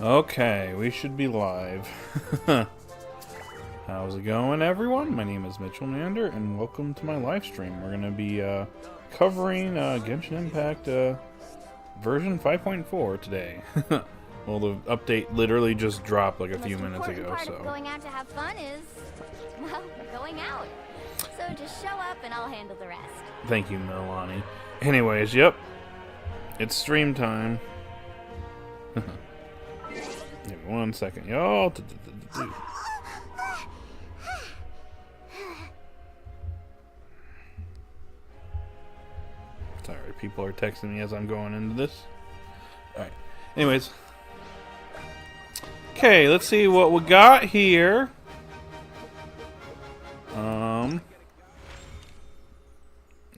Okay, we should be live. How's it going, everyone? My name is Mitchell Mander, and welcome to my live stream. We're going to be covering Genshin Impact version 5.4 today. Well, the update literally just dropped like a few minutes ago. Part of going out to have fun is, well, going out. So just show up and I'll handle the rest. Thank you, Milani. Anyways, yep, it's stream time. Give me 1 second, y'all. Sorry, people are texting me as I'm going into this. Alright, anyways. Okay, let's see what we got here.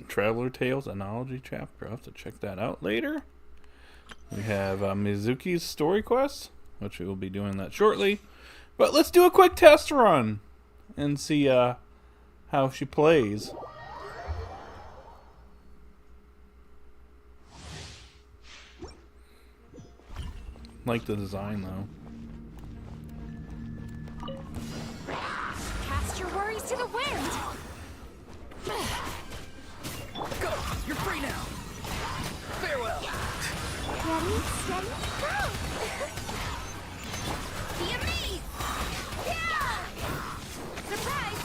Traveler Tales Analogy chapter. I'll have to check that out later. We have Mizuki's story quest, which we will be doing that shortly. But let's do a quick test run and see how she plays. Like the design though. Cast your worries to the wind. Go! You're free now! Farewell! Ready, steady, go! Be amazed! Yeah! Surprise!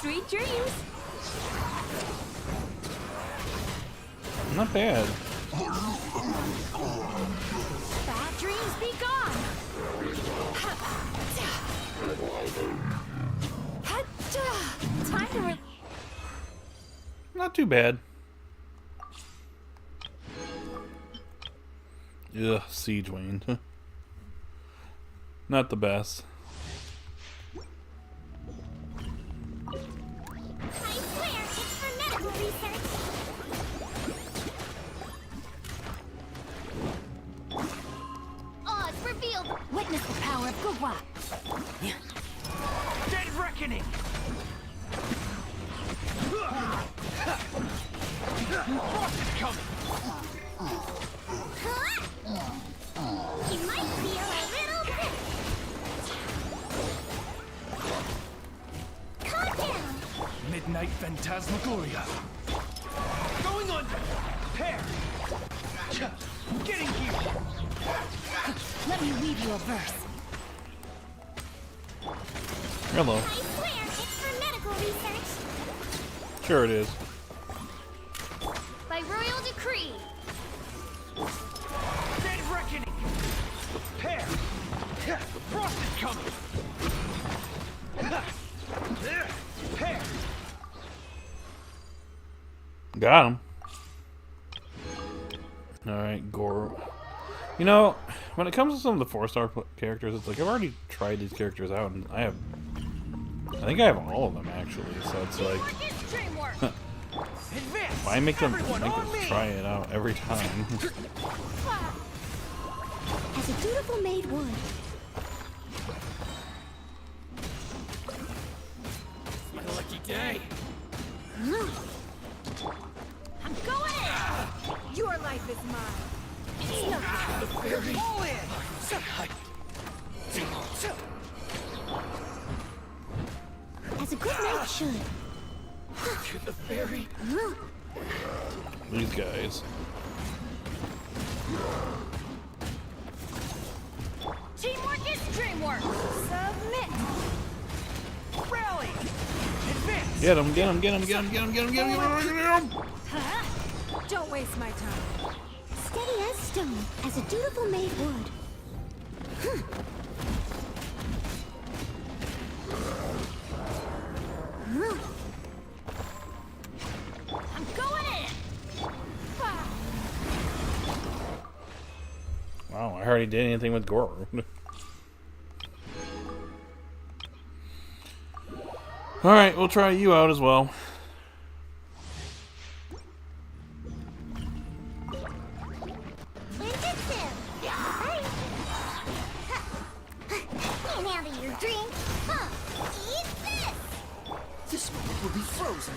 Sweet dreams! Not bad. Bad dreams be gone! Time to Not too bad. Ugh, Siege Wayne. Not the best. I swear it's for medical research. Oz revealed. Witness the power of Gugwa. Dead reckoning! Frost is coming! You might feel a little bit. Calm down. Midnight Phantasmagoria. Going under! Prepare! Getting here! Let me read you a verse. Hello. I swear it's for medical research. Sure it is. By royal decree. Dead reckoning! Prepare! Frost is coming! Prepare! Got him. Alright, Goro. You know, when it comes to some of the 4-star characters, it's like I've already tried these characters out, and I think I have all of them actually. So it's like, why make them try it out every time? As a dutiful maid would. My lucky day! I'm going in! Your life is mine. It's nothing. All in! As a good maid should. To the fairy! These guys. Teamwork is dreamwork. Submit. Rally! Advance! Get him, get him, get him, get him, get him, get him, get him, get him! Don't waste my time. Steady as stone, as a dutiful maid would. I'm going in. Wow, I hardly did anything with Goro. Alright, we'll try you out as well. Now that your drink, eat this. This one will be frozen.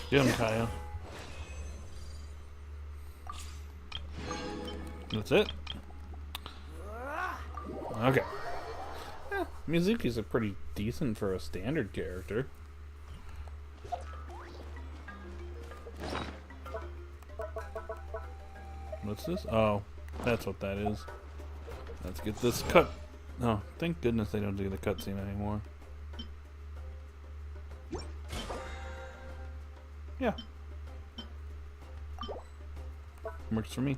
Get him, Kaya. That's it? Okay. Yeah, Mizuki's a pretty decent for a standard character. What's this? Oh, that's what that is. Let's get this cut. Oh, thank goodness they don't do the cutscene anymore. Yeah. Works for me.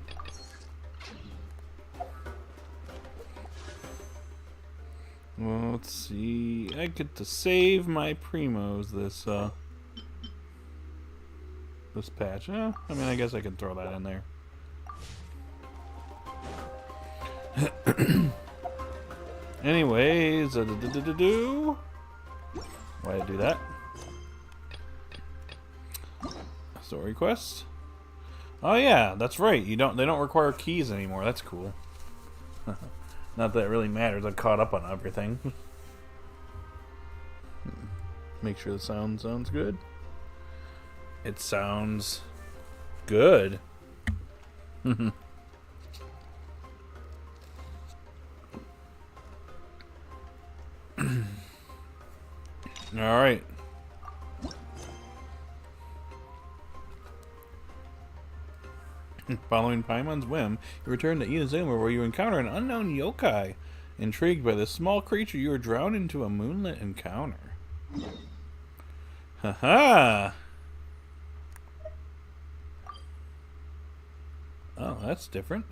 Well, let's see. I get to save my primos this this patch. I mean, I guess I could throw that in there. Anyways, why did I do that? Story quest. Oh yeah, that's right. They don't require keys anymore. That's cool. Not that it really matters. I'm caught up on everything. Make sure the sound sounds good. It sounds good. Alright. Following Paimon's whim, you return to Inazuma where you encounter an unknown yokai. Intrigued by this small creature, you are drowned into a moonlit encounter. Haha! Oh, that's different.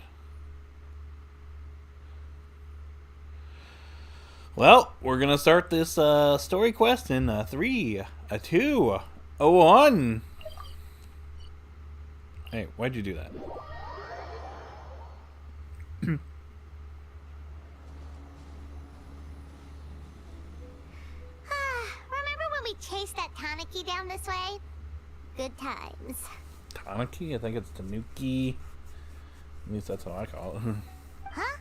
Well, we're gonna start this story quest in 3, 2, 1. Hey, why'd you do that? Remember when we chased that Tanuki down this way? Good times. Tanuki? I think it's Tanuki. At least that's how I call it. Huh?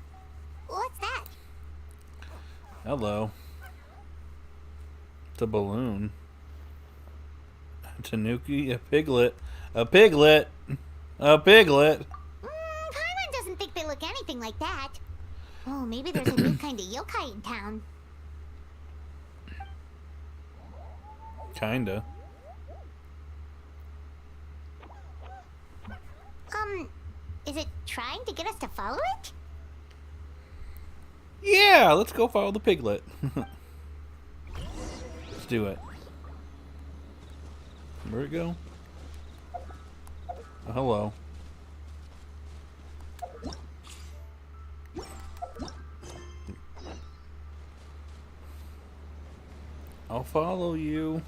What's that? Hello. It's a balloon. Tanuki, a piglet. A piglet! A piglet! Paimon doesn't think they look anything like that. Oh, maybe there's a new kind of yokai in town. Kinda. Is it trying to get us to follow it? Yeah, let's go follow the piglet. Let's do it. Where'd it go? Oh, hello. I'll follow you.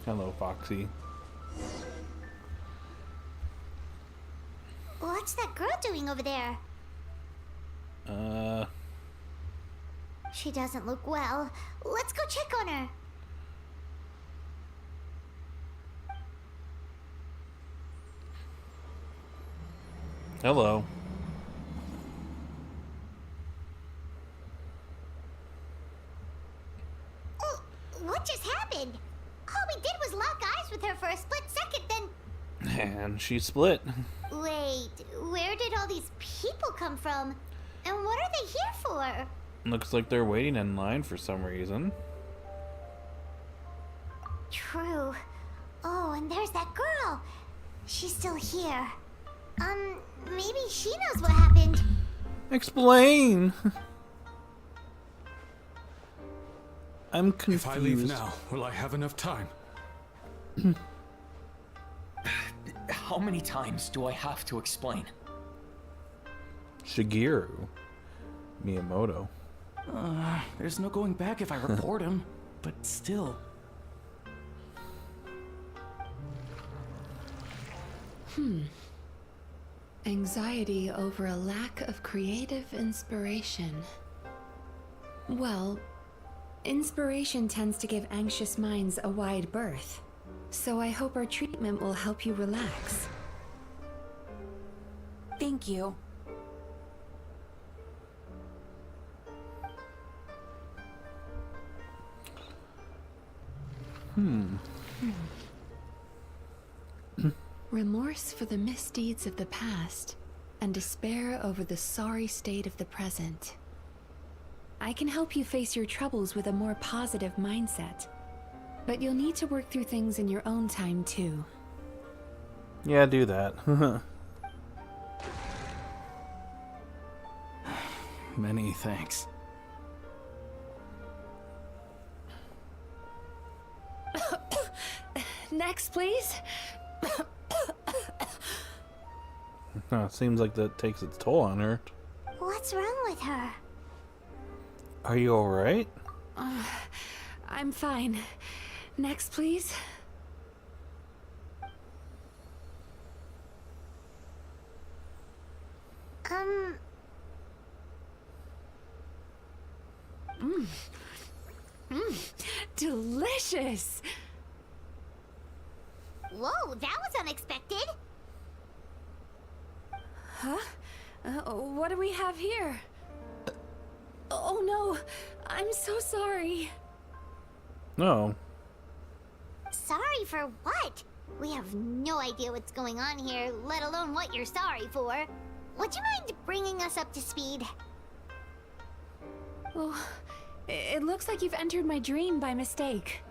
Hello, Foxy. What's that girl doing over there? She doesn't look well. Let's go check on her. Hello. Oh, what just happened? All we did was lock eyes with her for a split second, then... And she split. Wait, where did all these people come from? And what are they here for? Looks like they're waiting in line for some reason. True. Oh, and there's that girl. She's still here. Maybe she knows what happened. Explain! I'm confused. If I leave now, will I have enough time? How many times do I have to explain? Shigeru Miyamoto. There's no going back if I report him, but still. Anxiety over a lack of creative inspiration. Well, inspiration tends to give anxious minds a wide berth, so I hope our treatment will help you relax. Thank you. Remorse for the misdeeds of the past, and despair over the sorry state of the present. I can help you face your troubles with a more positive mindset, but you'll need to work through things in your own time too. Yeah, do that. Many thanks. Next, please. Seems like that takes its toll on her. What's wrong with her? Are you alright? I'm fine. Next, please. Delicious! Whoa, that was unexpected. Huh? What do we have here? Oh no, I'm so sorry. No. Sorry for what? We have no idea what's going on here, let alone what you're sorry for. Would you mind bringing us up to speed? Oh, it looks like you've entered my dream by mistake.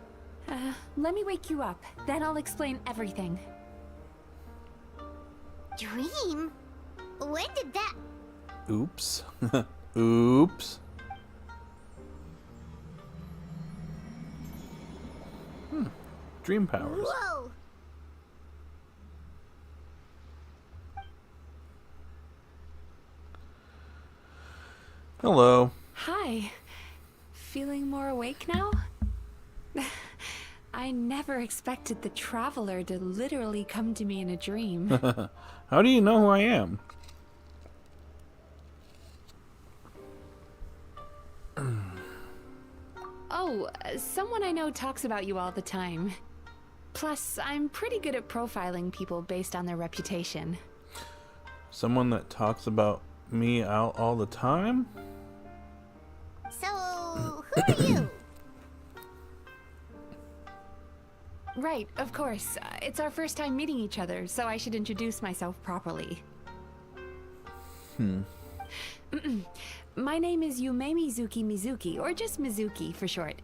Let me wake you up, then I'll explain everything. Dream? When did that... Oops. Oops. Dream powers. Whoa! Hello. Hi. Feeling more awake now? I never expected the Traveler to literally come to me in a dream. How do you know who I am? Oh, someone I know talks about you all the time. Plus, I'm pretty good at profiling people based on their reputation. Someone that talks about me out all the time? So, who are you? Right, of course. It's our first time meeting each other, so I should introduce myself properly. My name is Yume Mizuki, or just Mizuki for short.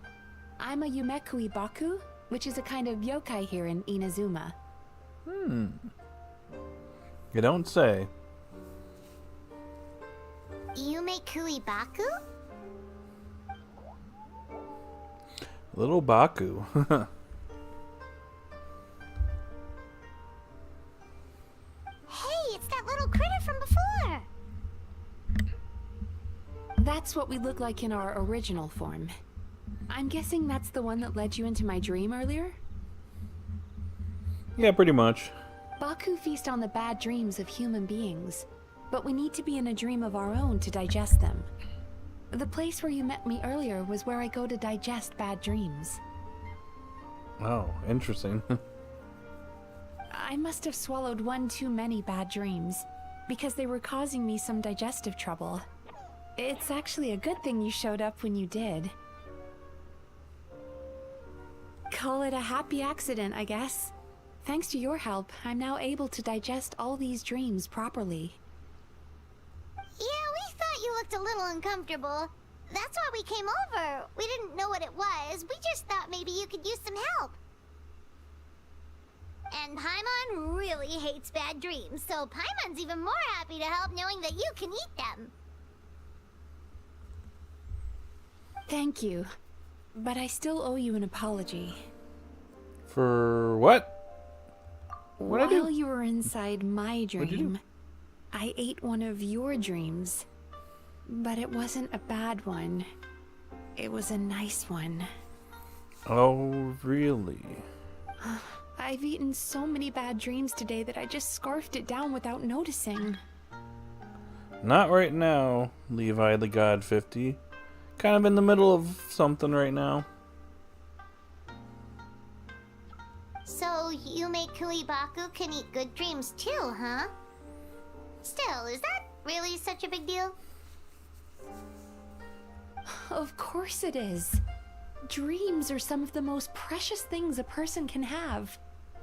I'm a Yumekui Baku, which is a kind of yokai here in Inazuma. You don't say. Yume Kuibaku? Little Baku. Hey, it's that little critter from before! That's what we look like in our original form. I'm guessing that's the one that led you into my dream earlier? Yeah, pretty much. Baku feast on the bad dreams of human beings, but we need to be in a dream of our own to digest them. The place where you met me earlier was where I go to digest bad dreams. Oh, interesting. I must have swallowed one too many bad dreams, because they were causing me some digestive trouble. It's actually a good thing you showed up when you did. Call it a happy accident, I guess. Thanks to your help, I'm now able to digest all these dreams properly. Yeah, we thought you looked a little uncomfortable. That's why we came over. We didn't know what it was. We just thought maybe you could use some help. And Paimon really hates bad dreams, so Paimon's even more happy to help knowing that you can eat them. Thank you, but I still owe you an apology. For what? What'd I do? While you were inside my What'd you do? dream, I ate one of your dreams. But it wasn't a bad one. It was a nice one. Oh, really? I've eaten so many bad dreams today that I just scarfed it down without noticing. Not right now, Levi the God 50. Kind of in the middle of something right now. So Yume Kuibaku can eat good dreams too, huh? Still, is that really such a big deal? Of course it is. Dreams are some of the most precious things a person can have.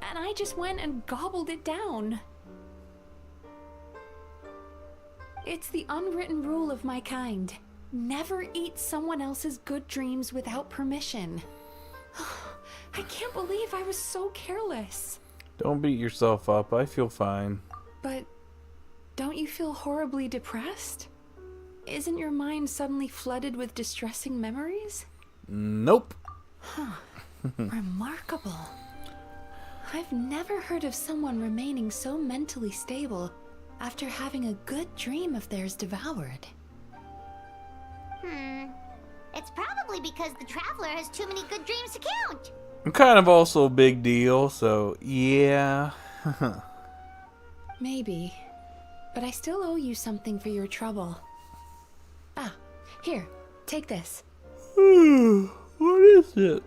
And I just went and gobbled it down. It's the unwritten rule of my kind. Never eat someone else's good dreams without permission. I can't believe I was so careless. Don't beat yourself up. I feel fine. But don't you feel horribly depressed? Isn't your mind suddenly flooded with distressing memories? Nope. Remarkable. I've never heard of someone remaining so mentally stable after having a good dream of theirs devoured. It's probably because the traveler has too many good dreams to count. I'm kind of also a big deal, so yeah. Maybe. But I still owe you something for your trouble. Ah, here, take this. What is it?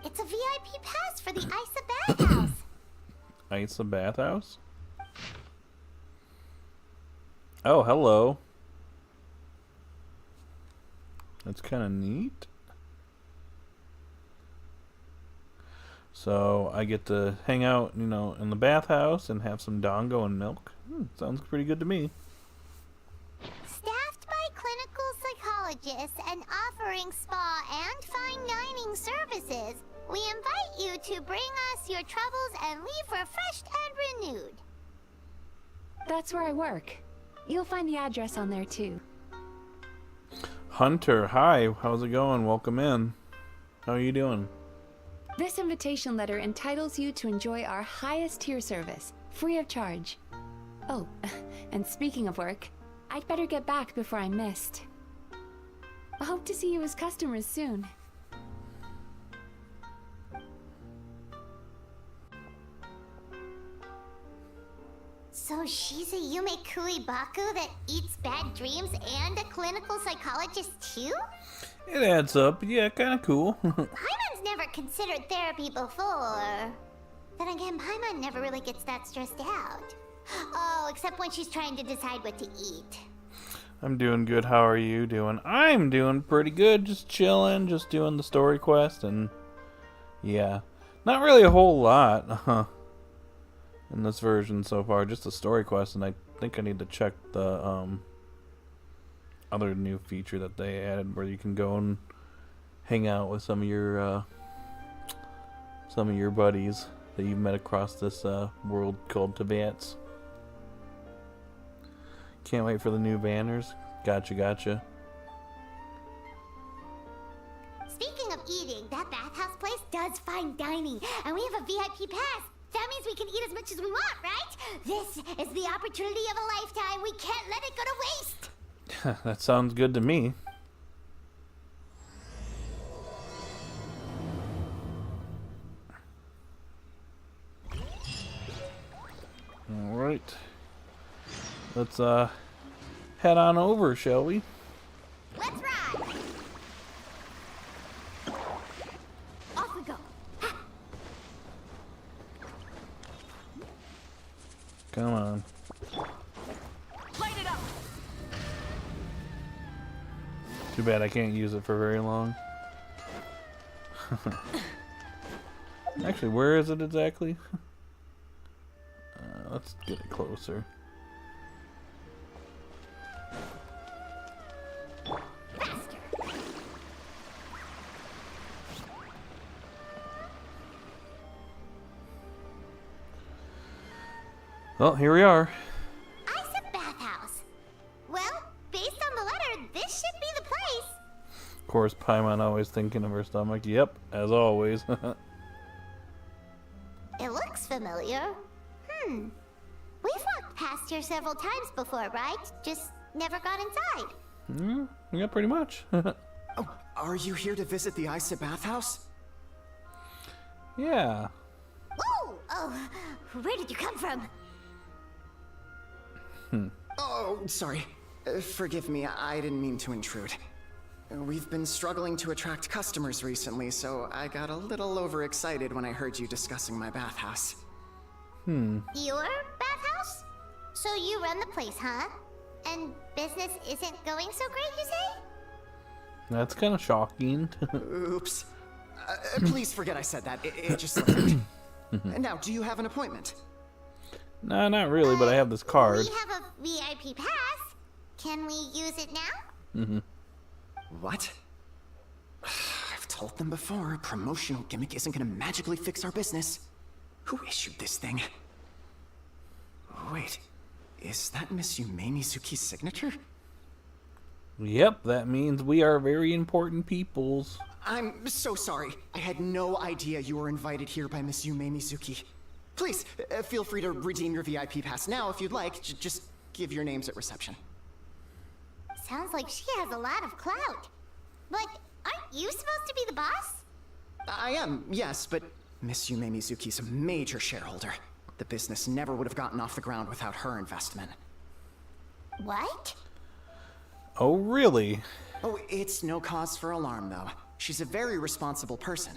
It's a VIP pass for the Aisa Bathhouse. Aisa Bathhouse? Oh, hello. That's kind of neat. So I get to hang out, you know, in the bathhouse and have some dongo and milk. Sounds pretty good to me. Staffed by clinical psychologists and offering spa and fine dining services, we invite you to bring us your troubles and leave refreshed and renewed. That's where I work. You'll find the address on there too. Hunter, hi. How's it going? Welcome in. How are you doing? This invitation letter entitles you to enjoy our highest tier service, free of charge. Oh, and speaking of work, I'd better get back before I'm missed. I hope to see you as customers soon. So she's a Yume Kuibaku that eats bad dreams and a clinical psychologist too? It adds up. Yeah, kind of cool. Paimon's never considered therapy before. Then again, Paimon never really gets that stressed out. Oh, except when she's trying to decide what to eat. I'm doing good. How are you doing? I'm doing pretty good. Just chilling, just doing the story quest, and yeah, not really a whole lot in this version so far. Just the story quest, and I think I need to check the other new feature that they added, where you can go and hang out with some of your buddies that you've met across this world called Tibets. Can't wait for the new banners. Gotcha. Speaking of eating, that bathhouse place does fine dining, and we have a VIP pass. That means we can eat as much as we want, right? This is the opportunity of a lifetime. We can't let it go to waste. That sounds good to me. Alright. Let's head on over, shall we? Let's ride. Off we go. Come on. Light it up. Too bad I can't use it for very long. Actually, where is it exactly? Let's get it closer. Faster. Well, here we are. Aisa Bathhouse. Well, based on the letter, this should be the place. Of course, Paimon always thinking of her stomach. Yep, as always. It looks familiar. We've walked past here several times before, right? Just never got inside. Yeah, pretty much. Oh, are you here to visit the Aisa Bathhouse? Yeah. Whoa! Oh, where did you come from? Oh, sorry. Forgive me, I didn't mean to intrude. We've been struggling to attract customers recently, so I got a little overexcited when I heard you discussing my bathhouse. Your bathhouse? So you run the place, huh? And business isn't going so great, you say? That's kind of shocking. Oops. Please forget I said that. It just slipped out. Now, do you have an appointment? Nah, not really, but I have this card. We have a VIP pass. Can we use it now? What? I've told them before, a promotional gimmick isn't gonna magically fix our business. Who issued this thing? Wait, is that Miss Yume Mizuki's signature? Yep, that means we are very important peoples. I'm so sorry. I had no idea you were invited here by Miss Yume Mizuki. Please, feel free to redeem your VIP pass now if you'd like. Just give your names at reception. Sounds like she has a lot of clout. But aren't you supposed to be the boss? I am, yes, but Miss Yume Mizuki's a major shareholder. The business never would have gotten off the ground without her investment. What? Oh, really? Oh, it's no cause for alarm, though. She's a very responsible person.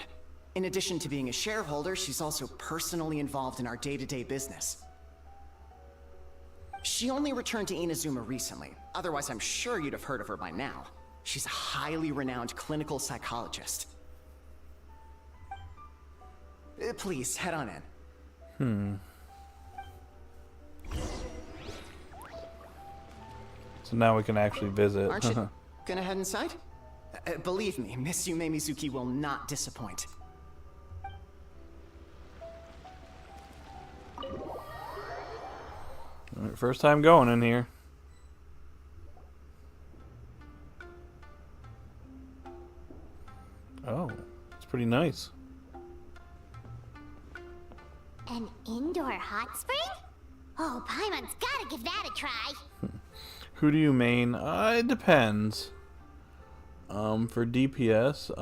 In addition to being a shareholder, she's also personally involved in our day-to-day business. She only returned to Inazuma recently. Otherwise, I'm sure you'd have heard of her by now. She's a highly renowned clinical psychologist. Please, head on in. So now we can actually visit. Aren't you gonna head inside? Believe me, Miss Yume Mizuki will not disappoint. Alright, first time going in here. Oh, it's pretty nice. An indoor hot spring? Oh, Paimon's gotta give that a try. Who do you main? It depends. For DPS,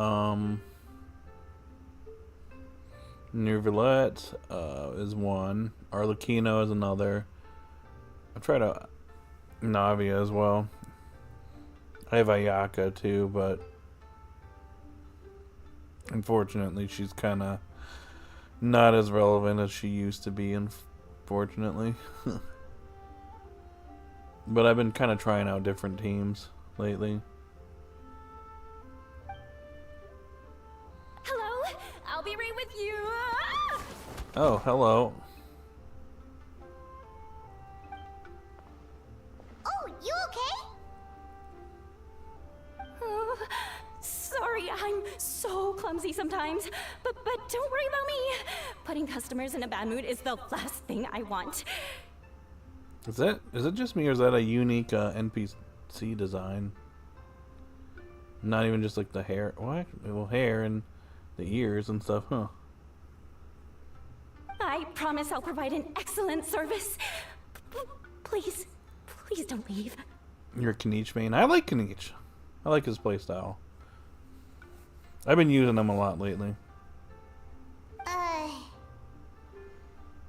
Nervalette is one. Arlecchino is another. I've tried out Navia as well. I have Ayaka too, but unfortunately she's kind of not as relevant as she used to be, unfortunately. But I've been kind of trying out different teams lately. Hello, I'll be right with you. Oh, hello. Oh, you okay? Oh, sorry, I'm so clumsy sometimes. But don't worry about me. Putting customers in a bad mood is the last thing I want. Is it just me, or is that a unique NPC design? Not even just like the hair. What? Well, hair and the ears and stuff, huh? I promise I'll provide an excellent service. Please don't leave. You're Kanichi main. I like Kanichi. I like his playstyle. I've been using him a lot lately.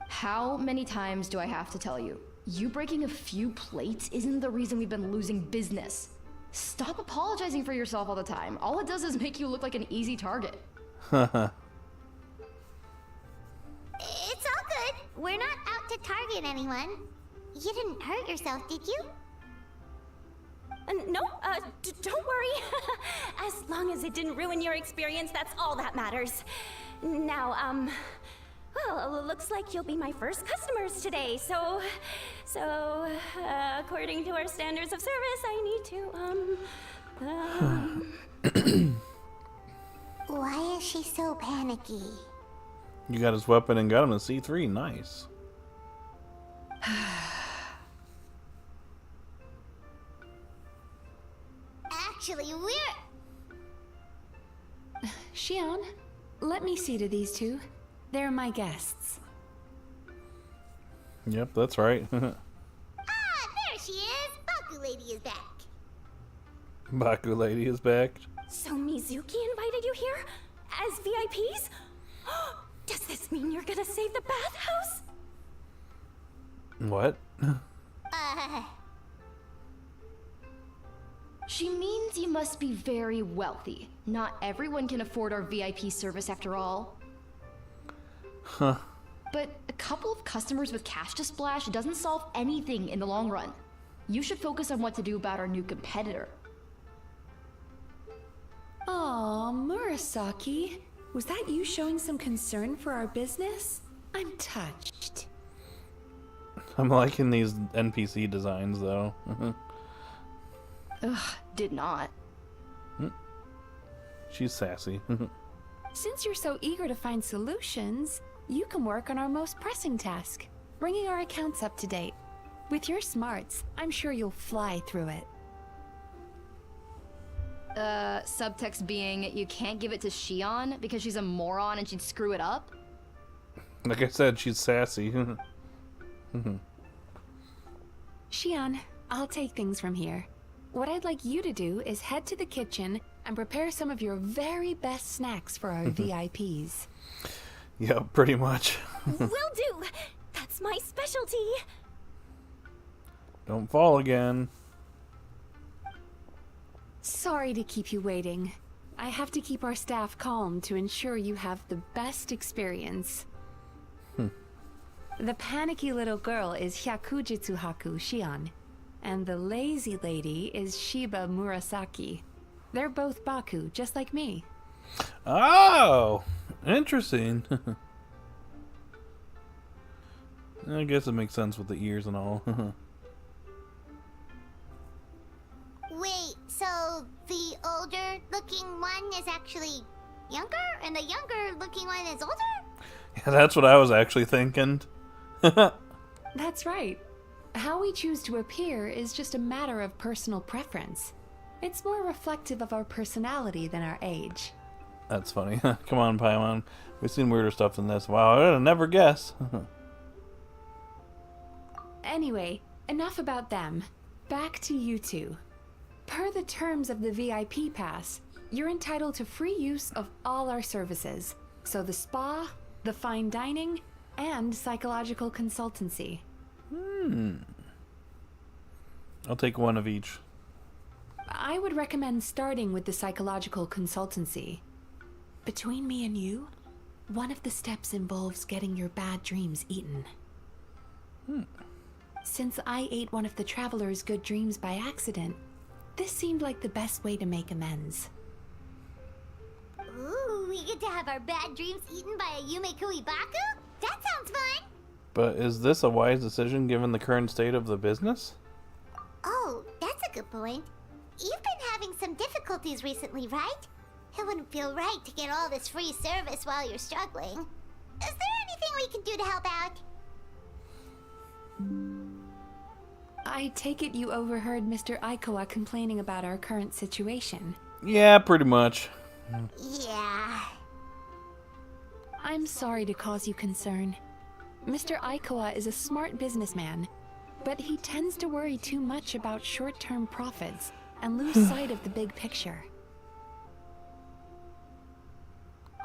How many times do I have to tell you? You breaking a few plates isn't the reason we've been losing business. Stop apologizing for yourself all the time. All it does is make you look like an easy target. It's all good. We're not out to target anyone. You didn't hurt yourself, did you? No, don't worry. As long as it didn't ruin your experience, that's all that matters. Now, well, it looks like you'll be my first customers today, so, according to our standards of service, I need to, Why is she so panicky? You got his weapon and got him a C3. Nice. Actually, we're... Shion, let me see to these two. They're my guests. Yep, that's right. there she is! Baku Lady is back. Baku Lady is back. So Mizuki invited you here? As VIPs? Does this mean you're gonna save the bathhouse? What? She means you must be very wealthy. Not everyone can afford our VIP service after all. Huh. but a couple of customers with cash to splash doesn't solve anything in the long run. You should focus on what to do about our new competitor. Aw, Murasaki. Was that you showing some concern for our business? I'm touched. I'm liking these NPC designs, though. Ugh, did not. She's sassy. Since you're so eager to find solutions, you can work on our most pressing task, bringing our accounts up to date. With your smarts, I'm sure you'll fly through it. Subtext being, you can't give it to Shion because she's a moron and she'd screw it up? Like I said, she's sassy. Shion, I'll take things from here. What I'd like you to do is head to the kitchen and prepare some of your very best snacks for our VIPs. Yeah, pretty much. Will do! That's my specialty! Don't fall again. Sorry to keep you waiting. I have to keep our staff calm to ensure you have the best experience. The panicky little girl is Hyakujitsu Haku Shion, and the lazy lady is Shiba Murasaki. They're both Baku, just like me. Oh! Interesting. I guess it makes sense with the ears and all. Wait, so the older looking one is actually younger, and the younger looking one is older? Yeah, that's what I was actually thinking. That's right. How we choose to appear is just a matter of personal preference. It's more reflective of our personality than our age. That's funny. Come on, Paimon. We've seen weirder stuff than this. Wow, I'd never guess. Anyway, enough about them. Back to you two. Per the terms of the VIP pass, you're entitled to free use of all our services. So the spa, the fine dining, and psychological consultancy. I'll take one of each. I would recommend starting with the psychological consultancy. Between me and you, one of the steps involves getting your bad dreams eaten. Since I ate one of the traveler's good dreams by accident, this seemed like the best way to make amends. Ooh, we get to have our bad dreams eaten by a Yume Baku? That sounds fun! But is this a wise decision given the current state of the business? Oh, that's a good point. You've been having some difficulties recently, right? It wouldn't feel right to get all this free service while you're struggling. Is there anything we can do to help out? I take it you overheard Mr. Aikawa complaining about our current situation. Yeah, pretty much. Yeah. I'm sorry to cause you concern. Mr. Aikawa is a smart businessman, but he tends to worry too much about short-term profits and lose sight of the big picture.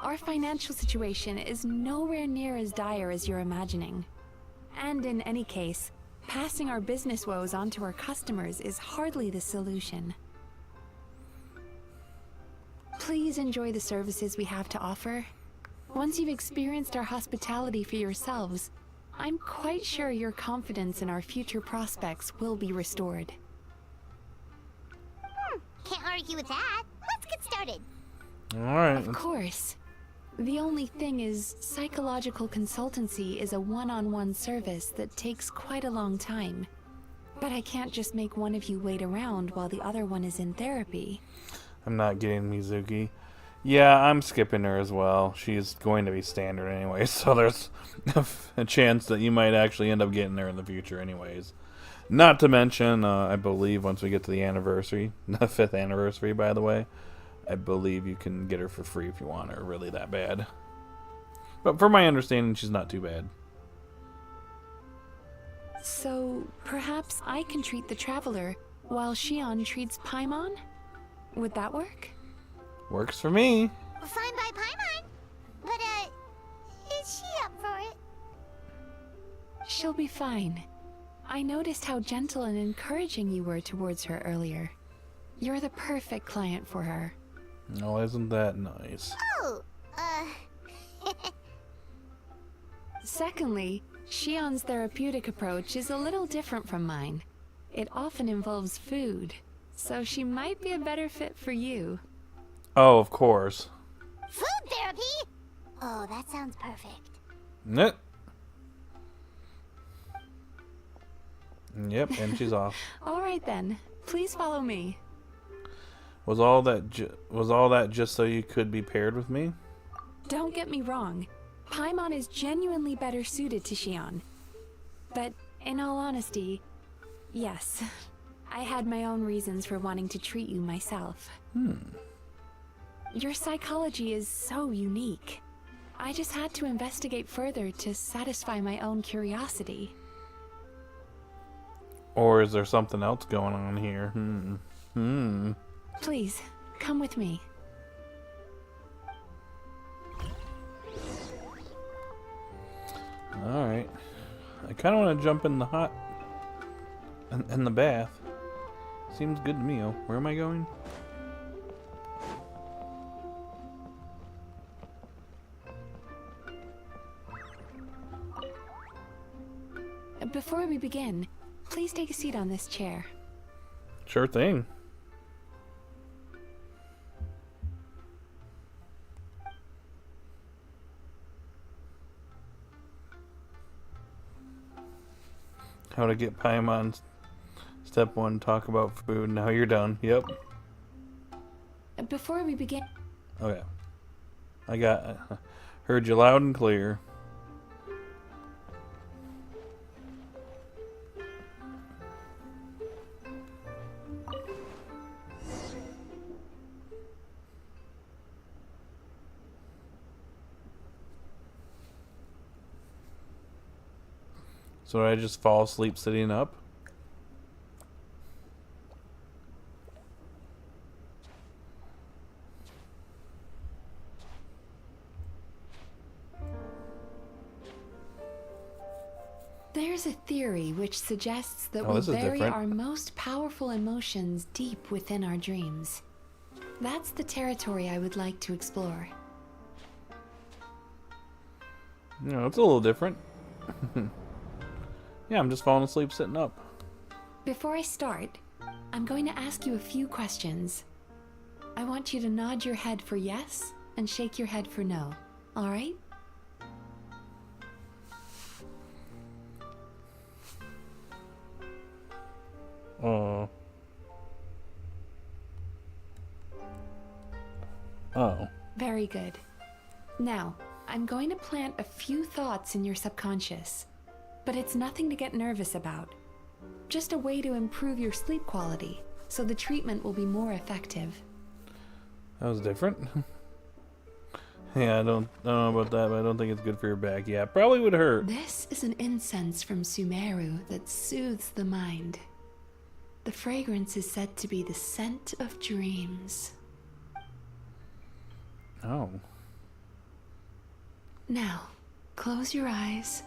Our financial situation is nowhere near as dire as you're imagining. And in any case, passing our business woes on to our customers is hardly the solution. Please enjoy the services we have to offer. Once you've experienced our hospitality for yourselves, I'm quite sure your confidence in our future prospects will be restored. Can't argue with that. Let's get started. Alright. Of course. The only thing is, psychological consultancy is a one-on-one service that takes quite a long time. But I can't just make one of you wait around while the other one is in therapy. I'm not getting Mizuki. Yeah, I'm skipping her as well. She's going to be standard anyway, so there's a chance that you might actually end up getting her in the future anyways. Not to mention, I believe once we get to the anniversary, the 5th anniversary by the way, I believe you can get her for free if you want her really that bad. But from my understanding, she's not too bad. So, perhaps I can treat the traveler while Shion treats Paimon? Would that work? Works for me. Fine by Paimon. But, is she up for it? She'll be fine. I noticed how gentle and encouraging you were towards her earlier. You're the perfect client for her. Oh, isn't that nice? Oh, Secondly, Shion's therapeutic approach is a little different from mine. It often involves food, so she might be a better fit for you. Oh, of course. Food therapy? Oh, that sounds perfect. Yep, and she's off. All right then, please follow me. Was all that just so you could be paired with me? Don't get me wrong, Paimon is genuinely better suited to Shion. But in all honesty, yes, I had my own reasons for wanting to treat you myself. Your psychology is so unique. I just had to investigate further to satisfy my own curiosity. Or is there something else going on here? Please, come with me. Alright. I kind of want to jump in the hot... in the bath. Seems good to me. Oh, where am I going? Before we begin, please take a seat on this chair. Sure thing. How to get Paimon. Step 1, talk about food. Now you're done. Yep. Before we begin... Okay. Heard you loud and clear. So did I just fall asleep sitting up? There's a theory which suggests that we this is bury different. our most powerful emotions deep within our dreams. That's the territory I would like to explore. No, it's a little different. Yeah, I'm just falling asleep sitting up. Before I start, I'm going to ask you a few questions. I want you to nod your head for yes and shake your head for no. All right? Oh. Very good. Now, I'm going to plant a few thoughts in your subconscious, but it's nothing to get nervous about. Just a way to improve your sleep quality, so the treatment will be more effective. That was different. Yeah, I don't know about that, but I don't think it's good for your back. Yeah, it probably would hurt. This is an incense from Sumeru that soothes the mind. The fragrance is said to be the scent of dreams. Oh. Now, close your eyes,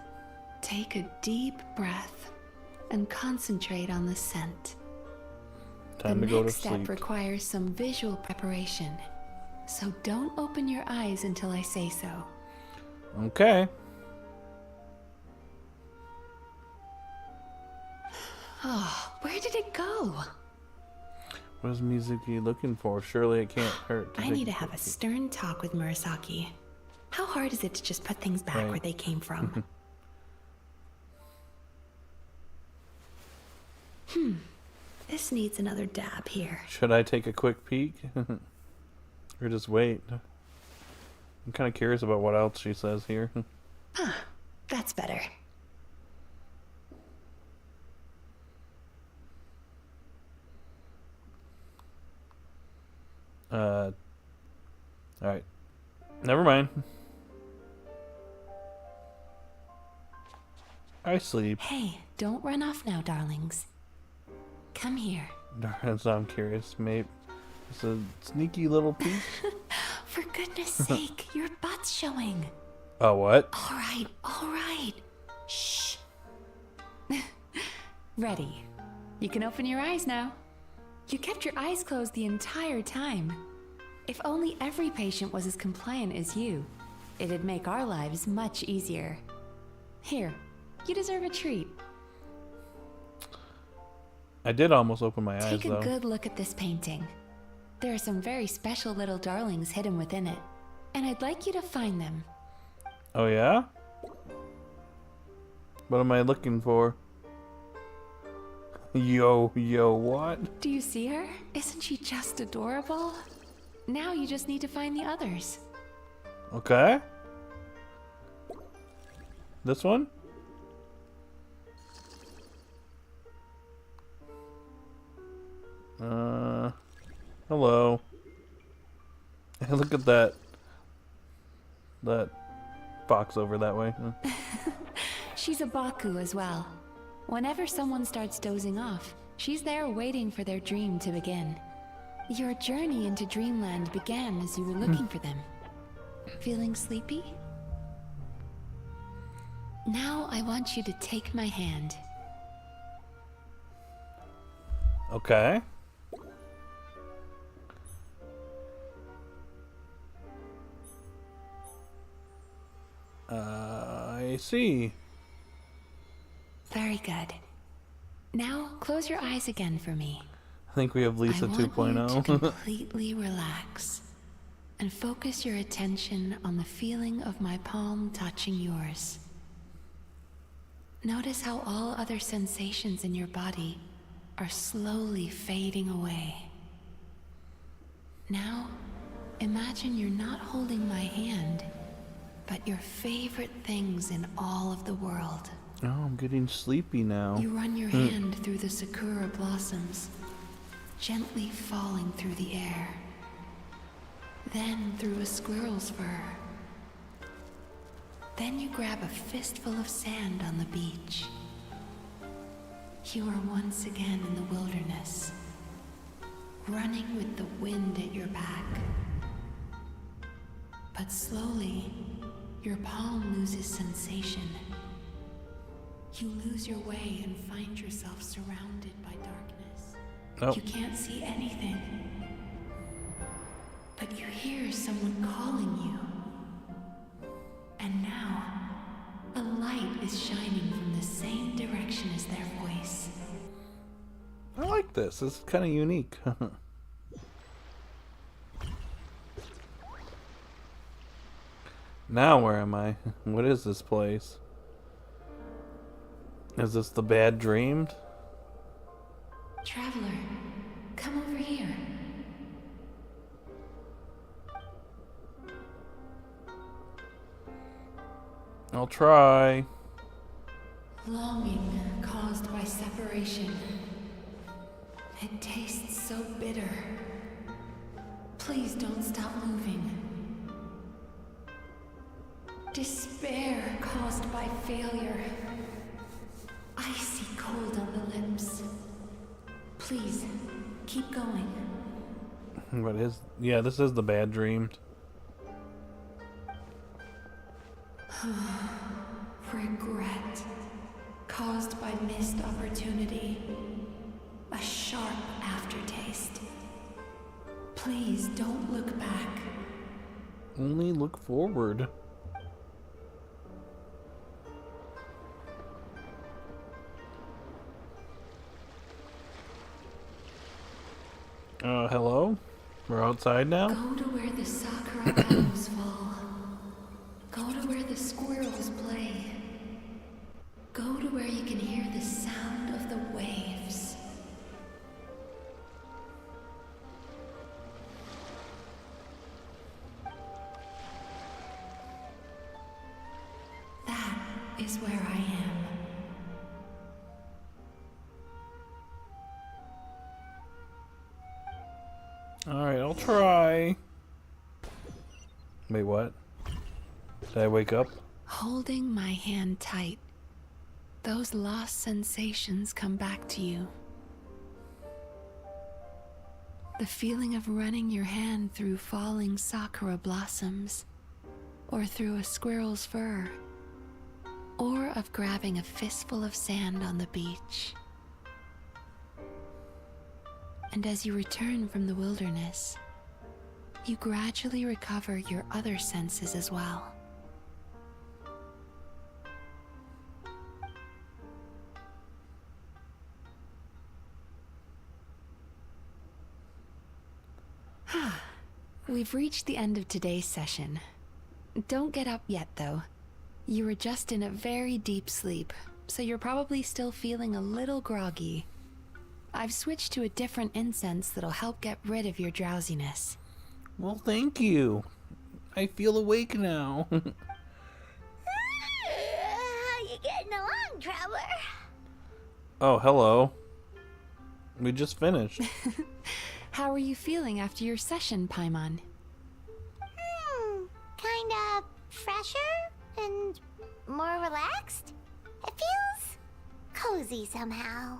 take a deep breath, and concentrate on the scent. Time The to go to next step sleep. requires some visual preparation, so don't open your eyes until I say so. Okay. Oh, where did it go? What is Mizuki looking for? Surely it can't hurt. I need to have a stern talk with Murasaki. How hard is it to just put things back Right. where they came from? This needs another dab here. Should I take a quick peek? Or just wait? I'm kind of curious about what else she says here. That's better. Alright. Never mind. I sleep. Hey, don't run off now, darlings. Come here. That's why I'm curious. Maybe it's a sneaky little piece. For goodness sake, your butt's showing. Oh, what? All right. Shh. Ready. You can open your eyes now. You kept your eyes closed the entire time. If only every patient was as compliant as you, it'd make our lives much easier. Here, you deserve a treat. I did almost open my eyes, Take a though. good look at this painting. There are some very special little darlings hidden within it, and I'd like you to find them. Oh, yeah? What am I looking for? Yo, what? Do you see her? Isn't she just adorable? Now you just need to find the others. Okay. This one? Hello. Look at that. That box over that way. She's a Baku as well. Whenever someone starts dozing off, she's there waiting for their dream to begin. Your journey into Dreamland began as you were looking for them. Feeling sleepy? Now I want you to take my hand. Okay. I see. Very good. Now close your eyes again for me. I think we have Lisa I want you to 2.0. completely relax and focus your attention on the feeling of my palm touching yours. Notice how all other sensations in your body are slowly fading away. Now, imagine you're not holding my hand, but your favorite things in all of the world. Oh, I'm getting sleepy now. You run your hand through the sakura blossoms, gently falling through the air. Then through a squirrel's fur. Then you grab a fistful of sand on the beach. You are once again in the wilderness, running with the wind at your back. But slowly, your palm loses sensation. You lose your way and find yourself surrounded by darkness. Oh. You can't see anything. But you hear someone calling you. And now, a light is shining from the same direction as their voice. I like this. This is kind of unique. Now where am I? What is this place? Is this the bad dreamed? Traveler, come over here. I'll try. Longing caused by separation. It tastes so bitter. Please don't stop moving. Despair caused by failure. Icy cold on the lips. Please, keep going. What is... Yeah, this is the bad dreamed. Regret caused by missed opportunity. A sharp aftertaste. Please don't look back. Only look forward. Hello? We're outside now? Go to where the sakura petals fall. Go to where the squirrels play. Go to where you can hear the sound of the waves. That is where I am. Alright, I'll try. Wait, what? Did I wake up? Holding my hand tight, those lost sensations come back to you. The feeling of running your hand through falling sakura blossoms, or through a squirrel's fur, or of grabbing a fistful of sand on the beach. And as you return from the wilderness, you gradually recover your other senses as well. We've reached the end of today's session. Don't get up yet, though. You were just in a very deep sleep, so you're probably still feeling a little groggy. I've switched to a different incense that'll help get rid of your drowsiness. Well, thank you. I feel awake now. How you getting along, Traveler? Oh, hello. We just finished. How are you feeling after your session, Paimon? Kinda fresher and more relaxed. It feels cozy somehow.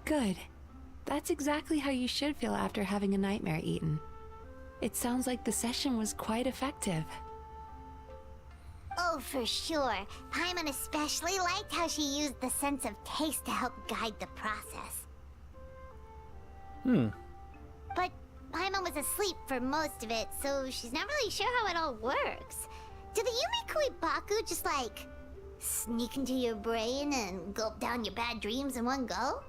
Good. That's exactly how you should feel after having a nightmare eaten. It sounds like the session was quite effective. Oh, for sure. Paimon especially liked how she used the sense of taste to help guide the process. But Paimon was asleep for most of it, so she's not really sure how it all works. Do the Yumikui Baku just like sneak into your brain and gulp down your bad dreams in one go?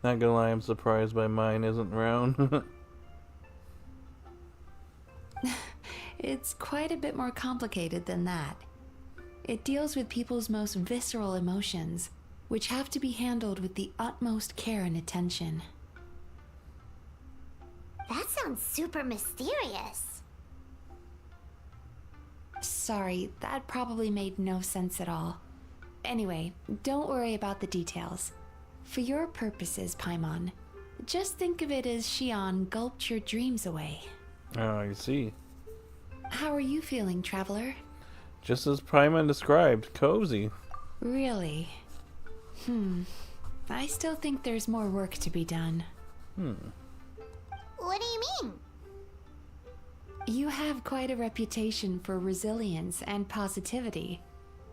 Not gonna lie, I'm surprised by mine isn't round. It's quite a bit more complicated than that. It deals with people's most visceral emotions, which have to be handled with the utmost care and attention. That sounds super mysterious. Sorry, that probably made no sense at all. Anyway, don't worry about the details. For your purposes, Paimon, just think of it as Shion gulped your dreams away. Oh, I see. How are you feeling, Traveler? Just as Paimon described, cozy. Really? I still think there's more work to be done. What do you mean? You have quite a reputation for resilience and positivity,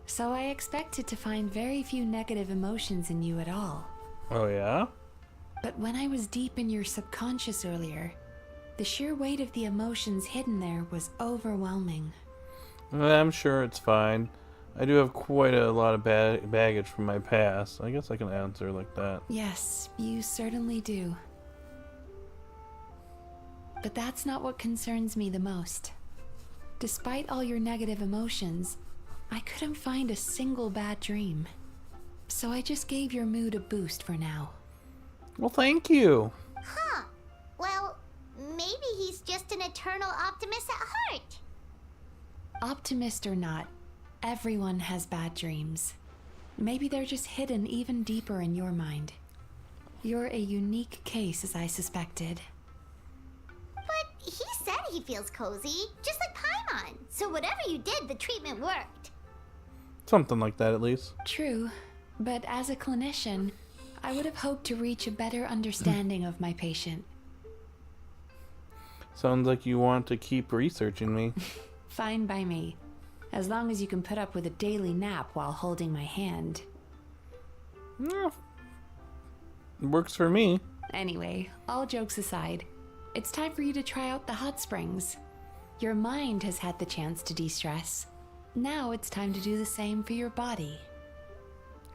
so I expected to find very few negative emotions in you at all. Oh, yeah? But when I was deep in your subconscious earlier, the sheer weight of the emotions hidden there was overwhelming. I'm sure it's fine. I do have quite a lot of baggage from my past. I guess I can answer like that. Yes, you certainly do. But that's not what concerns me the most. Despite all your negative emotions, I couldn't find a single bad dream. So I just gave your mood a boost for now. Well, thank you. Huh. Well, maybe he's just an eternal optimist at heart. Optimist or not, everyone has bad dreams. Maybe they're just hidden even deeper in your mind. You're a unique case, as I suspected. But he said he feels cozy, just like Paimon. So whatever you did, the treatment worked. Something like that, at least. True, but as a clinician, I would have hoped to reach a better understanding of my patient. Sounds like you want to keep researching me. Fine by me, as long as you can put up with a daily nap while holding my hand. Yeah. Works for me. Anyway, all jokes aside, it's time for you to try out the hot springs. Your mind has had the chance to de-stress. Now it's time to do the same for your body.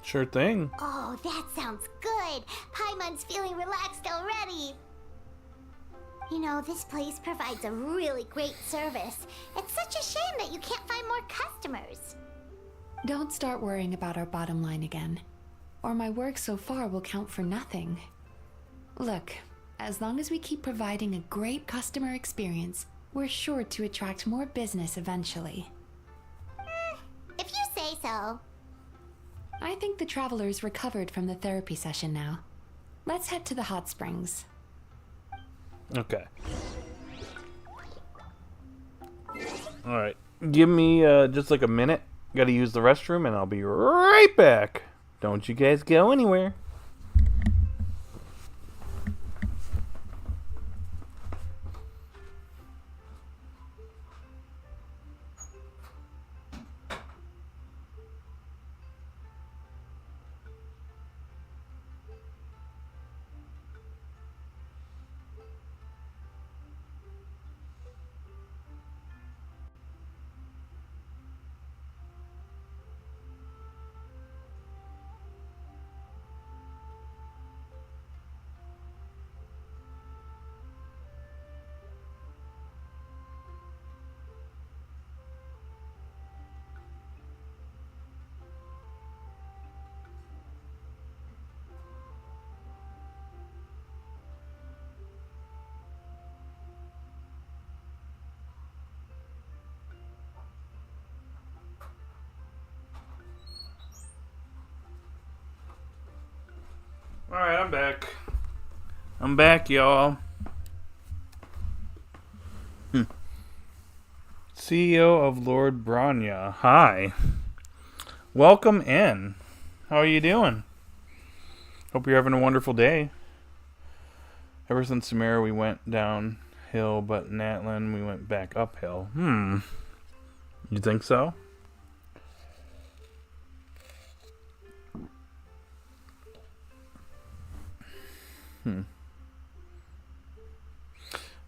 Sure thing. Oh, that sounds good. Paimon's feeling relaxed already. You know, this place provides a really great service. It's such a shame that you can't find more customers. Don't start worrying about our bottom line again, or my work so far will count for nothing. Look, as long as we keep providing a great customer experience, we're sure to attract more business eventually. If you say so. I think the traveler's recovered from the therapy session now. Let's head to the hot springs. Okay. Alright. Give me just like a minute. Gotta use the restroom and I'll be right back. Don't you guys go anywhere. Alright, I'm back. I'm back, y'all. CEO of Lord Branya. Hi. Welcome in. How are you doing? Hope you're having a wonderful day. Ever since Emura we went downhill, but Natlin we went back uphill. You think so?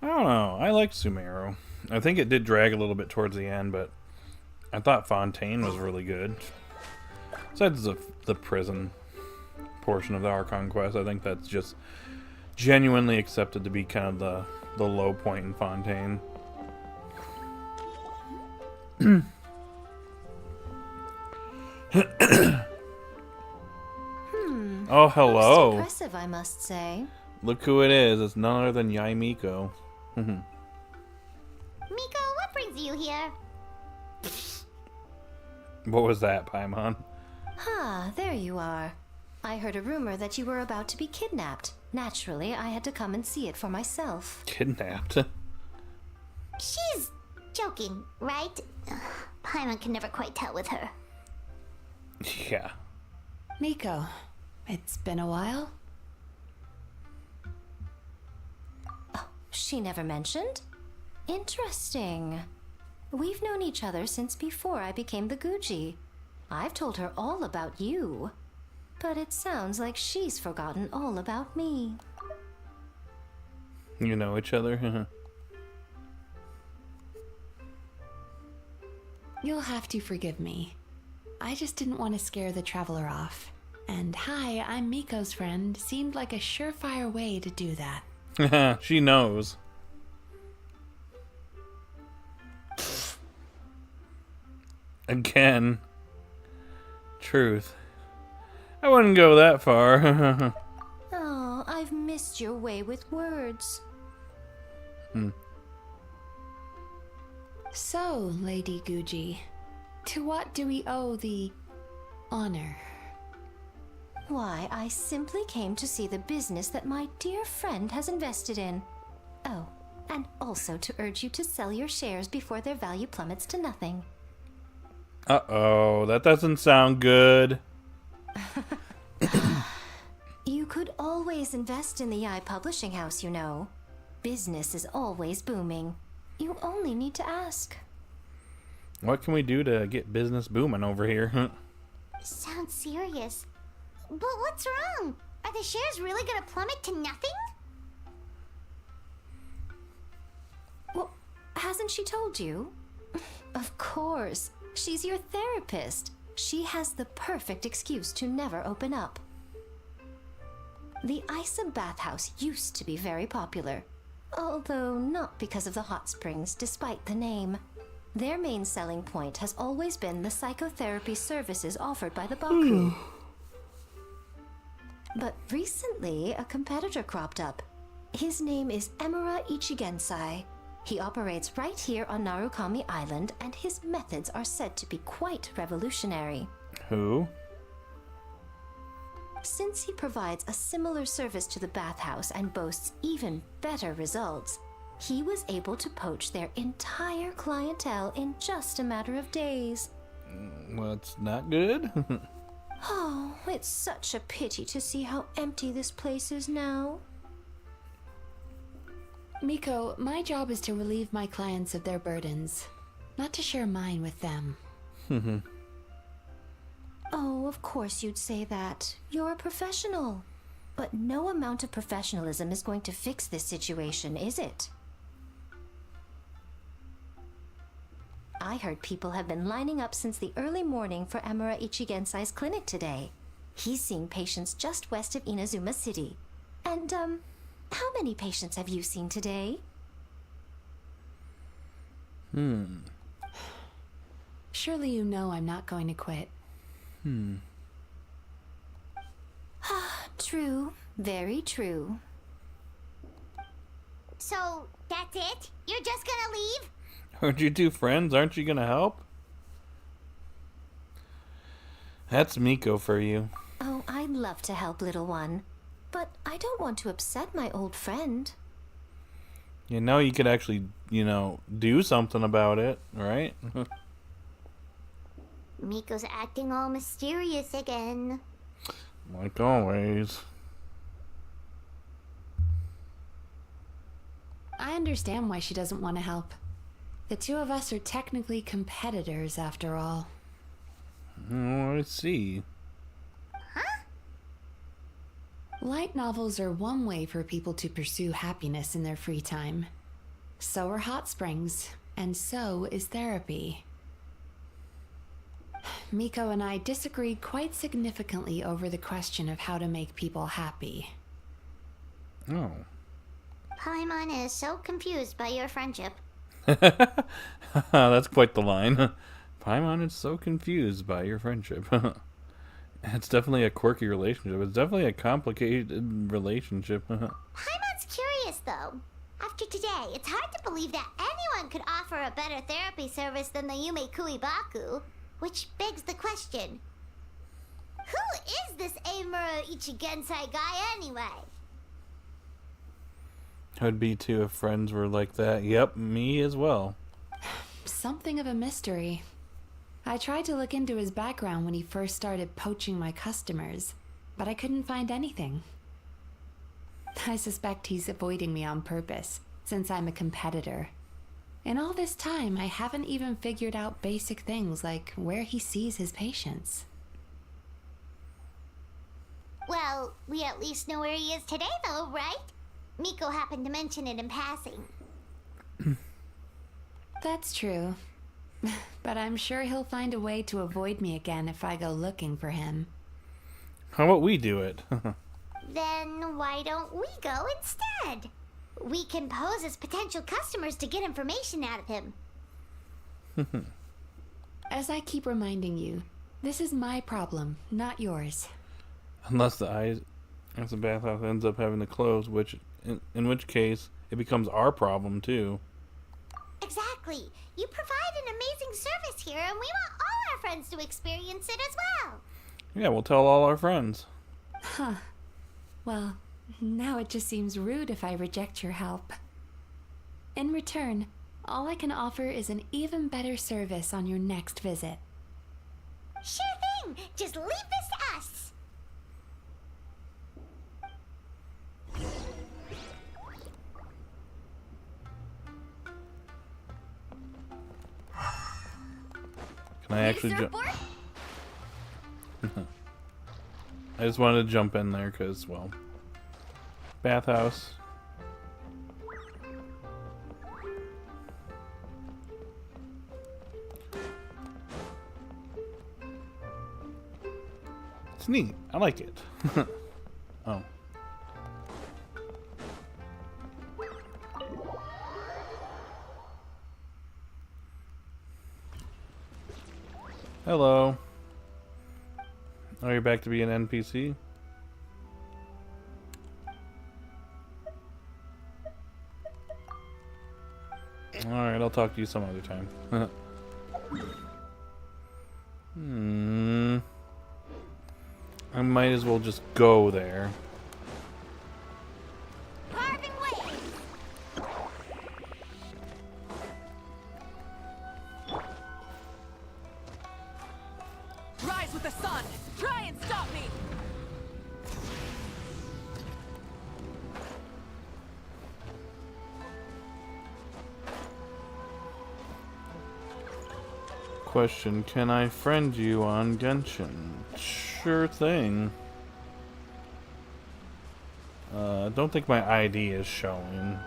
I don't know. I like Sumeru. I think it did drag a little bit towards the end, but I thought Fontaine was really good. Besides the prison portion of the Archon quest, I think that's just genuinely accepted to be kind of the low point in Fontaine. Oh, hello. Most impressive, I must say. Look who it is. It's none other than Yai Miko. Miko, what brings you here? What was that, Paimon? There you are. I heard a rumor that you were about to be kidnapped. Naturally, I had to come and see it for myself. Kidnapped? She's joking, right? Paimon can never quite tell with her. Yeah. Miko, it's been a while. She never mentioned? Interesting. We've known each other since before I became the Guji. I've told her all about you. But it sounds like she's forgotten all about me. You know each other? You'll have to forgive me. I just didn't want to scare the traveler off. And hi, I'm Miko's friend seemed like a surefire way to do that. She knows. Again. Truth. I wouldn't go that far. Oh, I've missed your way with words. So, Lady Guji, to what do we owe the honor? Why, I simply came to see the business that my dear friend has invested in. Oh, and also to urge you to sell your shares before their value plummets to nothing. Uh-oh, that doesn't sound good. You could always invest in the Yai Publishing House, you know. Business is always booming. You only need to ask. What can we do to get business booming over here? Sounds serious. But what's wrong? Are the shares really gonna plummet to nothing? Well, hasn't she told you? Of course. She's your therapist. She has the perfect excuse to never open up. The Aisa Bathhouse used to be very popular. Although not because of the hot springs, despite the name. Their main selling point has always been the psychotherapy services offered by the Baku. But recently, a competitor cropped up. His name is Emura Ichigensai. He operates right here on Narukami Island, and his methods are said to be quite revolutionary. Who? Since he provides a similar service to the Bathhouse and boasts even better results, he was able to poach their entire clientele in just a matter of days. Well, it's not good. Oh, it's such a pity to see how empty this place is now. Miko, my job is to relieve my clients of their burdens, not to share mine with them. Oh, of course you'd say that. You're a professional. But no amount of professionalism is going to fix this situation, is it? I heard people have been lining up since the early morning for Emura Ichigensai's clinic today. He's seeing patients just west of Inazuma City. And, how many patients have you seen today? Surely you know I'm not going to quit. True. Very true. So, that's it? You're just gonna leave? Aren't you two friends? Aren't you gonna help? That's Miko for you. Oh, I'd love to help, little one. But I don't want to upset my old friend. You know, you could actually, you know, do something about it, right? Miko's acting all mysterious again. Like always. I understand why she doesn't want to help. The two of us are technically competitors, after all. Oh, I see. Light novels are one way for people to pursue happiness in their free time. So are hot springs, and so is therapy. Miko and I disagreed quite significantly over the question of how to make people happy. Oh. Paimon is so confused by your friendship. That's quite the line. Paimon is so confused by your friendship. It's definitely a quirky relationship. It's definitely a complicated relationship. Paimon's curious, though. After today, it's hard to believe that anyone could offer a better therapy service than the Yume Kuibaku. Which begs the question, who is this Emura Ichigensai guy anyway? I'd be too if friends were like that. Yep, me as well. Something of a mystery. I tried to look into his background when he first started poaching my customers, but I couldn't find anything. I suspect he's avoiding me on purpose, since I'm a competitor. In all this time, I haven't even figured out basic things like where he sees his patients. Well, we at least know where he is today, though, right? Miko happened to mention it in passing. That's true. But I'm sure he'll find a way to avoid me again if I go looking for him. How about we do it? Then why don't we go instead? We can pose as potential customers to get information out of him. As I keep reminding you, this is my problem, not yours. Unless the bathhouse ends up having to close, in which case it becomes our problem too. Exactly. You provide an amazing service here, and we want all our friends to experience it as well. Yeah, we'll tell all our friends. Huh. Well, now it just seems rude if I reject your help. In return, all I can offer is an even better service on your next visit. Sure thing. Just leave this to us. Can I actually jump? I just wanted to jump in there because, well, bathhouse. It's neat. I like it. Oh. Hello. Oh, you're back to be an NPC? Alright, I'll talk to you some other time. I might as well just go there. Carving ways. Rise with the sun! Try and stop me! Question, can I friend you on Genshin? Sure thing. Don't think my ID is showing.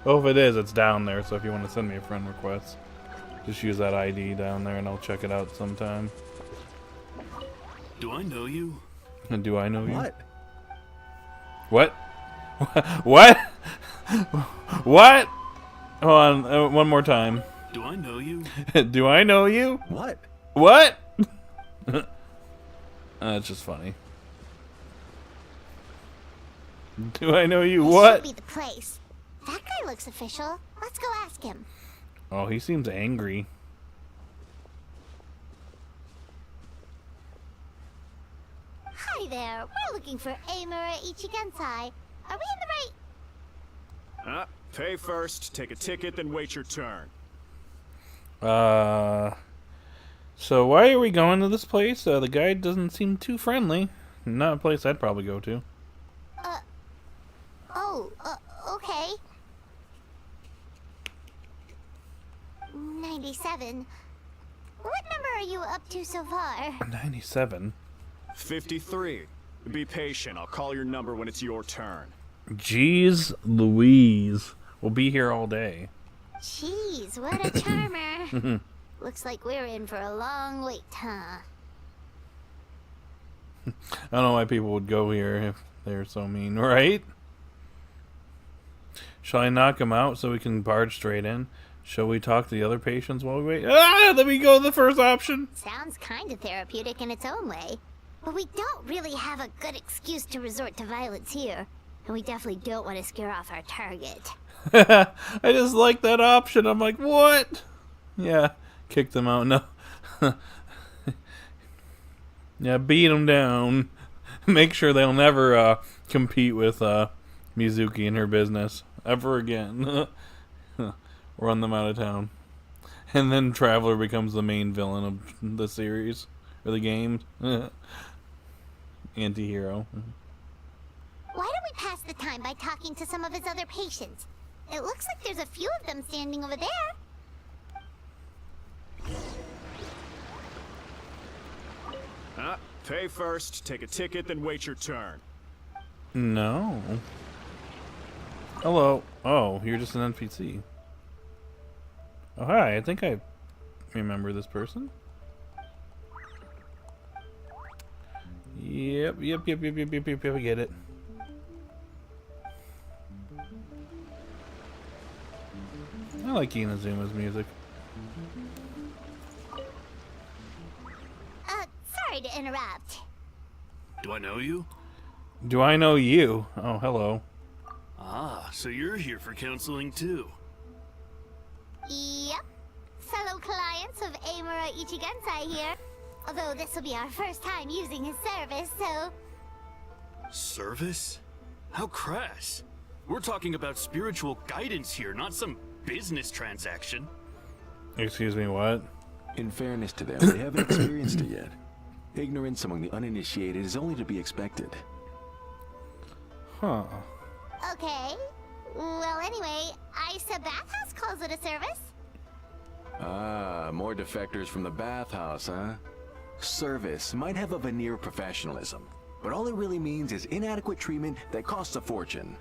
Oh, if it is, it's down there, so if you want to send me a friend request, just use that ID down there and I'll check it out sometime. Do I know you? And do I know you? What? What? What? What? Hold on, one more time. Do I know you? Do I know you? What? What? That's just funny. Do I know you? This What? should be the place. That guy looks official. Let's go ask him. Oh, he seems angry. Hi, Hi there. We're looking for Emura Ichigensai. Are we in the right? Pay first, take a ticket, then wait your turn. So why are we going to this place? The guide doesn't seem too friendly. Not a place I'd probably go to. Okay. 97. What number are you up to so far? 97. 53. Be patient, I'll call your number when it's your turn. Jeez Louise. We'll be here all day. Jeez, what a charmer. Looks like we're in for a long wait, huh? I don't know why people would go here if they're so mean, right? Shall I knock him out so we can barge straight in? Shall we talk to the other patients while we wait? Let me go with the first option. Sounds kind of therapeutic in its own way. But we don't really have a good excuse to resort to violence here. And we definitely don't want to scare off our target. I just like that option. I'm like, what? Yeah, kick them out. No. Yeah, beat them down. Make sure they'll never compete with Mizuki and her business ever again. Run them out of town. And then Traveler becomes the main villain of the series. Or the game. Anti-hero. Why don't we pass the time by talking to some of his other patients? It looks like there's a few of them standing over there. Pay first, take a ticket, then wait your turn. No. Hello. Oh, you're just an NPC. Oh, hi. I think I remember this person. Yep. I get it. I like Inazuma's music. Sorry to interrupt. Do I know you? Do I know you? Oh, hello. Ah, so you're here for counseling too. Yep. Fellow clients of Emura Ichigensai here. Although this will be our first time using his service, so... Service? How crass. We're talking about spiritual guidance here, not some business transaction. Excuse me, what? In fairness to them, they haven't experienced it yet. Ignorance among the uninitiated is only to be expected. Huh. Okay. Well, anyway, Aisa Bathhouse calls it a service. Ah, more defectors from the Bathhouse, huh? Service might have a veneer of professionalism, but all it really means is inadequate treatment that costs a fortune.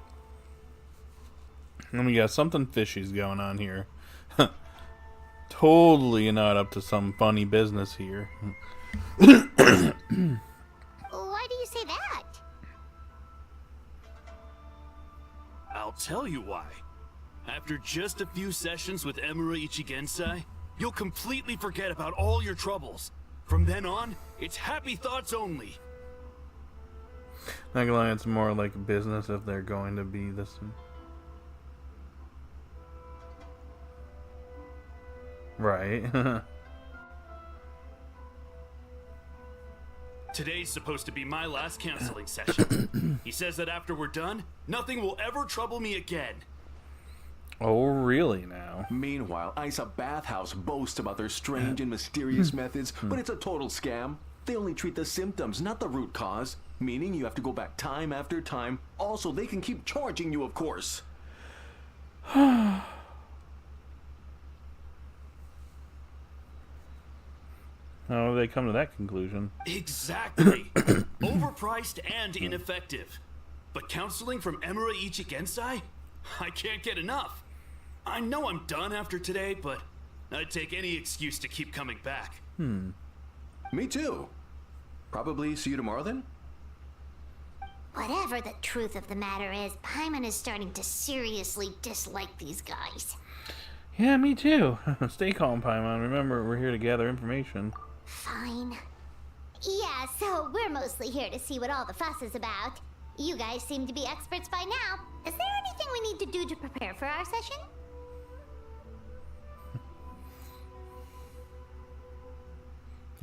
Let me guess, something fishy's going on here. Totally not up to some funny business here. Why do you say that? I'll tell you why. After just a few sessions with Emura Ichigensai, you'll completely forget about all your troubles. From then on, it's happy thoughts only. Not gonna lie, it's more like business if they're going to be this. Right. Today's supposed to be my last counseling session. He says that after we're done, nothing will ever trouble me again. Oh, really now? Meanwhile, Aisa Bathhouse boasts about their strange and mysterious methods, but it's a total scam. They only treat the symptoms, not the root cause. Meaning you have to go back time after time. Also, they can keep charging you, of course. How do they come to that conclusion? Exactly. Overpriced and ineffective. But counseling from Emura Ichigensai? I can't get enough. I know I'm done after today, but I'd take any excuse to keep coming back. Me too. Probably see you tomorrow then? Whatever the truth of the matter is, Paimon is starting to seriously dislike these guys. Yeah, me too. Stay calm, Paimon. Remember, we're here to gather information. Fine. Yeah, so we're mostly here to see what all the fuss is about. You guys seem to be experts by now. Is there anything we need to do to prepare for our session?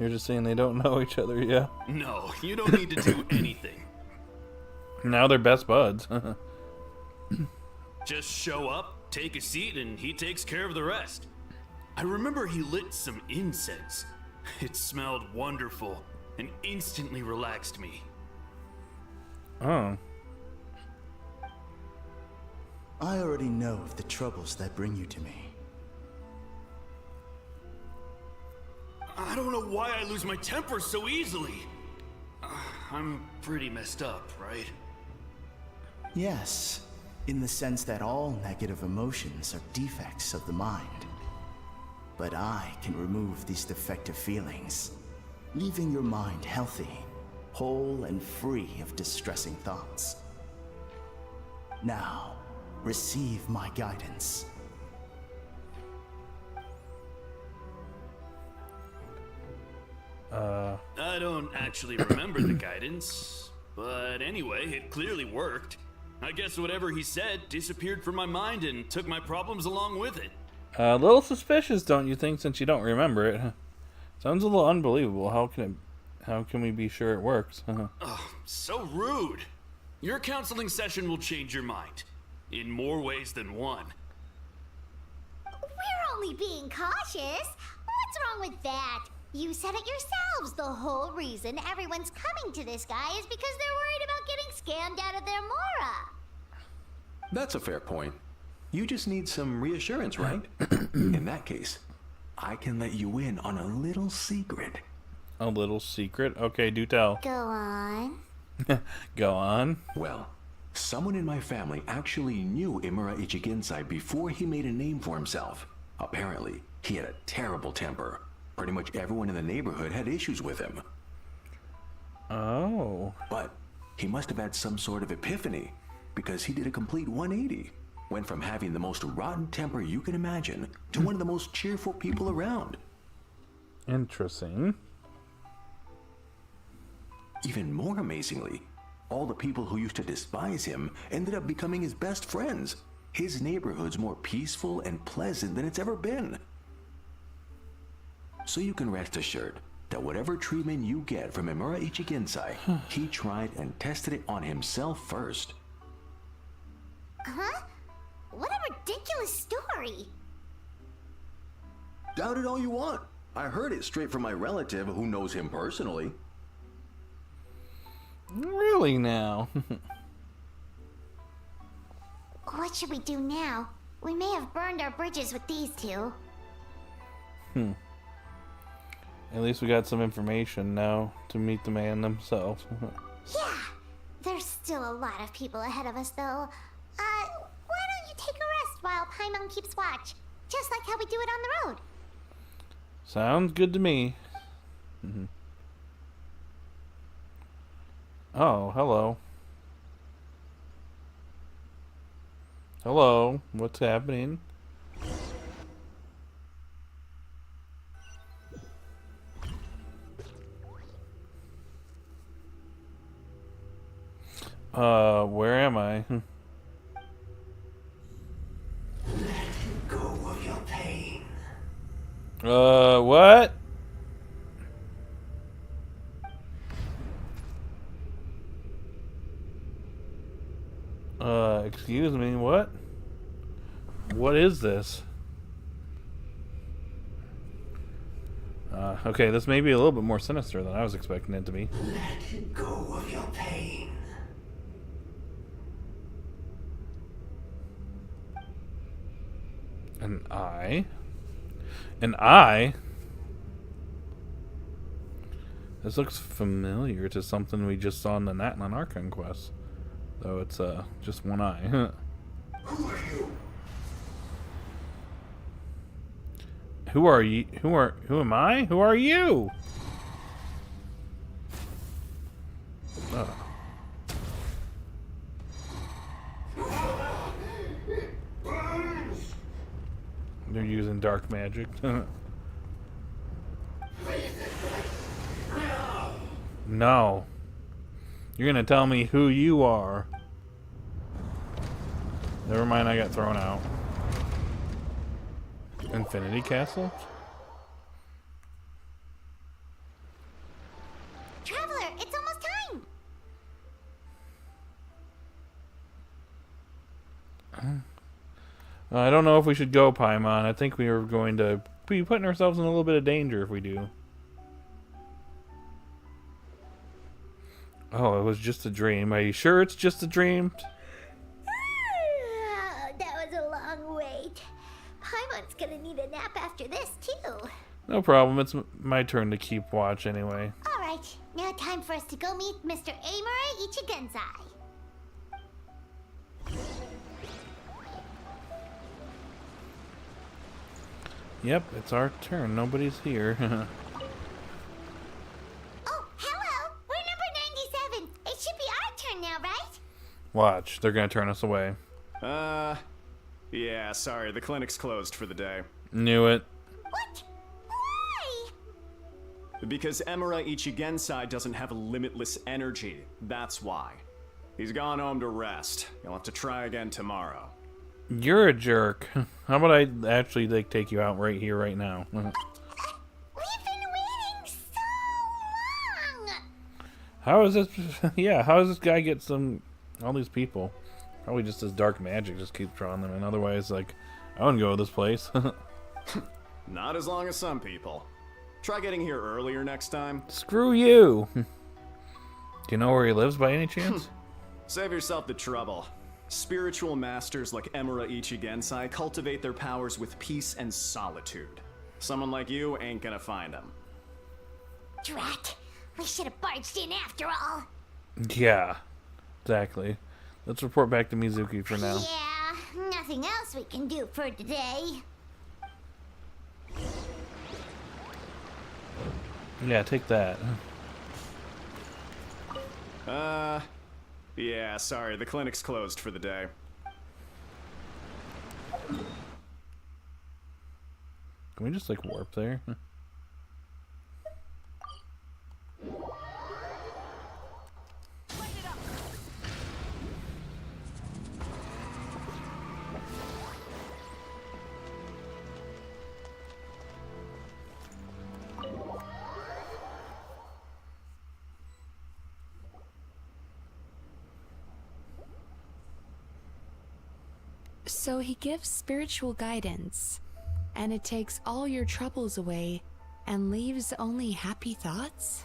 You're just saying they don't know each other, yeah? No, you don't need to do anything. Now they're best buds. Just show up, take a seat, and he takes care of the rest. I remember he lit some incense. It smelled wonderful and instantly relaxed me. Oh. I already know of the troubles that bring you to me. I don't know why I lose my temper so easily. I'm pretty messed up, right? Yes, in the sense that all negative emotions are defects of the mind. But I can remove these defective feelings, leaving your mind healthy, whole and free of distressing thoughts. Now, receive my guidance. I don't actually remember the guidance, but anyway, it clearly worked. I guess whatever he said disappeared from my mind and took my problems along with it. A little suspicious, don't you think, since you don't remember it? Sounds a little unbelievable. How can we be sure it works? Oh, so rude. Your counseling session will change your mind. In more ways than one. We're only being cautious. What's wrong with that? You said it yourselves. The whole reason everyone's coming to this guy is because they're worried about getting scammed out of their Mora. That's a fair point. You just need some reassurance, right? In that case, I can let you in on a little secret. A little secret? Okay, do tell. Go on. Go on. Well, someone in my family actually knew Emura Ichigensai before he made a name for himself. Apparently, he had a terrible temper. Pretty much everyone in the neighborhood had issues with him. Oh. But he must have had some sort of epiphany, because he did a complete 180. Went from having the most rotten temper you can imagine to one of the most cheerful people around. Interesting. Even more amazingly, all the people who used to despise him ended up becoming his best friends. His neighborhood's more peaceful and pleasant than it's ever been. So you can rest assured that whatever treatment you get from Emura Ichigensai, he tried and tested it on himself first. Huh? What a ridiculous story. Doubt it all you want. I heard it straight from my relative who knows him personally. Really now? What should we do now? We may have burned our bridges with these two. At least we got some information now to meet the man themselves. Yeah, there's still a lot of people ahead of us, though. Why don't you take a rest while Paimon keeps watch? Just like how we do it on the road. Sounds good to me. Oh, hello. Hello, what's happening? Where am I? Let go of your pain. What? Excuse me, what? What is this? Okay, this may be a little bit more sinister than I was expecting it to be. Let go of your pain. An eye? An eye? This looks familiar to something we just saw in the Natlan Archon quest. Though it's just one eye. Who are you? Who are you? Who am I? Who are you? They're using dark magic. No. You're gonna tell me who you are. Never mind, I got thrown out. Infinity Castle? It's almost time. I don't know if we should go, Paimon. I think we are going to be putting ourselves in a little bit of danger if we do. Oh, it was just a dream. Are you sure it's just a dream? That was a long wait. Paimon's gonna need a nap after this, too. No problem. It's my turn to keep watch anyway. Alright, now time for us to go meet Mr. Emura Ichigensai. Yep, it's our turn. Nobody's here. Oh, hello! We're number 97. It should be our turn now, right? Watch. They're going to turn us away. Yeah, sorry, the clinic's closed for the day. Knew it. What? Why? Because Emura Ichigensai doesn't have limitless energy. That's why. He's gone home to rest. You'll have to try again tomorrow. You're a jerk. How about I actually take you out right here, right now? We've been waiting so long! How is this? Yeah, how does this guy get all these people? Probably just his dark magic just keeps drawing them in. Otherwise, like, I wouldn't go to this place. Not as long as some people. Try getting here earlier next time. Screw you! Do you know where he lives by any chance? Save yourself the trouble. Spiritual masters like Emura Ichigensai cultivate their powers with peace and solitude. Someone like you ain't gonna find them. Drat! We should have barged in after all. Yeah, exactly. Let's report back to Mizuki for now. Yeah, nothing else we can do for today. Yeah, take that. Yeah, sorry, the clinic's closed for the day. Can we just, like, warp there? So he gives spiritual guidance, and it takes all your troubles away and leaves only happy thoughts?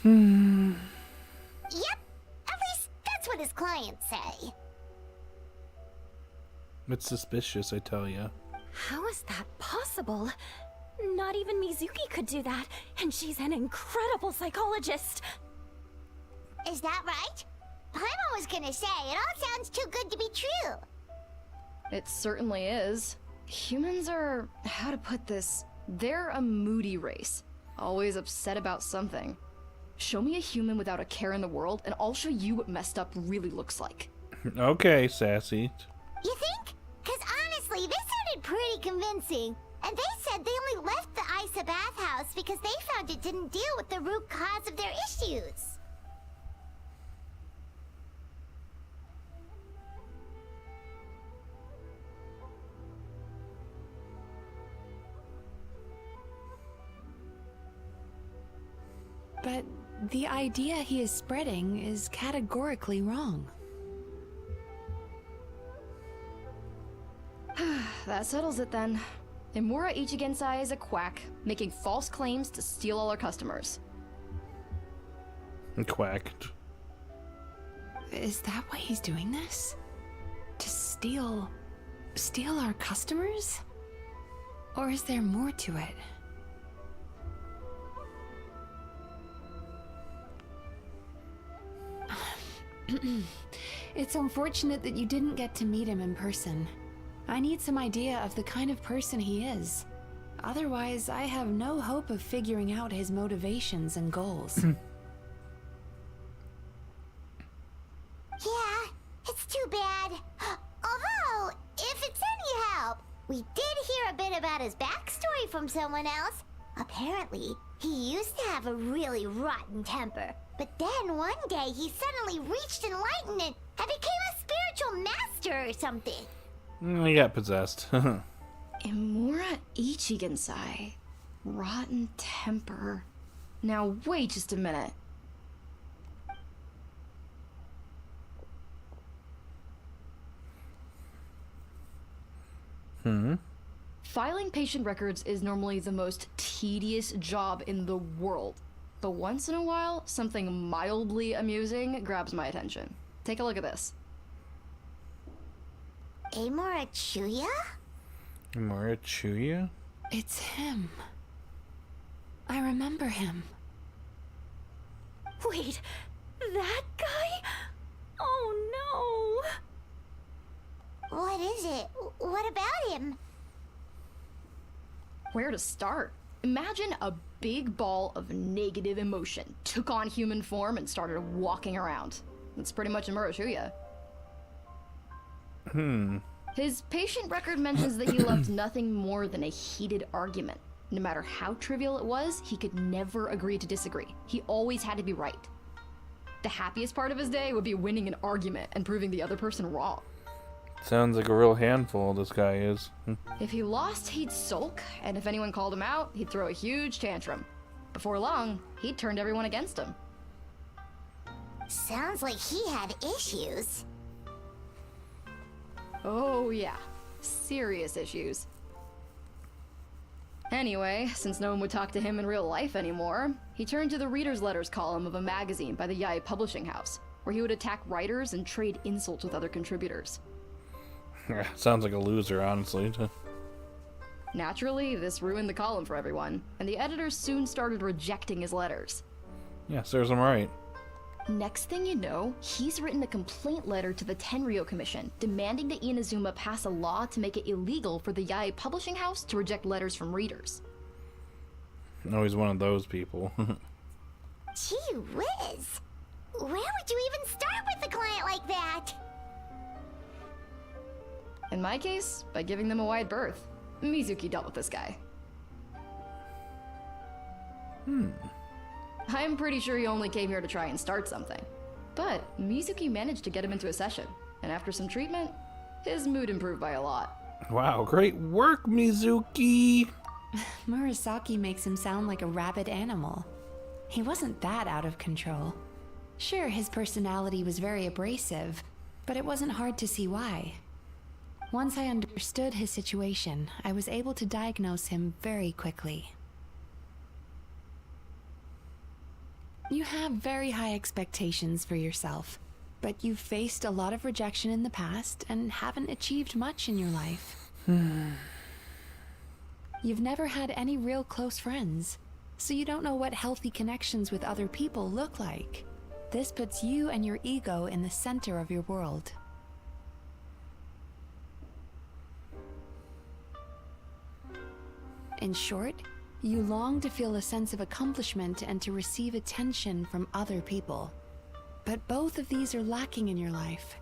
Yep, at least that's what his clients say. It's suspicious, I tell ya. How is that possible? Not even Mizuki could do that, and she's an incredible psychologist. Is that right? Paimon was gonna say, it all sounds too good to be true. It certainly is. Humans are, how to put this, they're a moody race. Always upset about something. Show me a human without a care in the world, and I'll show you what messed up really looks like. Okay, sassy. You think? Because honestly, this sounded pretty convincing. And they said they only left the Aisa Bathhouse because they found it didn't deal with the root cause of their issues. But the idea he is spreading is categorically wrong. That settles it then. Emura Ichigensai is a quack, making false claims to steal all our customers. Quacked. Is that why he's doing this? To steal our customers? Or is there more to it? It's unfortunate that you didn't get to meet him in person. I need some idea of the kind of person he is. Otherwise, I have no hope of figuring out his motivations and goals. Yeah, it's too bad. Although, if it's any help, we did hear a bit about his backstory from someone else. Apparently, he used to have a really rotten temper. But then one day he suddenly reached enlightenment and became a spiritual master or something. He got possessed. Emura Ichigensai. Rotten temper. Now wait just a minute. Filing patient records is normally the most tedious job in the world. But once in a while, something mildly amusing grabs my attention. Take a look at this. Emura Chuya? Emura Chuya? It's him. I remember him. Wait, that guy? Oh no! What is it? What about him? Where to start? Imagine a big ball of negative emotion took on human form and started walking around. That's pretty much Emura Chuya. His patient record mentions that he loved nothing more than a heated argument. No matter how trivial it was, he could never agree to disagree. He always had to be right. The happiest part of his day would be winning an argument and proving the other person wrong. Sounds like a real handful this guy is. If he lost, he'd sulk, and if anyone called him out, he'd throw a huge tantrum. Before long, he'd turned everyone against him. Sounds like he had issues. Oh yeah, serious issues. Anyway, since no one would talk to him in real life anymore, he turned to the reader's letters column of a magazine by the Yae Publishing House, where he would attack writers and trade insults with other contributors. Sounds like a loser, honestly. Naturally, this ruined the column for everyone, and the editors soon started rejecting his letters. Yeah, serves him right. Next thing you know, he's written a complaint letter to the Tenryou Commission, demanding that Inazuma pass a law to make it illegal for the Yae Publishing House to reject letters from readers. No, he's one of those people. Gee whiz! Where would you even start with a client like that? In my case, by giving them a wide berth. Mizuki dealt with this guy. I'm pretty sure he only came here to try and start something. But Mizuki managed to get him into a session, and after some treatment, his mood improved by a lot. Wow, great work, Mizuki! Murasaki makes him sound like a rabid animal. He wasn't that out of control. Sure, his personality was very abrasive, but it wasn't hard to see why. Once I understood his situation, I was able to diagnose him very quickly. You have very high expectations for yourself, but you've faced a lot of rejection in the past and haven't achieved much in your life. You've never had any real close friends, so you don't know what healthy connections with other people look like. This puts you and your ego in the center of your world. In short, you long to feel a sense of accomplishment and to receive attention from other people. But both of these are lacking in your life.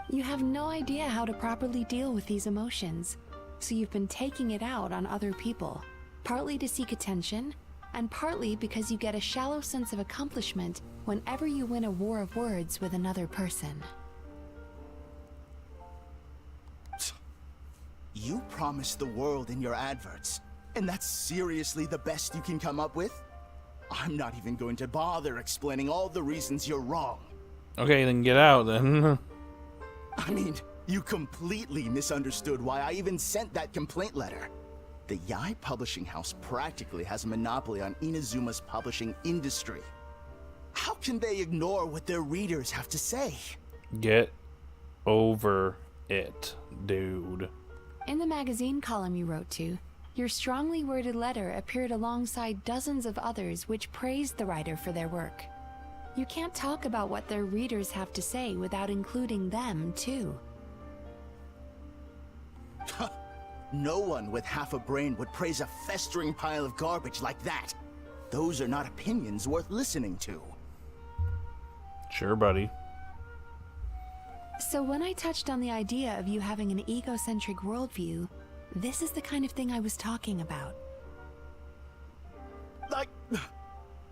You have no idea how to properly deal with these emotions, so you've been taking it out on other people, partly to seek attention, and partly because you get a shallow sense of accomplishment whenever you win a war of words with another person. You promised the world in your adverts, and that's seriously the best you can come up with? I'm not even going to bother explaining all the reasons you're wrong. Okay, then get out, then. I mean, you completely misunderstood why I even sent that complaint letter. The Yae Publishing House practically has a monopoly on Inazuma's publishing industry. How can they ignore what their readers have to say? Get over it, dude. In the magazine column you wrote to, your strongly worded letter appeared alongside dozens of others which praised the writer for their work. You can't talk about what their readers have to say without including them, too. No one with half a brain would praise a festering pile of garbage like that. Those are not opinions worth listening to. Sure, buddy. So when I touched on the idea of you having an egocentric worldview, this is the kind of thing I was talking about. Like...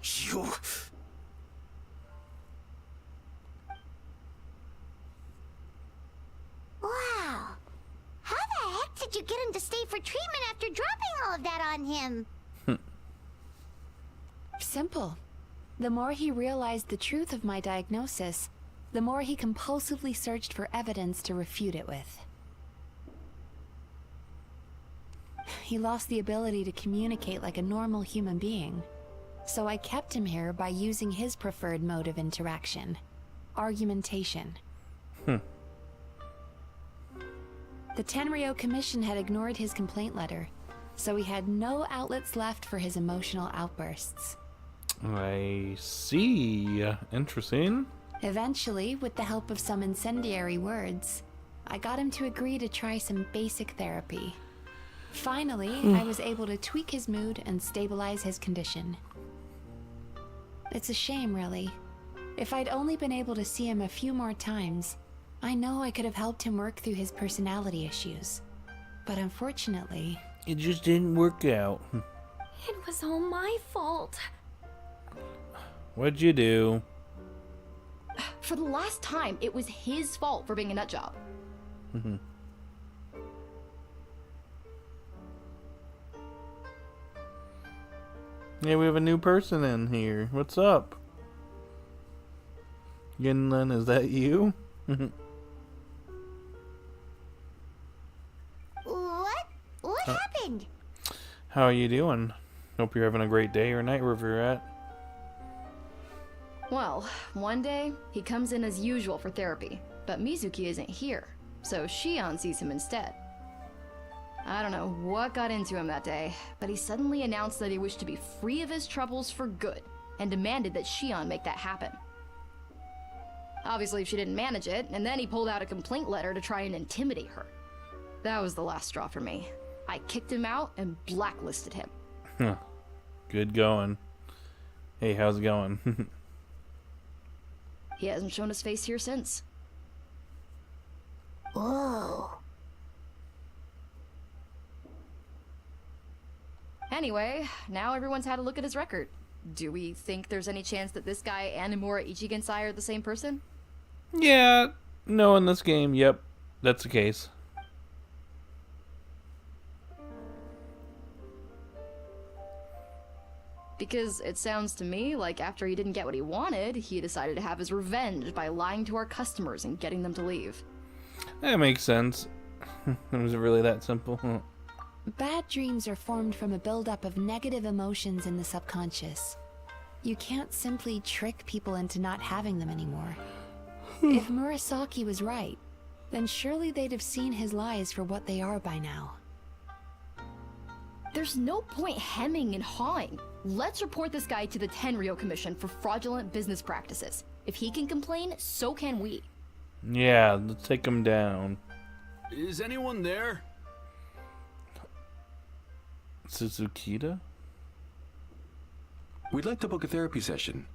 you... Wow. How the heck did you get him to stay for treatment after dropping all of that on him? Simple. The more he realized the truth of my diagnosis, the more he compulsively searched for evidence to refute it with. He lost the ability to communicate like a normal human being, so I kept him here by using his preferred mode of interaction: argumentation. The Tenryo Commission had ignored his complaint letter, so he had no outlets left for his emotional outbursts. I see. Interesting. Eventually, with the help of some incendiary words, I got him to agree to try some basic therapy. Finally, I was able to tweak his mood and stabilize his condition. It's a shame, really. If I'd only been able to see him a few more times, I know I could have helped him work through his personality issues. But unfortunately... It just didn't work out. It was all my fault. What'd you do? For the last time, it was his fault for being a nutjob. Hey, we have a new person in here. What's up? Yinlin, is that you? What happened? How are you doing? Hope you're having a great day or night wherever you're at. Well, one day, he comes in as usual for therapy, but Mizuki isn't here, so Shion sees him instead. I don't know what got into him that day, but he suddenly announced that he wished to be free of his troubles for good, and demanded that Shion make that happen. Obviously, she didn't manage it, and then he pulled out a complaint letter to try and intimidate her. That was the last straw for me. I kicked him out and blacklisted him. Good going. Hey, how's it going? He hasn't shown his face here since. Whoa. Anyway, now everyone's had a look at his record. Do we think there's any chance that this guy and Emura Ichigensai are the same person? Yeah, no, in this game, yep, that's the case. Because it sounds to me like after he didn't get what he wanted, he decided to have his revenge by lying to our customers and getting them to leave. That makes sense. Was it really that simple? Bad dreams are formed from a buildup of negative emotions in the subconscious. You can't simply trick people into not having them anymore. If Murasaki was right, then surely they'd have seen his lies for what they are by now. There's no point hemming and hawing. Let's report this guy to the Tenryo Commission for fraudulent business practices. If he can complain, so can we. Yeah, let's take him down. Is anyone there? Suzukita? We'd like to book a therapy session.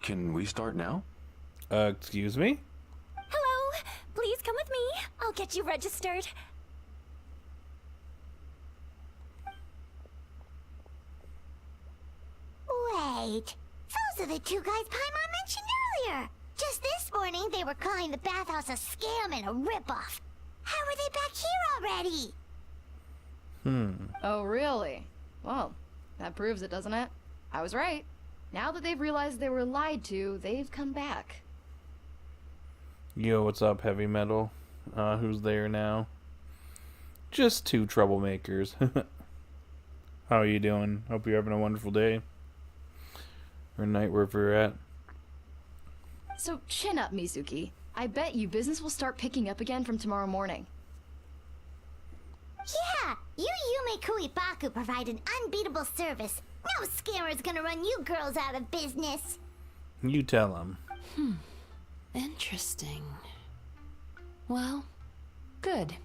Can we start now? Excuse me? Hello, please come with me. I'll get you registered. Wait, those are the two guys Paimon mentioned earlier. Just this morning, they were calling the bathhouse a scam and a ripoff. How are they back here already? Oh, really? Well, that proves it, doesn't it? I was right. Now that they've realized they were lied to, they've come back. Yo, what's up, heavy metal? Who's there now? Just two troublemakers. How are you doing? Hope you're having a wonderful day. Or night wherever you're at. So chin up, Mizuki. I bet you business will start picking up again from tomorrow morning. Yeah, you Yume Kuibaku provide an unbeatable service. No scammer's gonna run you girls out of business. You tell him. Interesting. Well, good.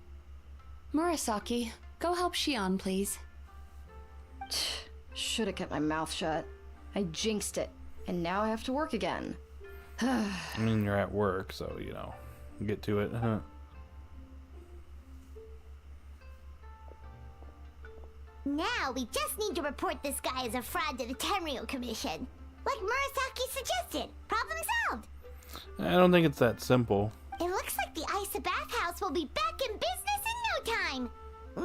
Murasaki, go help Shion, please. Should have kept my mouth shut. I jinxed it, and now I have to work again. I mean, you're at work, so, you know, get to it. Now we just need to report this guy as a fraud to the Tenryo Commission. Like Murasaki suggested. Problem solved. I don't think it's that simple. It looks like the Aisa Bathhouse will be back in business in no time.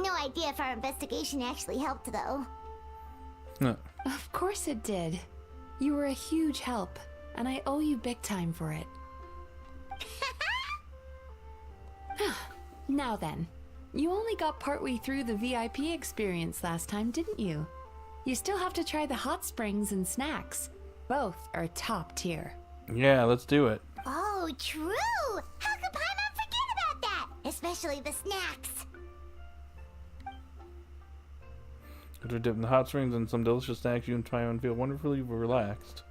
No idea if our investigation actually helped, though. Of course it did. You were a huge help, and I owe you big time for it. Now then, you only got partway through the VIP experience last time, didn't you? You still have to try the hot springs and snacks. Both are top tier. Yeah, let's do it. Oh, true! How could Paimon forget about that? Especially the snacks. After dipping the hot springs and some delicious snacks, you and Paimon feel wonderfully relaxed.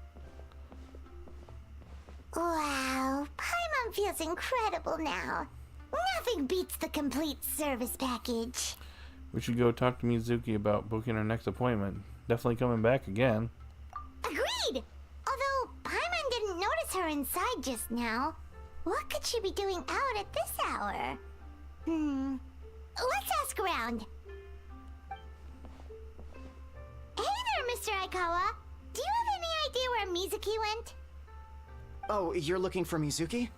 Wow, Paimon feels incredible now. Nothing beats the complete service package. We should go talk to Mizuki about booking our next appointment. Definitely coming back again. Agreed! Although Paimon didn't notice her inside just now. What could she be doing out at this hour? Let's ask around. Hey there, Mr. Aikawa. Do you have any idea where Mizuki went? Oh, you're looking for Mizuki?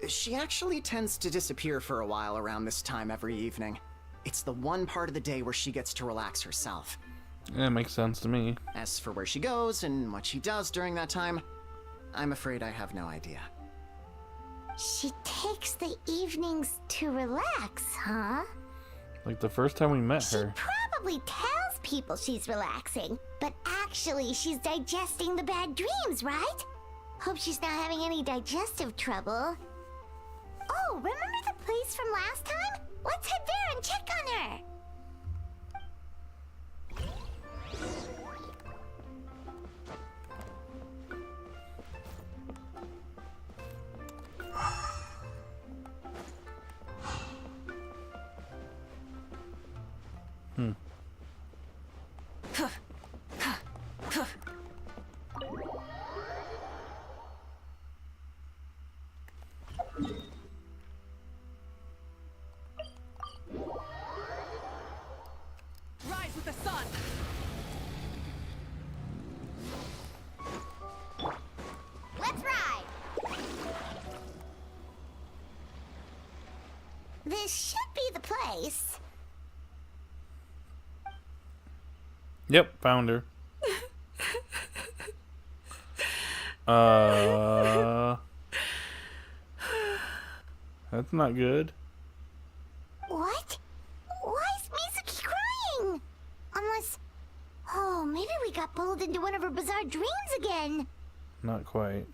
She actually tends to disappear for a while around this time every evening. It's the one part of the day where she gets to relax herself. Yeah, makes sense to me. As for where she goes and what she does during that time, I'm afraid I have no idea. She takes the evenings to relax, huh? Like the first time we met her. She probably tells people she's relaxing, but actually she's digesting the bad dreams, right? Hope she's not having any digestive trouble. Oh, remember the place from last time? Let's head there and check on her. Rise with the sun! Let's ride! This should be the place. Yep, found her. That's not good. What? Why is Mizuki crying? Unless... Oh, maybe we got pulled into one of her bizarre dreams again. Not quite.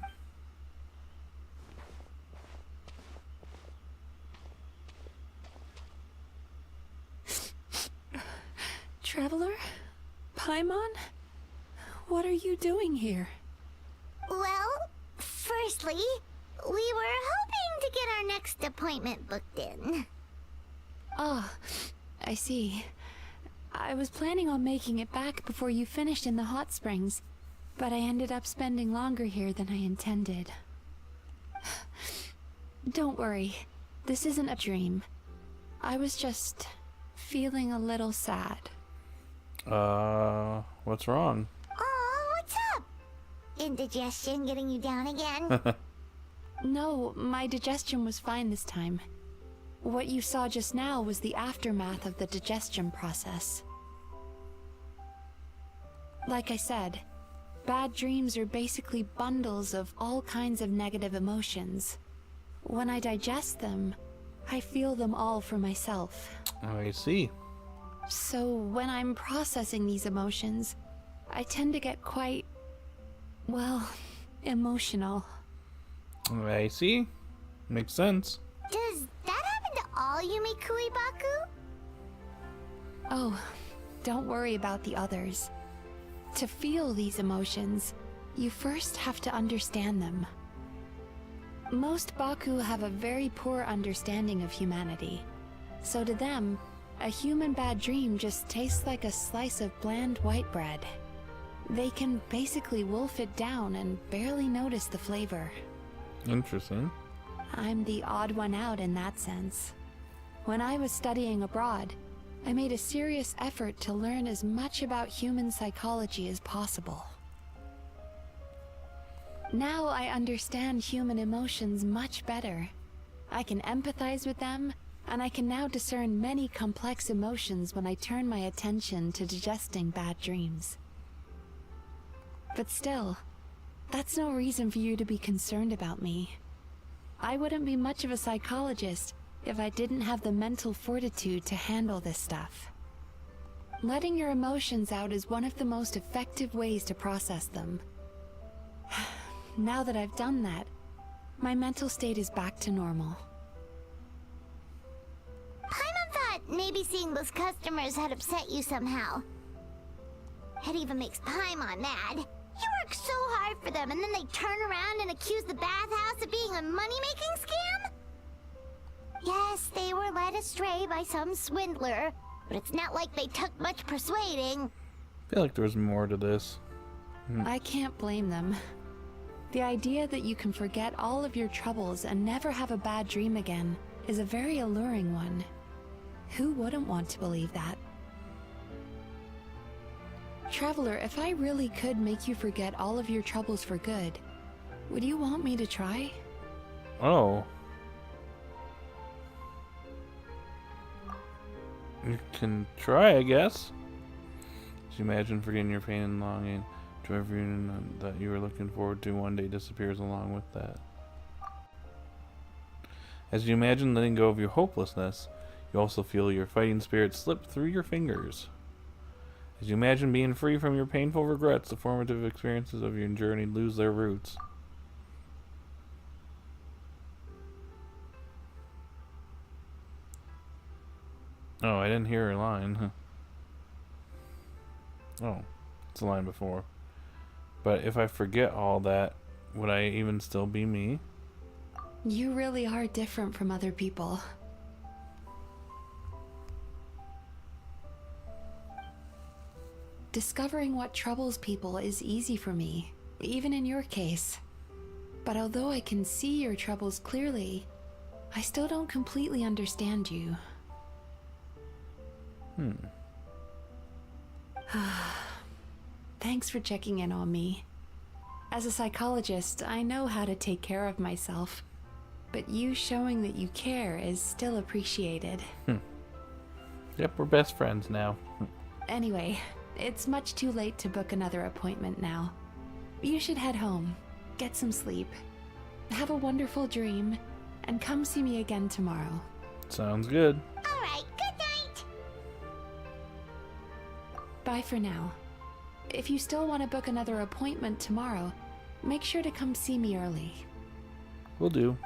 Traveler? Paimon? What are you doing here? Well, firstly, we were hoping to get our next appointment booked in. Ah, I see. I was planning on making it back before you finished in the hot springs, but I ended up spending longer here than I intended. Don't worry, this isn't a dream. I was just feeling a little sad. What's wrong? Oh, what's up? Indigestion getting you down again? No, my digestion was fine this time. What you saw just now was the aftermath of the digestion process. Like I said, bad dreams are basically bundles of all kinds of negative emotions. When I digest them, I feel them all for myself. I see. So when I'm processing these emotions, I tend to get quite, well, emotional. I see. Makes sense. Does that happen to all Yumikui Baku? Oh, don't worry about the others. To feel these emotions, you first have to understand them. Most Baku have a very poor understanding of humanity. So to them, a human bad dream just tastes like a slice of bland white bread. They can basically wolf it down and barely notice the flavor. Interesting. I'm the odd one out in that sense. When I was studying abroad, I made a serious effort to learn as much about human psychology as possible. Now I understand human emotions much better. I can empathize with them, and I can now discern many complex emotions when I turn my attention to digesting bad dreams. But still, That's no reason for you to be concerned about me. I wouldn't be much of a psychologist if I didn't have the mental fortitude to handle this stuff. Letting your emotions out is one of the most effective ways to process them. Now that I've done that, my mental state is back to normal. Paimon thought maybe seeing those customers had upset you somehow. It even makes Paimon mad. You work so hard for them and then they turn around and accuse the Bathhouse of being a money-making scam? Yes, they were led astray by some swindler, but it's not like they took much persuading. I feel like there was more to this. I can't blame them. The idea that you can forget all of your troubles and never have a bad dream again is a very alluring one. Who wouldn't want to believe that? Traveler, if I really could make you forget all of your troubles for good, would you want me to try? Oh. You can try, I guess. Just imagine forgetting your pain and longing to everything that you were looking forward to one day disappears along with that. As you imagine letting go of your hopelessness, you also feel your fighting spirit slip through your fingers. As you imagine being free from your painful regrets, the formative experiences of your journey lose their roots. Oh, I didn't hear her line. Oh, it's the line before. But if I forget all that, would I even still be me? You really are different from other people. Discovering what troubles people is easy for me, even in your case. But although I can see your troubles clearly, I still don't completely understand you. Thanks for checking in on me. As a psychologist, I know how to take care of myself, but you showing that you care is still appreciated. Yep, we're best friends now. Anyway, it's much too late to book another appointment now. You should head home, get some sleep, have a wonderful dream, and come see me again tomorrow. Sounds good. Alright, good night! Bye for now. If you still want to book another appointment tomorrow, make sure to come see me early. Will do.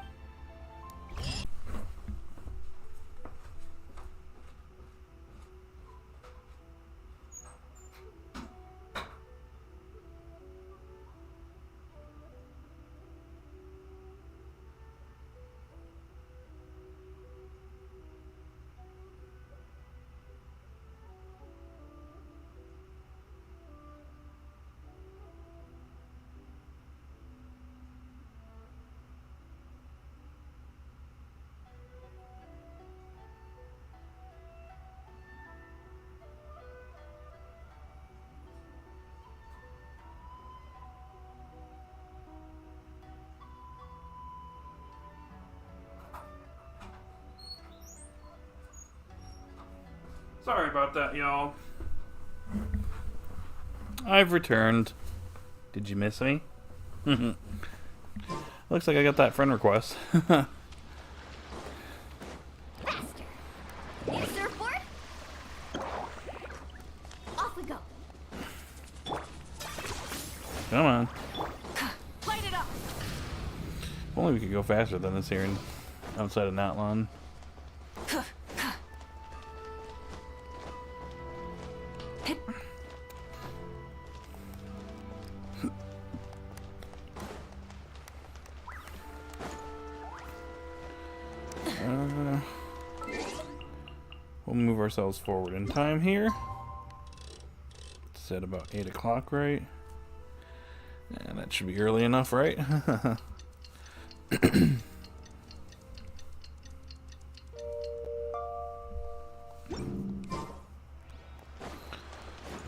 Sorry about that, y'all. I've returned. Did you miss me? Looks like I got that friend request. Faster! Need a surfboard? Off we go. Come on. Light it up. If only we could go faster than this here outside of Natlon. We'll move ourselves forward in time here. It's at about 8 o'clock, right? And that should be early enough, right?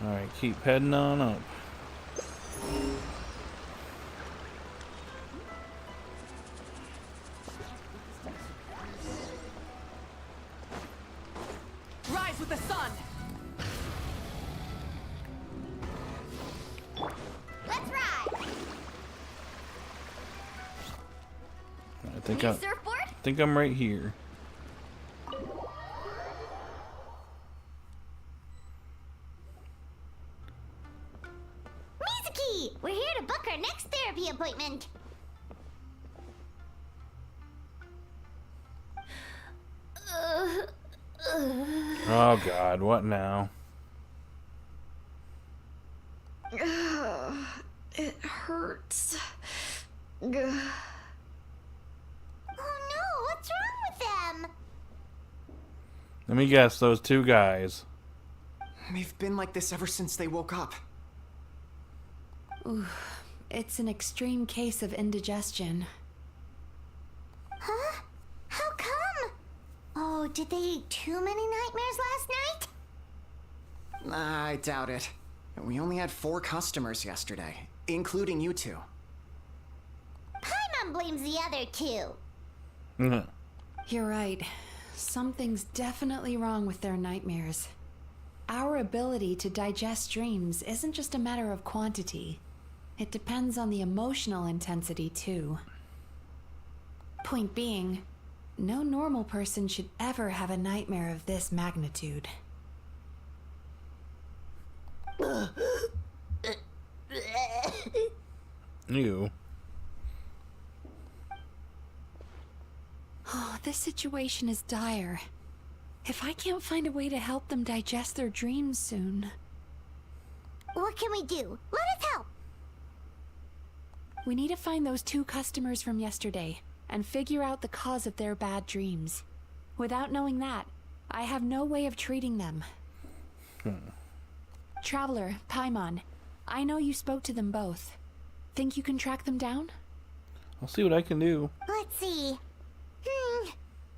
Alright, keep heading on up. Rise with the sun. Let's ride! think I'm right here. Mizuki! We're here to book our next therapy appointment. Oh God, what now? It hurts. Oh no, what's wrong with them? Let me guess, those two guys. They've been like this ever since they woke up. Ooh, it's an extreme case of indigestion. Huh? How come? Oh, did they eat too many nightmares last night? I doubt it. We only had 4 customers yesterday, including you two. Paimon blames the other 2. You're right. Something's definitely wrong with their nightmares. Our ability to digest dreams isn't just a matter of quantity. It depends on the emotional intensity, too. Point being, no normal person should ever have a nightmare of this magnitude. You. Oh, this situation is dire. If I can't find a way to help them digest their dreams soon... What can we do? Let us help! We need to find those 2 customers from yesterday and figure out the cause of their bad dreams. Without knowing that, I have no way of treating them. Traveler, Paimon, I know you spoke to them both. Think you can track them down? I'll see what I can do. Let's see.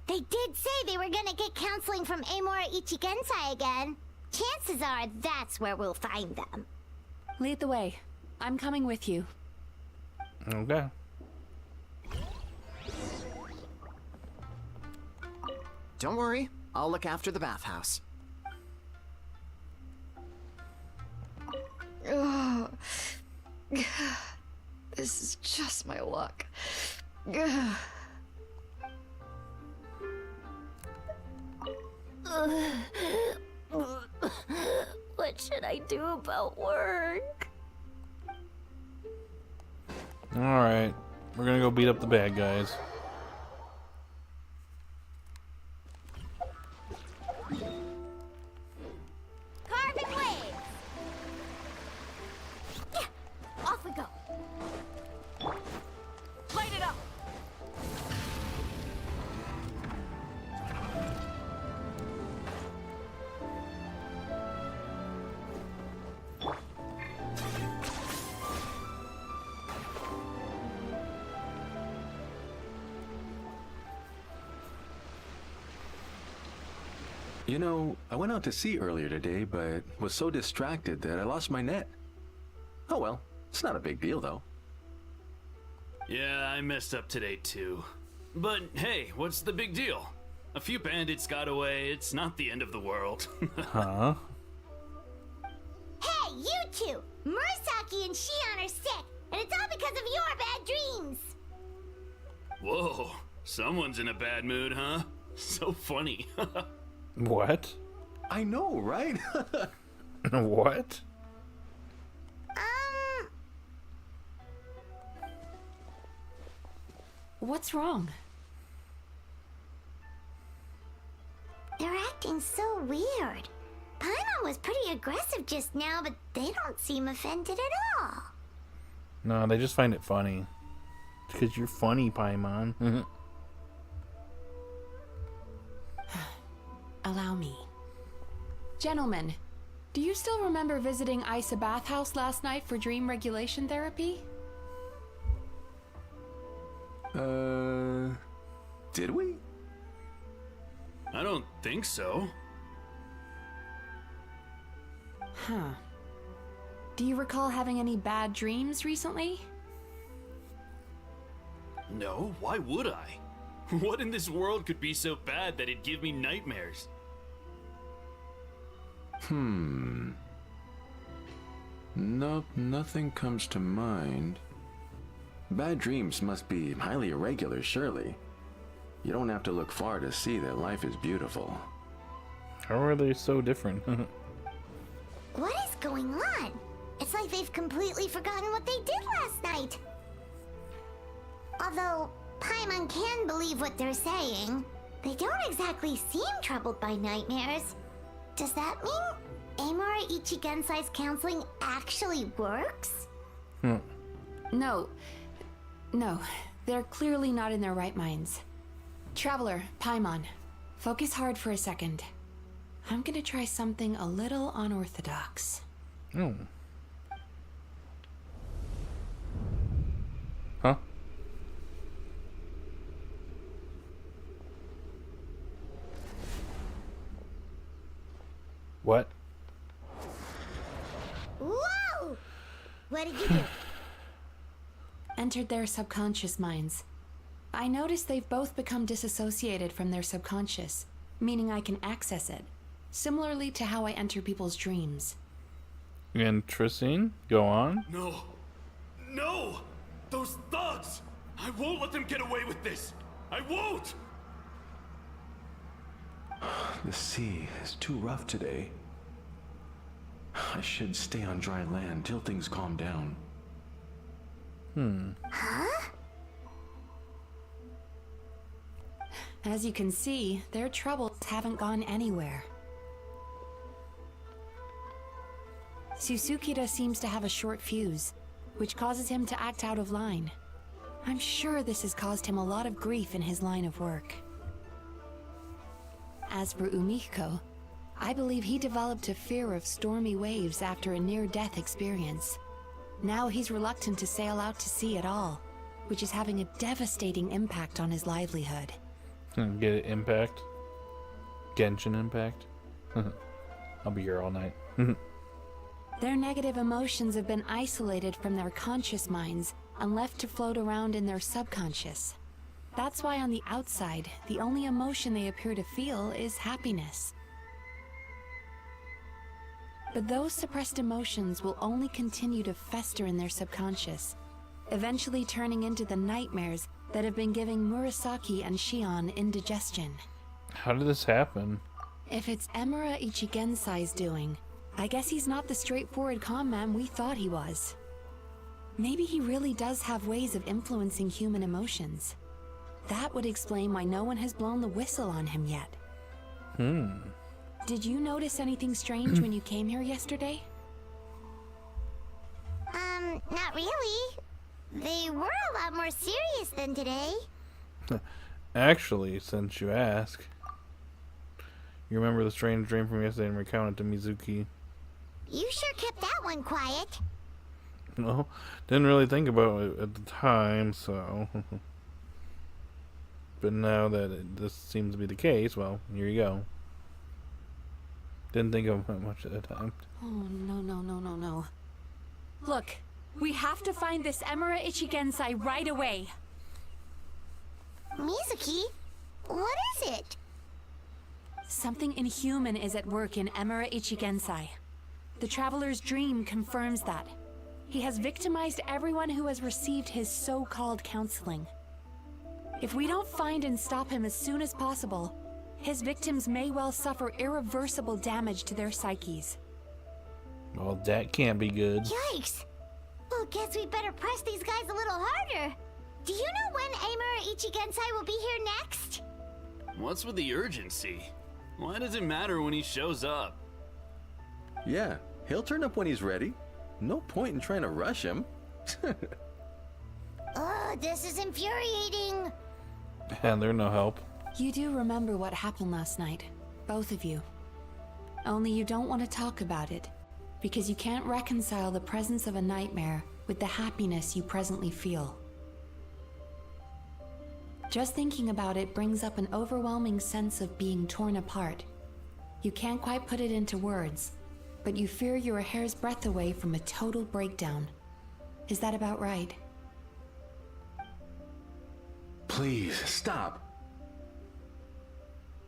They did say they were gonna get counseling from Emura Ichigensai again. Chances are that's where we'll find them. Lead the way. I'm coming with you. Okay. Don't worry, I'll look after the bathhouse. Ugh. This is just my luck. What should I do about work? Alright. We're gonna go beat up the bad guys. Carving waves! Yeah, off we go. Light it up! You know, I went out to sea earlier today, but was so distracted that I lost my net. Oh well, it's not a big deal though. Yeah, I messed up today too. But hey, what's the big deal? A few bandits got away, it's not the end of the world. Huh? Hey, you 2! Murasaki and Shion are sick, and it's all because of your bad dreams! Whoa, someone's in a bad mood, huh? So funny. What? I know, right? What? What's wrong? They're acting so weird. Paimon was pretty aggressive just now, but they don't seem offended at all. No, they just find it funny. Because you're funny, Paimon. Allow me. Gentlemen, do you still remember visiting Aisa Bathhouse last night for dream regulation therapy? Did we? I don't think so. Huh. Do you recall having any bad dreams recently? No, why would I? What in this world could be so bad that it'd give me nightmares? Nope, nothing comes to mind. Bad dreams must be highly irregular, surely. You don't have to look far to see that life is beautiful. How are they so different? What is going on? It's like they've completely forgotten what they did last night. Although Paimon can believe what they're saying, they don't exactly seem troubled by nightmares. Does that mean Emura Ichigensai's counseling actually works? No, they're clearly not in their right minds. Traveler, Paimon, focus hard for a second. I'm gonna try something a little unorthodox. Oh. Huh? What? Whoa! What did you do? Entered their subconscious minds. I noticed they've both become disassociated from their subconscious, meaning I can access it, similarly to how I enter people's dreams. Interesting. Go on. No! No! Those thugs! I won't let them get away with this! I won't! The sea is too rough today. I should stay on dry land till things calm down. Huh? As you can see, their troubles haven't gone anywhere. Susukida seems to have a short fuse, which causes him to act out of line. I'm sure this has caused him a lot of grief in his line of work. As for Umiko, I believe he developed a fear of stormy waves after a near-death experience. Now he's reluctant to sail out to sea at all, which is having a devastating impact on his livelihood. Get it? Impact? Genshin impact? I'll be here all night. Their negative emotions have been isolated from their conscious minds and left to float around in their subconscious. That's why on the outside, the only emotion they appear to feel is happiness. But those suppressed emotions will only continue to fester in their subconscious, eventually turning into the nightmares that have been giving Murasaki and Shion indigestion. How did this happen? If it's Emura Ichigensai's doing, I guess he's not the straightforward con man we thought he was. Maybe he really does have ways of influencing human emotions. That would explain why no one has blown the whistle on him yet. Did you notice anything strange when you came here yesterday? Not really. They were a lot more serious than today. Actually, since you ask, you remember the strange dream from yesterday and recounted to Mizuki? You sure kept that one quiet. Well, didn't really think about it at the time, so... But now that this seems to be the case, well, here you go. Didn't think of it much at the time. Oh, no. Look, we have to find this Emura Ichigensai right away. Mizuki, what is it? Something inhuman is at work in Emura Ichigensai. The Traveler's dream confirms that. He has victimized everyone who has received his so-called counseling. If we don't find and stop him as soon as possible, his victims may well suffer irreversible damage to their psyches. Well, that can't be good. Yikes! Well, guess we better press these guys a little harder. Do you know when Emura Ichigensai will be here next? What's with the urgency? Why does it matter when he shows up? Yeah, he'll turn up when he's ready. No point in trying to rush him. Oh, this is infuriating. And they're no help. You do remember what happened last night, both of you. Only you don't want to talk about it, because you can't reconcile the presence of a nightmare with the happiness you presently feel. Just thinking about it brings up an overwhelming sense of being torn apart. You can't quite put it into words, but you fear you're a hair's breadth away from a total breakdown. Is that about right? Please, stop.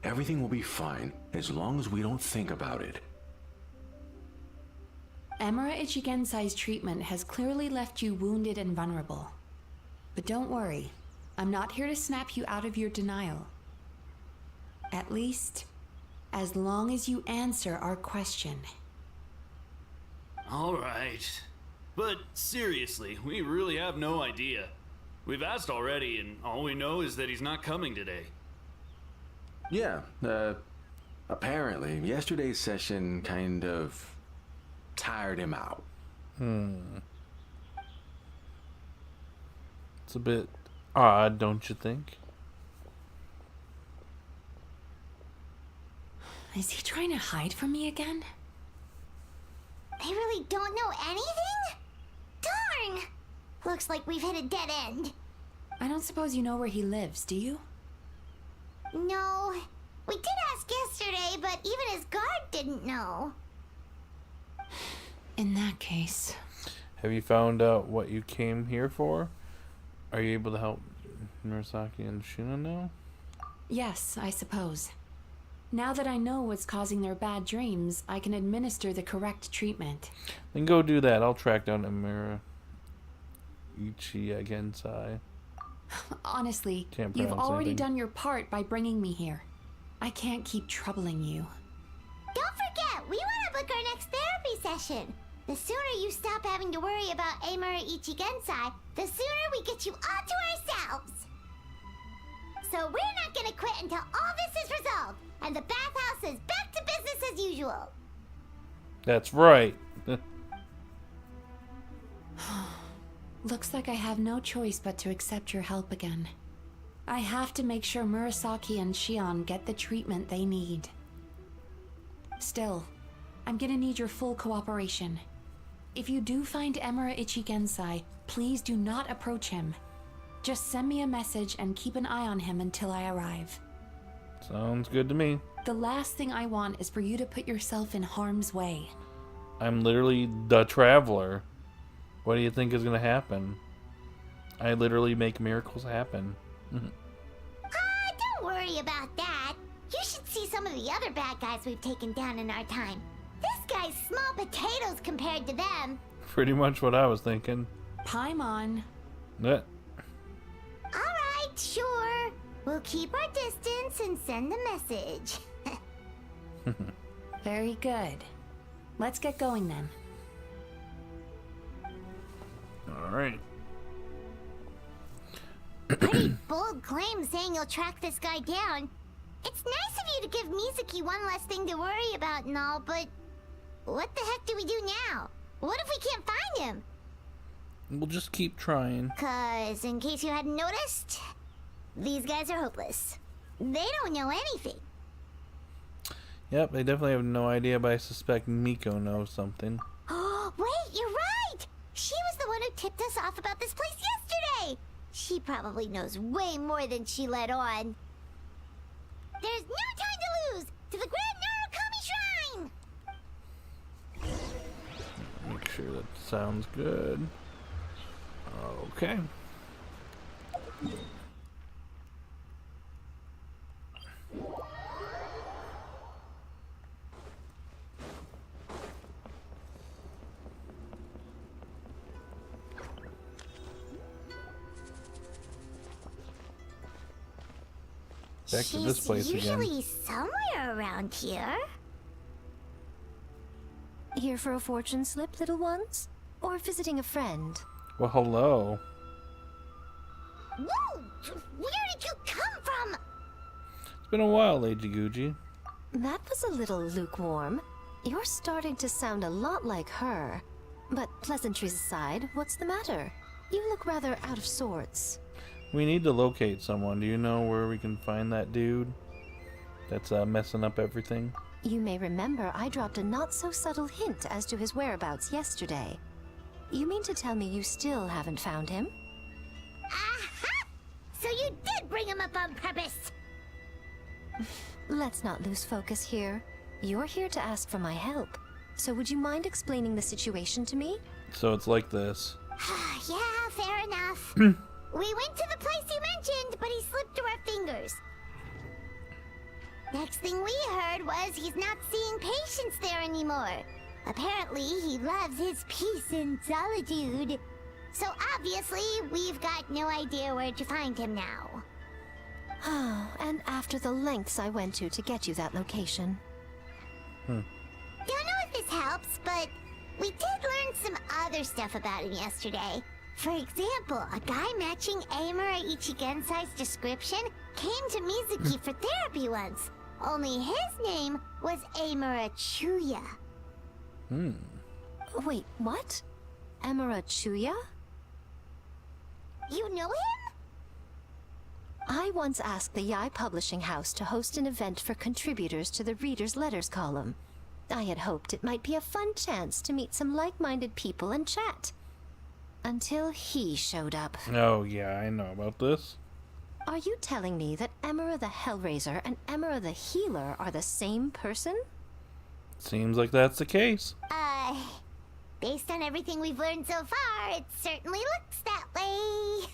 Everything will be fine as long as we don't think about it. Emura Ichigensai's treatment has clearly left you wounded and vulnerable. But don't worry, I'm not here to snap you out of your denial. At least, as long as you answer our question. Alright. But seriously, we really have no idea. We've asked already, and all we know is that he's not coming today. Yeah, apparently, yesterday's session kind of tired him out. It's a bit odd, don't you think? Is he trying to hide from me again? They really don't know anything? Darn! Looks like we've hit a dead end. I don't suppose you know where he lives, do you? No. We did ask yesterday, but even his guard didn't know. In that case... Have you found out what you came here for? Are you able to help Murasaki and Shuna now? Yes, I suppose. Now that I know what's causing their bad dreams, I can administer the correct treatment. Then go do that. I'll track down Emura Ichigensai. Honestly, Can't you've pronounce already anything. done your part by bringing me here. I can't keep troubling you. Don't forget, we want to book our next therapy session. The sooner you stop having to worry about Emura Ichigensai, the sooner we get you all to ourselves. So we're not gonna quit until all this is resolved, and the bathhouse is back to business as usual. That's right. Looks like I have no choice but to accept your help again. I have to make sure Murasaki and Shion get the treatment they need. Still, I'm gonna need your full cooperation. If you do find Emura Ichigensai, please do not approach him. Just send me a message and keep an eye on him until I arrive. Sounds good to me. The last thing I want is for you to put yourself in harm's way. I'm literally the traveler. What do you think is going to happen? I literally make miracles happen. Don't worry about that. You should see some of the other bad guys we've taken down in our time. This guy's small potatoes compared to them. Pretty much what I was thinking. Paimon. Yeah. Alright, sure. We'll keep our distance and send the message. Very good. Let's get going then. Alright. Pretty bold claim saying you'll track this guy down. It's nice of you to give Mizuki one less thing to worry about and all, but what the heck do we do now? What if we can't find him? We'll just keep trying. 'Cause in case you hadn't noticed, these guys are hopeless. They don't know anything. Yep, they definitely have no idea, but I suspect Miko knows something. Oh, wait, you're right! She was the one who tipped us off about this place yesterday! She probably knows way more than she let on. There's no time to lose! To the Grand Narukami Shrine! Make sure that sounds good. Okay. Back to this place She's again. usually somewhere around here. Here for a fortune slip, little ones? Or visiting a friend? Well, hello. Whoa! Where did you come from? It's been a while, Lady Gucci. That was a little lukewarm. You're starting to sound a lot like her. But pleasantries aside, what's the matter? You look rather out of sorts. We need to locate someone. Do you know where we can find that dude that's messing up everything? You may remember I dropped a not-so-subtle hint as to his whereabouts yesterday. You mean to tell me you still haven't found him? Aha! So you did bring him up on purpose! Let's not lose focus here. You're here to ask for my help. So would you mind explaining the situation to me? So it's like this. Yeah, fair enough. We went to the place you mentioned, but he slipped through our fingers. Next thing we heard was he's not seeing patients there anymore. Apparently, he loves his peace and solitude. So obviously, we've got no idea where to find him now. Oh, and after the lengths I went to get you that location. Don't know if this helps, but we did learn some other stuff about him yesterday. For example, a guy matching Emura Ichigensai's description came to Mizuki for therapy once. Only his name was Emura Chuya. Wait, what? Emura Chuya? You know him? I once asked the Yai Publishing House to host an event for contributors to the Reader's Letters column. I had hoped it might be a fun chance to meet some like-minded people and chat. Until he showed up. Oh, yeah, I know about this. Are you telling me that Emura the Hellraiser and Emura the Healer are the same person? Seems like that's the case. Based on everything we've learned so far, it certainly looks that way.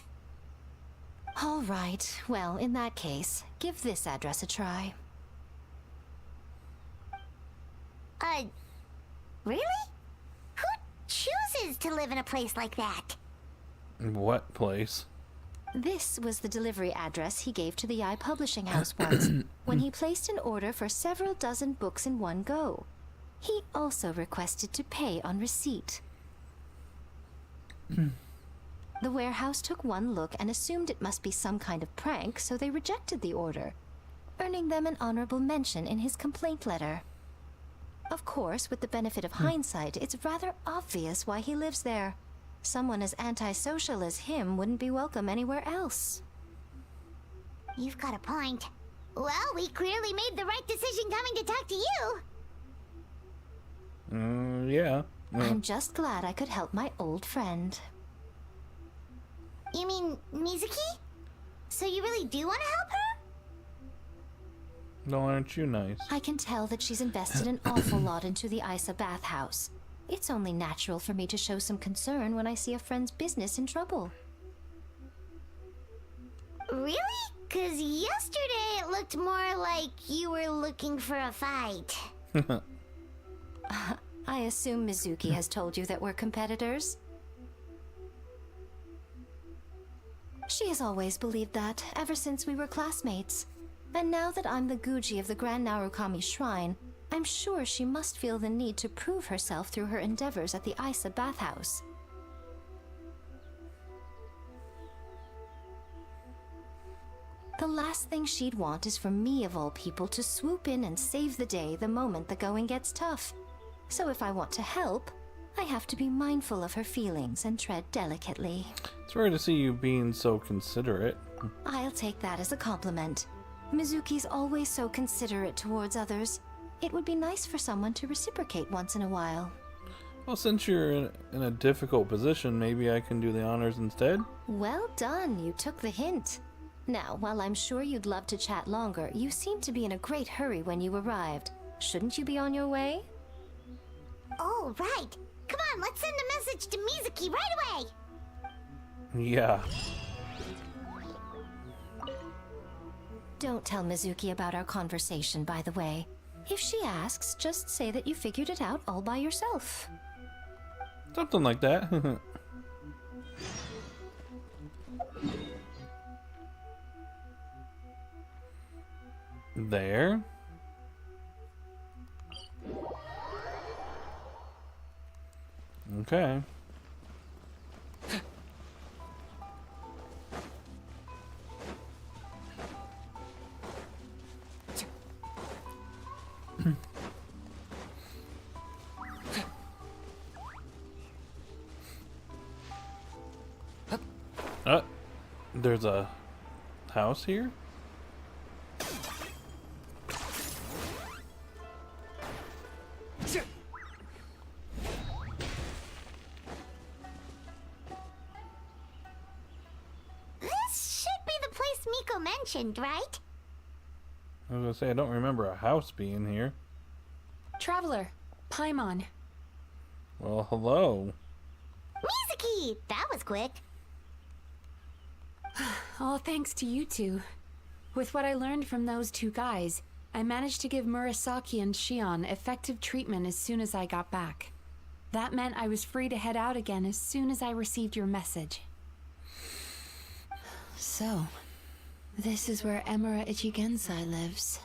All right, well, in that case, give this address a try. Really? Who chooses to live in a place like that? What place? This was the delivery address he gave to the Yai Publishing House once, when he placed an order for several dozen books in one go. He also requested to pay on receipt. The warehouse took one look and assumed it must be some kind of prank, so they rejected the order, earning them an honorable mention in his complaint letter. Of course, with the benefit of hindsight, it's rather obvious why he lives there. Someone as antisocial as him wouldn't be welcome anywhere else. You've got a point. Well, we clearly made the right decision coming to talk to you. Yeah. I'm just glad I could help my old friend. You mean Mizuki? So you really do want to help her? No, aren't you nice? I can tell that she's invested an awful lot into the Aisa Bathhouse. It's only natural for me to show some concern when I see a friend's business in trouble. Really? 'Cause yesterday it looked more like you were looking for a fight. I assume Mizuki has told you that we're competitors? She has always believed that, ever since we were classmates. And now that I'm the Guji of the Grand Narukami Shrine, I'm sure she must feel the need to prove herself through her endeavors at the Aisa Bathhouse. The last thing she'd want is for me, of all people, to swoop in and save the day the moment the going gets tough. So if I want to help, I have to be mindful of her feelings and tread delicately. It's rare to see you being so considerate. I'll take that as a compliment. Mizuki's always so considerate towards others. It would be nice for someone to reciprocate once in a while. Well, since you're in a difficult position, maybe I can do the honors instead? Well done, you took the hint. Now, while I'm sure you'd love to chat longer, you seemed to be in a great hurry when you arrived. Shouldn't you be on your way? Oh, right. Come on, let's send a message to Mizuki right away. Yeah. Don't tell Mizuki about our conversation, by the way. If she asks, just say that you figured it out all by yourself. Something like that. There. Okay. There's a house here? This should be the place Miko mentioned, right? I was gonna say, I don't remember a house being here. Traveler, Paimon. Well, hello. Mizuki! That was quick. All thanks to you two. With what I learned from those two guys, I managed to give Murasaki and Shion effective treatment as soon as I got back. That meant I was free to head out again as soon as I received your message. So, this is where Emura Ichigensai lives.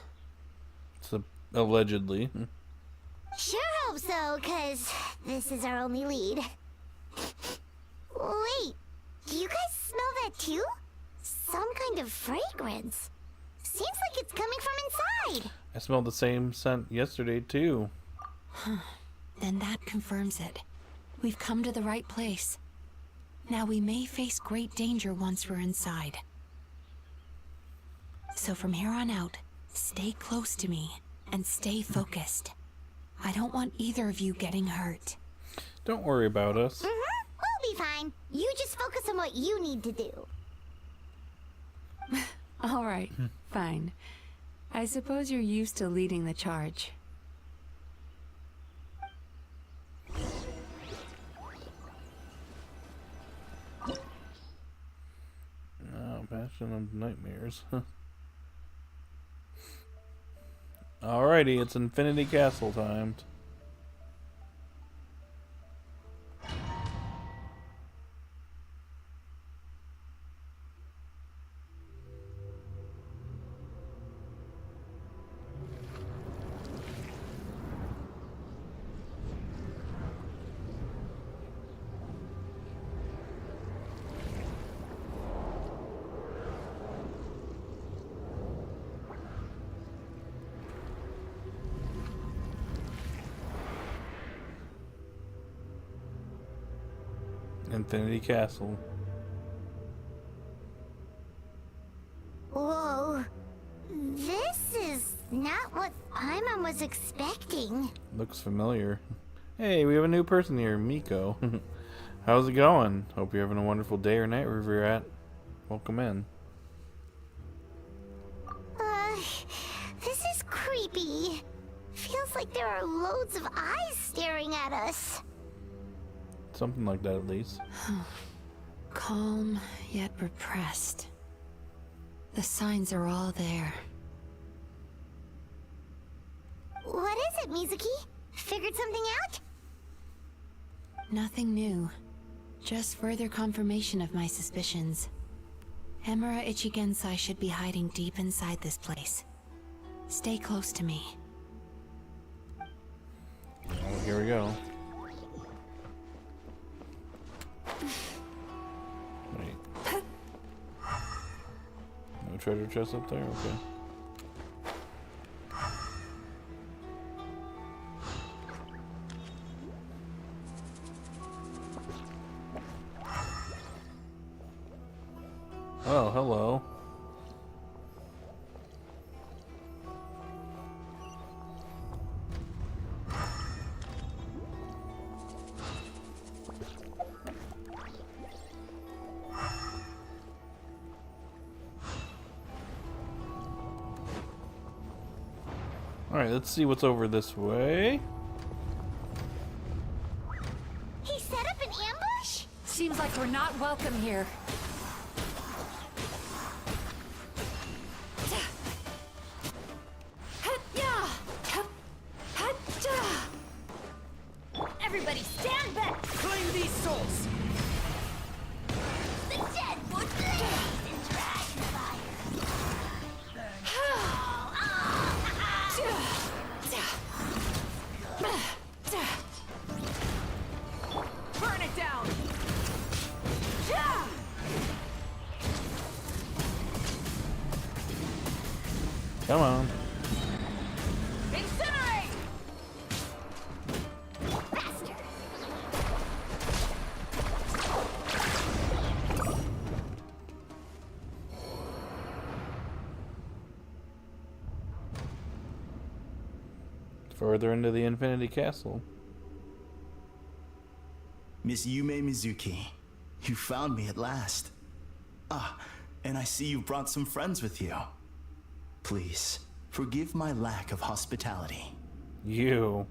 So, allegedly. Sure hope so, cause this is our only lead. Wait, do you guys smell that too? Some kind of fragrance. Seems like it's coming from inside. I smelled the same scent yesterday too. Then that confirms it. We've come to the right place. Now we may face great danger once we're inside. So from here on out, stay close to me and stay focused. I don't want either of you getting hurt. Don't worry about us. We'll be fine. You just focus on what you need to do. All right, fine. I suppose you're used to leading the charge. Oh, Bastion of Nightmares. Alrighty, it's Infinity Castle time. Infinity Castle. Whoa. This is not what Paimon was expecting. Looks familiar. Hey, we have a new person here, Miko. How's it going? Hope you're having a wonderful day or night wherever you're at. Welcome in. This is creepy. Feels like there are loads of eyes staring at us. Something like that, at least. Calm, yet repressed. The signs are all there. What is it, Mizuki? Figured something out? Nothing new. Just further confirmation of my suspicions. Emura Ichigensai should be hiding deep inside this place. Stay close to me. Oh, here we go. Wait. No treasure chest up there? Okay. Oh, hello. Alright, let's see what's over this way. He set up an ambush? Seems like we're not welcome here. Everybody stand back! Claim these souls! The dead would blaze in dragon fire. Burn it down! Come on. Incinerate! Faster. Further into the Infinity Castle. Miss Yume Mizuki, you found me at last. Ah, and I see you brought some friends with you. Please, forgive my lack of hospitality. You.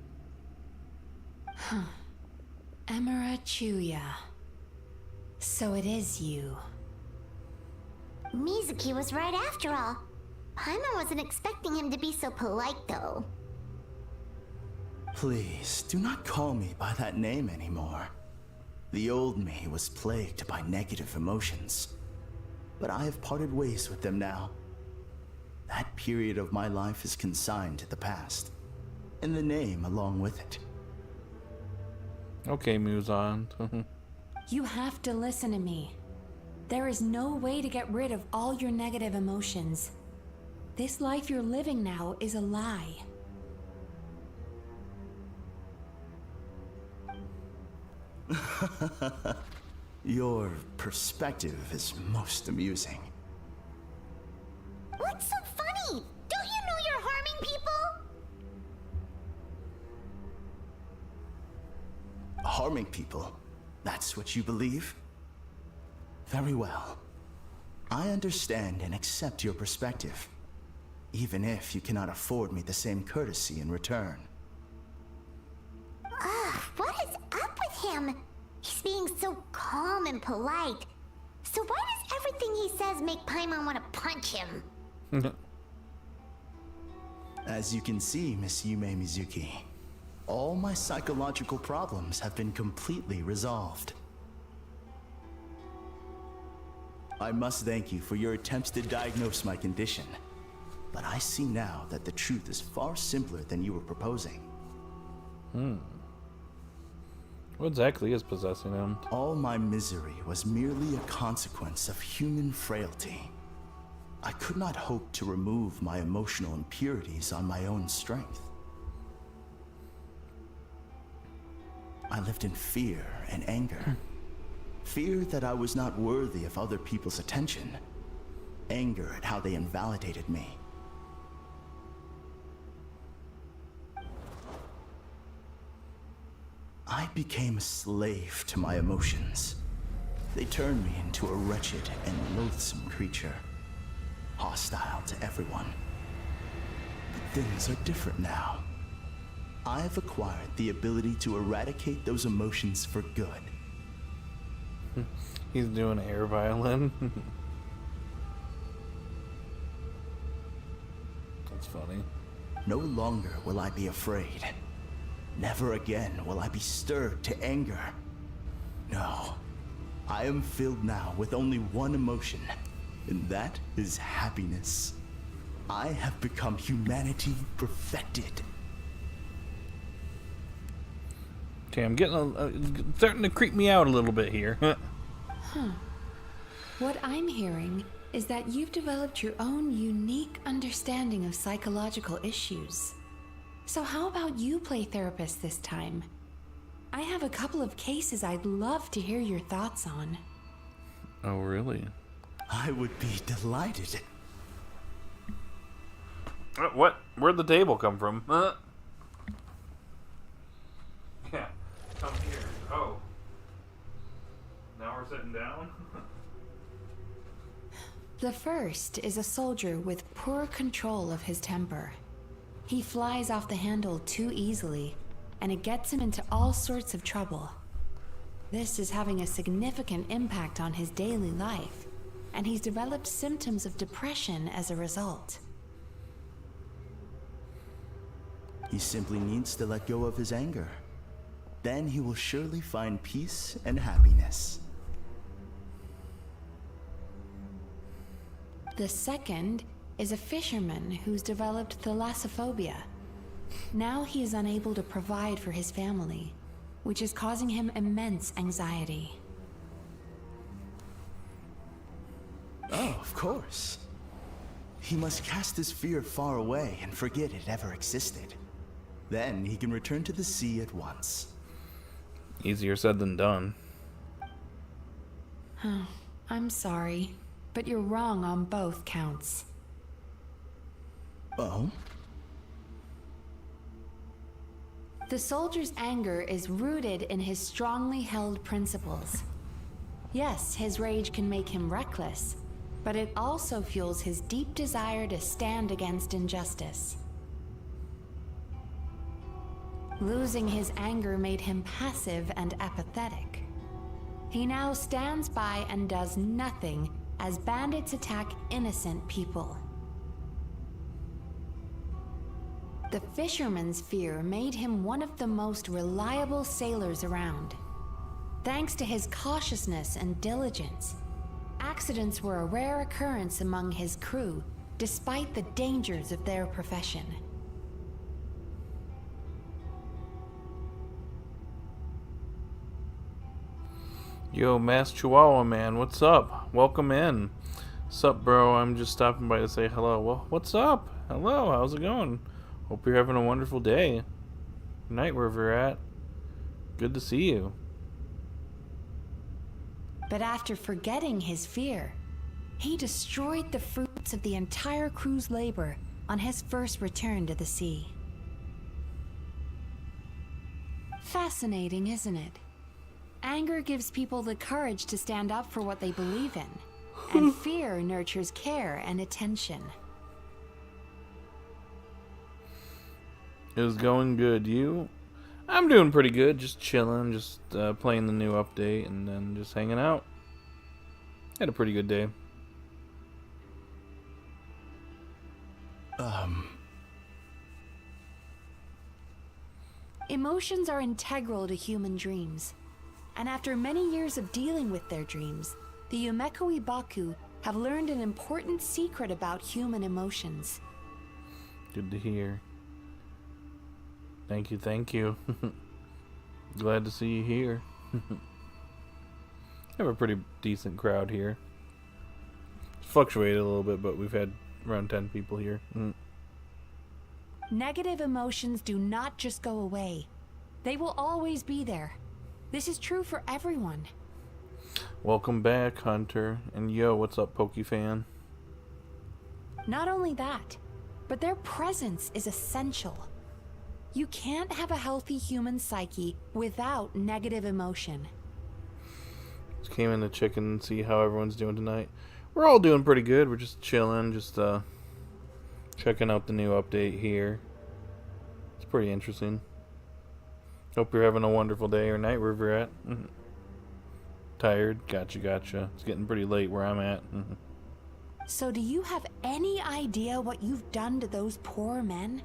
Emura Chuya. So it is you. Mizuki was right after all. Paimon wasn't expecting him to be so polite, though. Please, do not call me by that name anymore. The old me was plagued by negative emotions, but I have parted ways with them now. That period of my life is consigned to the past, and the name along with it. Okay, Muzan. You have to listen to me. There is no way to get rid of all your negative emotions. This life you're living now is a lie. Your perspective is most amusing. What's so funny? Don't you know you're harming people? Harming people? That's what you believe? Very well. I understand and accept your perspective, even if you cannot afford me the same courtesy in return. Ugh, what is up with him? He's being so calm and polite. So why does everything he says make Paimon want to punch him? As you can see, Miss Yume Mizuki, all my psychological problems have been completely resolved. I must thank you for your attempts to diagnose my condition, but I see now that the truth is far simpler than you were proposing. What exactly is possessing him? All my misery was merely a consequence of human frailty. I could not hope to remove my emotional impurities on my own strength. I lived in fear and anger. Fear that I was not worthy of other people's attention. Anger at how they invalidated me. I became a slave to my emotions. They turned me into a wretched and loathsome creature, hostile to everyone. But things are different now. I have acquired the ability to eradicate those emotions for good. He's doing air violin. That's funny. No longer will I be afraid. Never again will I be stirred to anger. No, I am filled now with only one emotion, and that is happiness. I have become humanity perfected. Okay, I'm getting starting to creep me out a little bit here. What I'm hearing is that you've developed your own unique understanding of psychological issues. So how about you play therapist this time? I have a couple of cases I'd love to hear your thoughts on. Oh, really? I would be delighted. What? Where'd the table come from? Yeah, come here. Oh. Now we're sitting down? The first is a soldier with poor control of his temper. He flies off the handle too easily, and it gets him into all sorts of trouble. This is having a significant impact on his daily life, and he's developed symptoms of depression as a result. He simply needs to let go of his anger. Then he will surely find peace and happiness. The second is a fisherman who's developed thalassophobia. Now he is unable to provide for his family, which is causing him immense anxiety. Oh, of course. He must cast his fear far away and forget it ever existed. Then he can return to the sea at once. Easier said than done. I'm sorry, but you're wrong on both counts. Oh? The soldier's anger is rooted in his strongly held principles. Yes, his rage can make him reckless, but it also fuels his deep desire to stand against injustice. Losing his anger made him passive and apathetic. He now stands by and does nothing as bandits attack innocent people. The fisherman's fear made him one of the most reliable sailors around. Thanks to his cautiousness and diligence, accidents were a rare occurrence among his crew, despite the dangers of their profession. Yo, Mass Chihuahua Man, what's up? Welcome in. Sup, bro? I'm just stopping by to say hello. Well, what's up? Hello, how's it going? Hope you're having a wonderful day. Good night, wherever you're at. Good to see you. But after forgetting his fear, he destroyed the fruits of the entire crew's labor on his first return to the sea. Fascinating, isn't it? Anger gives people the courage to stand up for what they believe in, and fear nurtures care and attention. It was going good. You? I'm doing pretty good. Just chilling, just playing the new update, and then just hanging out. Had a pretty good day. Emotions are integral to human dreams. And after many years of dealing with their dreams, the Yumeko Ibaku have learned an important secret about human emotions. Good to hear. Thank you, thank you. Glad to see you here. Have a pretty decent crowd here. It's fluctuated a little bit, but we've had around 10 people here. Negative emotions do not just go away. They will always be there. This is true for everyone. Welcome back, Hunter. And yo, what's up, Pokefan? Not only that, but their presence is essential. You can't have a healthy human psyche without negative emotion. Just came in to check in and see how everyone's doing tonight. We're all doing pretty good. We're just chilling, just checking out the new update here. It's pretty interesting. Hope you're having a wonderful day or night wherever you're at. Tired? Gotcha. It's getting pretty late where I'm at. So do you have any idea what you've done to those poor men?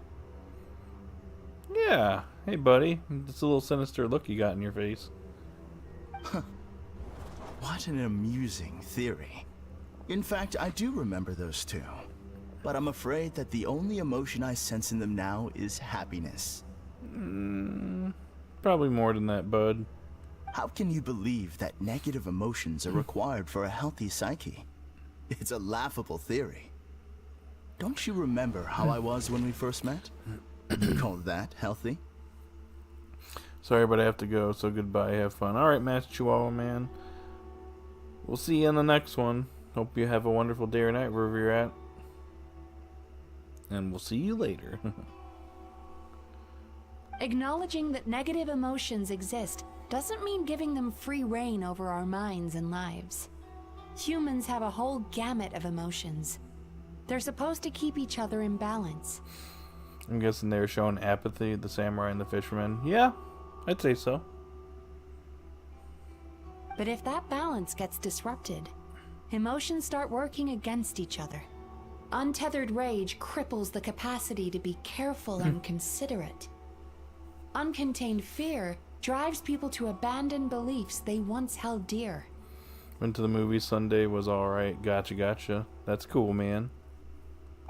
Yeah. Hey, buddy. It's a little sinister look you got in your face. What an amusing theory. In fact, I do remember those two. But I'm afraid that the only emotion I sense in them now is happiness. Probably more than that, bud. How can you believe that negative emotions are required for a healthy psyche? It's a laughable theory. Don't you remember how I was when we first met? You call that healthy? Sorry, but I have to go, so goodbye. Have fun. Alright, Mass Chihuahua Man. We'll see you in the next one. Hope you have a wonderful day or night wherever you're at. And we'll see you later. Acknowledging that negative emotions exist doesn't mean giving them free rein over our minds and lives. Humans have a whole gamut of emotions. They're supposed to keep each other in balance. I'm guessing they're showing apathy, the samurai and the fisherman. Yeah, I'd say so. But if that balance gets disrupted, emotions start working against each other. Untethered rage cripples the capacity to be careful and considerate. Uncontained fear drives people to abandon beliefs they once held dear. Went to the movie Sunday, was alright. Gotcha. That's cool, man.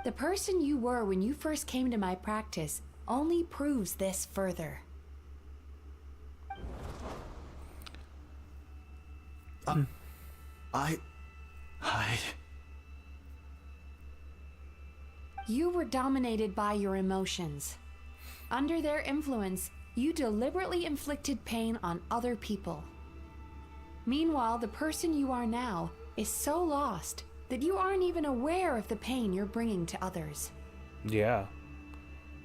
The person you were when you first came to my practice only proves this further. You were dominated by your emotions. Under their influence, you deliberately inflicted pain on other people. Meanwhile, the person you are now is so lost that you aren't even aware of the pain you're bringing to others. Yeah.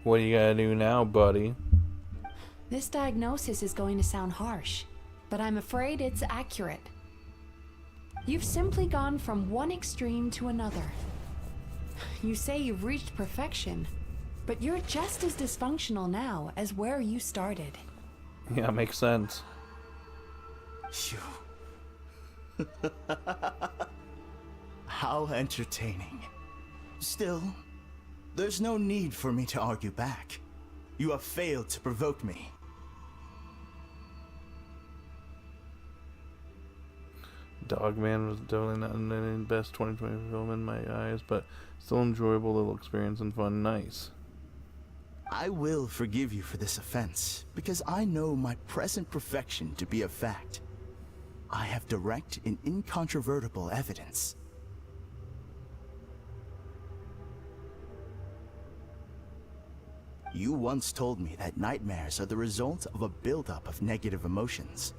What do you gotta do now, buddy? This diagnosis is going to sound harsh, but I'm afraid it's accurate. You've simply gone from one extreme to another. You say you've reached perfection, but you're just as dysfunctional now as where you started. Yeah, makes sense. How entertaining. Still, There's no need for me to argue back. You have failed to provoke me. Dogman was definitely not the best 2020 film in my eyes, but still enjoyable little experience and fun. Nice. I will forgive you for this offense, because I know my present perfection to be a fact. I have direct and incontrovertible evidence. You once told me that nightmares are the result of a buildup of negative emotions.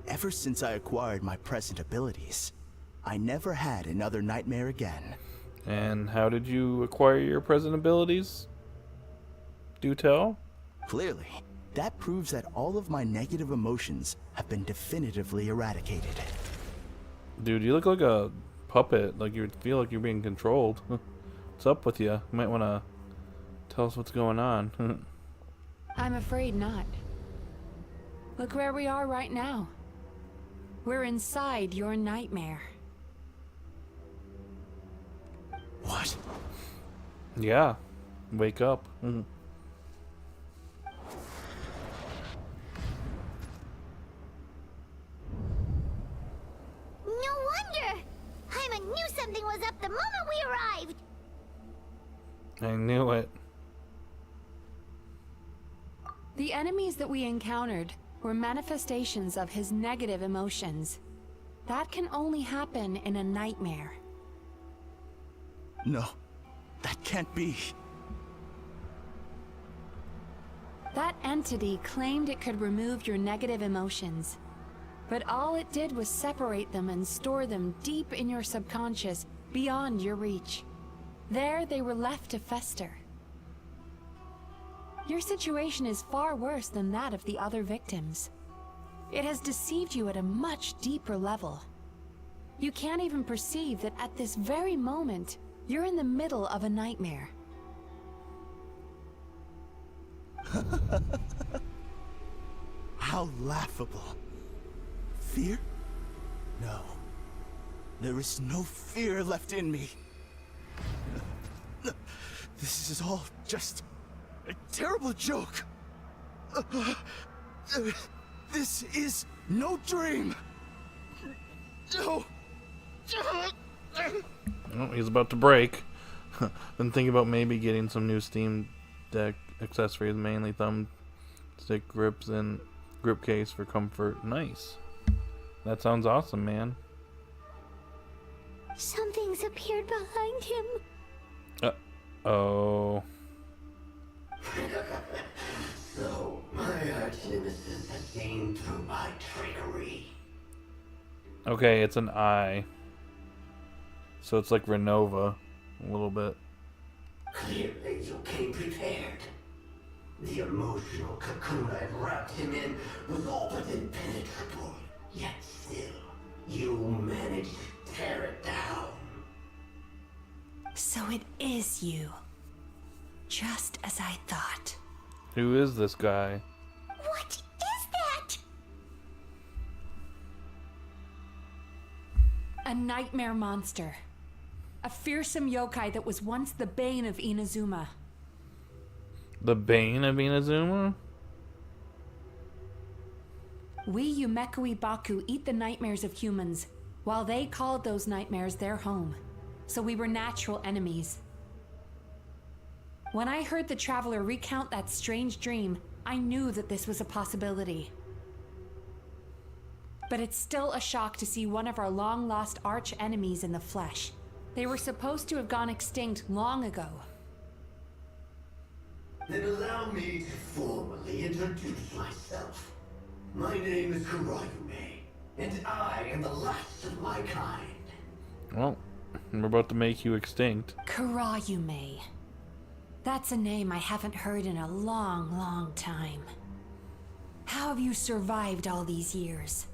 Ever since I acquired my present abilities, I never had another nightmare again. And how did you acquire your present abilities? Do tell? Clearly, that proves that all of my negative emotions have been definitively eradicated. Dude, you look like a puppet. Like you feel like you're being controlled. What's up with you? You might want to tell us what's going on. I'm afraid not. Look where we are right now. We're inside your nightmare. What? Yeah. Wake up. No wonder! Paimon knew something was up the moment we arrived! I knew it. The enemies that we encountered were manifestations of his negative emotions. That can only happen in a nightmare. No, that can't be. That entity claimed it could remove your negative emotions, but all it did was separate them and store them deep in your subconscious, beyond your reach. There they were left to fester. Your situation is far worse than that of the other victims. It has deceived you at a much deeper level. You can't even perceive that at this very moment, you're in the middle of a nightmare. How laughable. Fear? No. There is no fear left in me. This is all just a terrible joke. This is no dream. No. Oh, he's about to break. Been thinking about maybe getting some new Steam Deck accessories, mainly thumbstick grips and grip case for comfort. Nice. That sounds awesome, man. Something's appeared behind him. Oh. So, my arch nemesis has gained through my trickery. Okay, it's an eye. So it's like Renova, a little bit. Clearly you came prepared. The emotional cocoon I've wrapped him in was all but impenetrable. Yet still, you managed to tear it down. So it is you. Just as I thought. Who is this guy? What is that? A nightmare monster. A fearsome yokai that was once the bane of Inazuma. The Bane of Inazuma? We Yumekui Baku eat the nightmares of humans, while they called those nightmares their home. So we were natural enemies. When I heard the traveler recount that strange dream, I knew that this was a possibility. But it's still a shock to see one of our long-lost arch enemies in the flesh. They were supposed to have gone extinct long ago. Then allow me to formally introduce myself. My name is Kurayume, and I am the last of my kind. Well, we're about to make you extinct. Kurayume. That's a name I haven't heard in a long, long time. How have you survived all these years?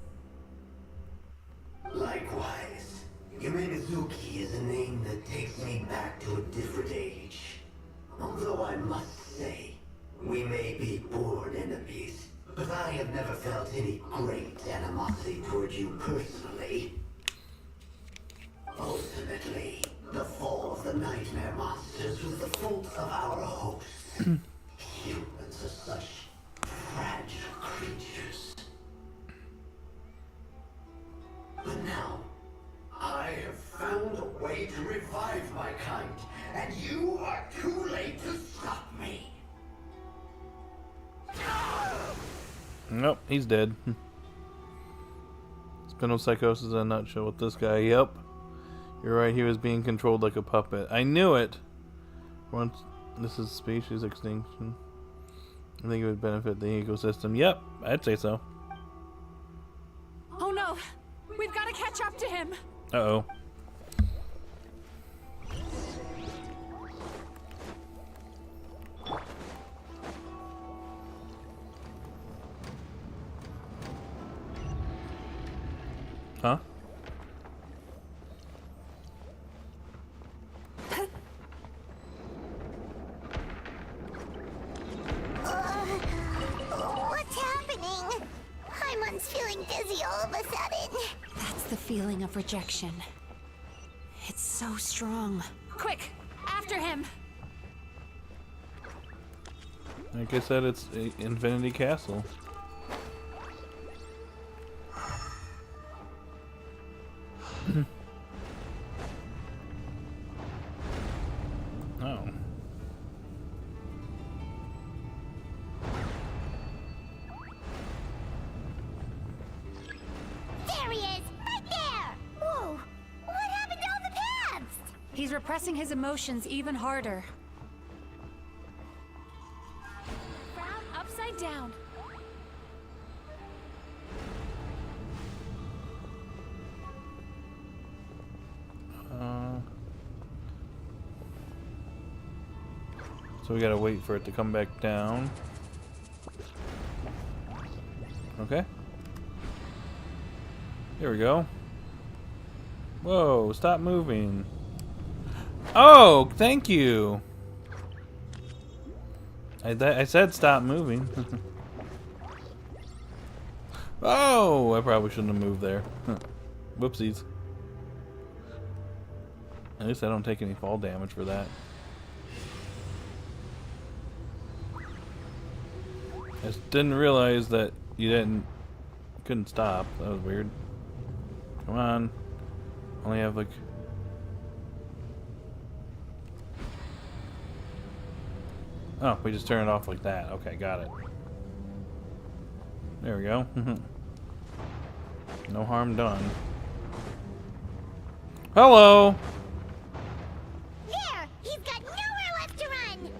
Likewise, Mizuki is a name that takes me back to a different age. Although I must say, we may be born enemies, but I have never felt any great animosity toward you personally. Ultimately, the fall of the the nightmare monsters was the fault of our hosts. Humans are such fragile creatures. But now, I have found a way to revive my kind, and you are too late to stop me. Nope, he's dead. Spinopsychosis in a nutshell with this guy. Yep. You're right, he was being controlled like a puppet. I knew it! Once this is species extinction, I think it would benefit the ecosystem. Yep, I'd say so. Oh no! We've got to catch up to him! Uh-oh. Huh? What's happening? Paimon's feeling dizzy all of a sudden. That's the feeling of rejection. It's so strong. Quick! After him! Like I said, it's Infinity Castle. Oh. There he is! Right there! Whoa! What happened to all the paths? He's repressing his emotions even harder. Frown upside down. So we gotta wait for it to come back down. Okay. Here we go. Whoa, stop moving. Oh, thank you. I said stop moving. Oh, I probably shouldn't have moved there. Whoopsies. At least I don't take any fall damage for that. I just didn't realize that you couldn't stop. That was weird. Come on. Only have like... Oh, we just turn it off like that. Okay, got it. There we go. No harm done. Hello! There! He's got nowhere left to run!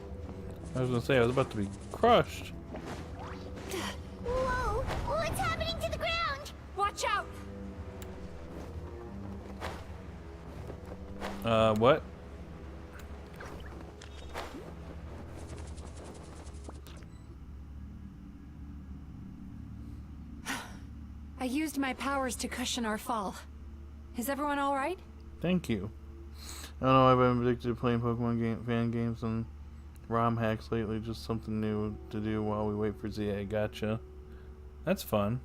I was gonna say, I was about to be crushed. Whoa! What's happening to the ground? Watch out! What? I used my powers to cushion our fall. Is everyone alright? Thank you. I don't know, I've been addicted to playing Pokemon fan games and ROM hacks lately. Just something new to do while we wait for ZA. Gotcha. That's fun.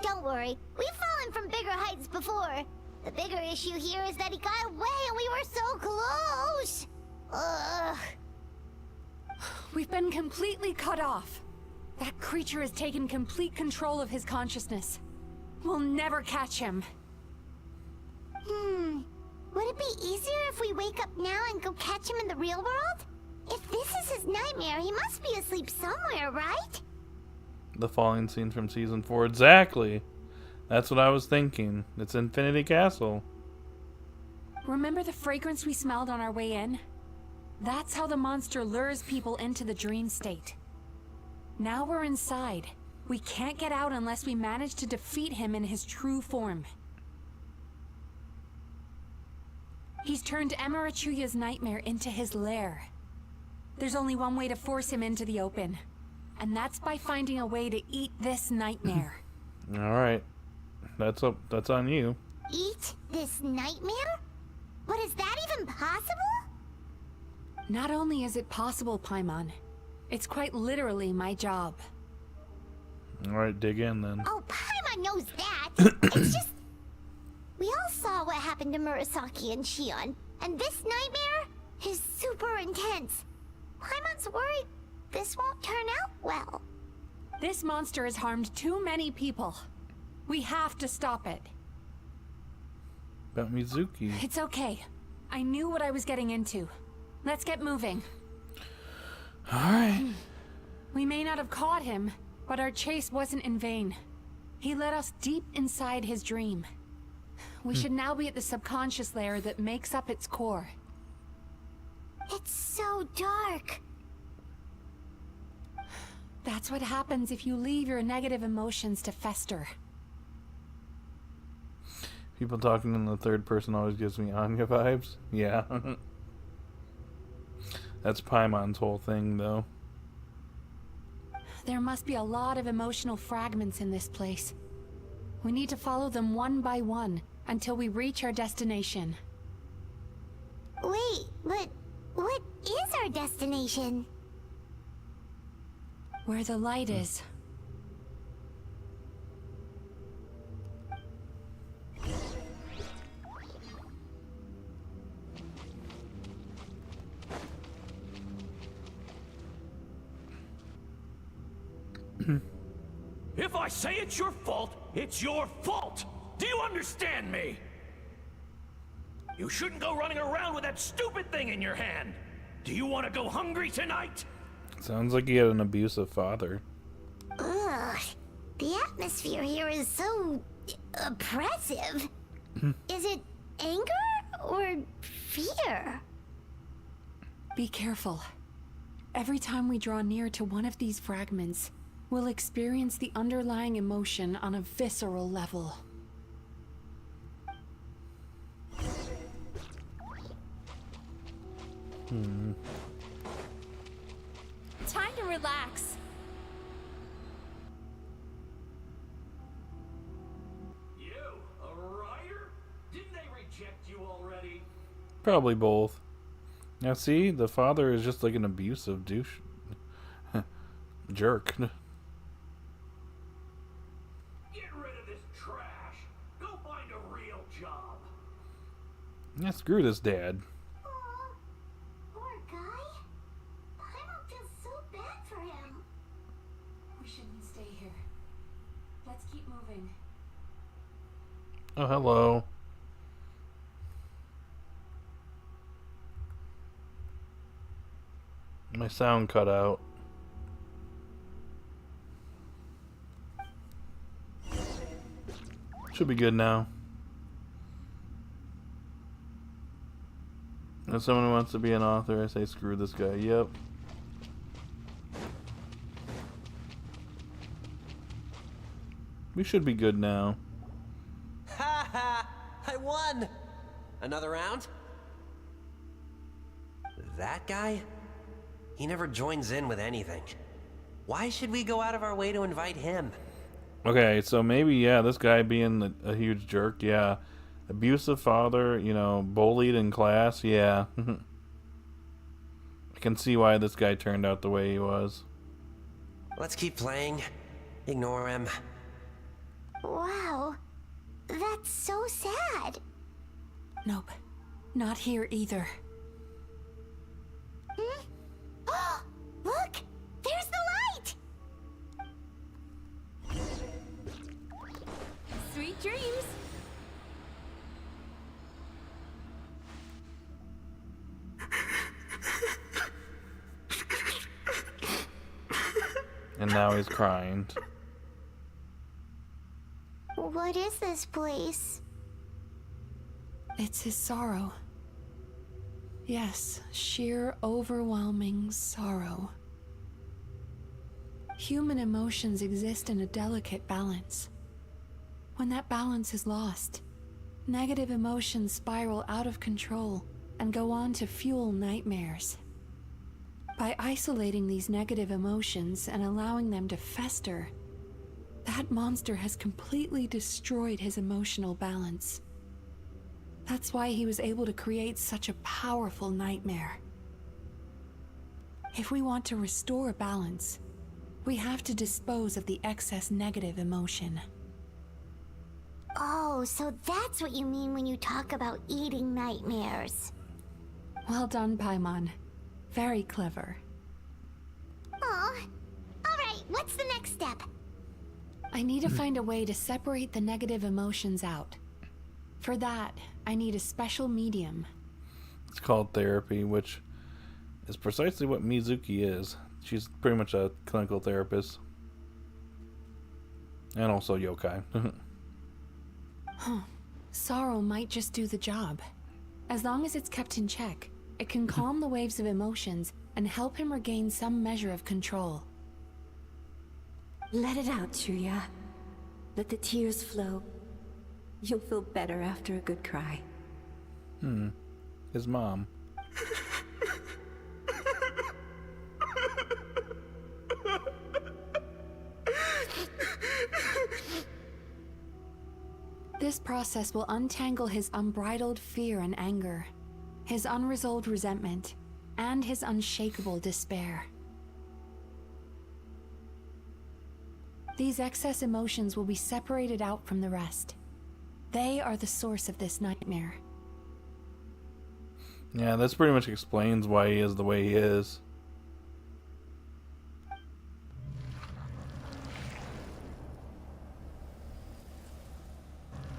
Don't worry, we've fallen from bigger heights before. The bigger issue here is that he got away and we were so close. Ugh. We've been completely cut off. That creature has taken complete control of his consciousness. We'll never catch him. Would it be easier if we wake up now and go catch him in the real world? If this is his nightmare, he must be asleep somewhere, right? The falling scene from season 4. Exactly. That's what I was thinking. It's Infinity Castle. Remember the fragrance we smelled on our way in? That's how the monster lures people into the dream state. Now we're inside. We can't get out unless we manage to defeat him in his true form. He's turned Emura Chuya's nightmare into his lair. There's only one way to force him into the open, and that's by finding a way to eat this nightmare. Alright. That's on you. Eat this nightmare? But is that even possible? Not only is it possible, Paimon, it's quite literally my job. Alright, dig in then. Oh, Paimon knows that. It's just... We all saw what happened to Murasaki and Shion, and this nightmare is super intense. Paimon's worried this won't turn out well. This monster has harmed too many people. We have to stop it. About Mizuki. It's okay. I knew what I was getting into. Let's get moving. Alright. We may not have caught him, but our chase wasn't in vain. He led us deep inside his dream. We should now be at the subconscious layer that makes up its core. It's so dark. That's what happens if you leave your negative emotions to fester. People talking in the third person always gives me Anya vibes. Yeah. That's Paimon's whole thing, though. There must be a lot of emotional fragments in this place. We need to follow them one by one until we reach our destination. Wait, but what is our destination? Where the light is. If I say it's your fault, it's your fault! Do you understand me? You shouldn't go running around with that stupid thing in your hand! Do you want to go hungry tonight? Sounds like he had an abusive father. Ugh. The atmosphere here is so oppressive. Is it anger or fear? Be careful. Every time we draw near to one of these fragments, we'll experience the underlying emotion on a visceral level. Time to relax. You, a writer? Didn't they reject you already? Probably both. Now see, the father is just like an abusive douche. Jerk. Get rid of this trash. Go find a real job. Yeah, screw this dad. Aw, poor guy. Paimon feels so bad for him. We shouldn't stay here. Let's keep moving. Oh, hello. My sound cut out. Should be good now. If someone wants to be an author, I say screw this guy. Yep. We should be good now. Ha ha! I won! Another round? That guy? He never joins in with anything. Why should we go out of our way to invite him? Okay, so maybe, yeah, this guy being a huge jerk, yeah. Abusive father, you know, bullied in class, yeah. I can see why this guy turned out the way he was. Let's keep playing. Ignore him. Wow. That's so sad. Nope. Not here either. Look! There's the light! Sweet dreams. And now he's crying. What is this place? It's his sorrow. Yes, sheer overwhelming sorrow. Human emotions exist in a delicate balance. When that balance is lost, negative emotions spiral out of control and go on to fuel nightmares. By isolating these negative emotions and allowing them to fester, that monster has completely destroyed his emotional balance. That's why he was able to create such a powerful nightmare. If we want to restore balance, we have to dispose of the excess negative emotion. Oh, so that's what you mean when you talk about eating nightmares. Well done, Paimon. Very clever. Aw. Alright, what's the next step? I need to find a way to separate the negative emotions out. For that, I need a special medium. It's called therapy, which is precisely what Mizuki is. She's pretty much a clinical therapist. And also yokai. Huh. Sorrow might just do the job. As long as it's kept in check, it can calm the waves of emotions and help him regain some measure of control. Let it out, Chuya. Let the tears flow. You'll feel better after a good cry. His mom. This process will untangle his unbridled fear and anger, his unresolved resentment, and his unshakable despair. These excess emotions will be separated out from the rest. They are the source of this nightmare. Yeah, this pretty much explains why he is the way he is.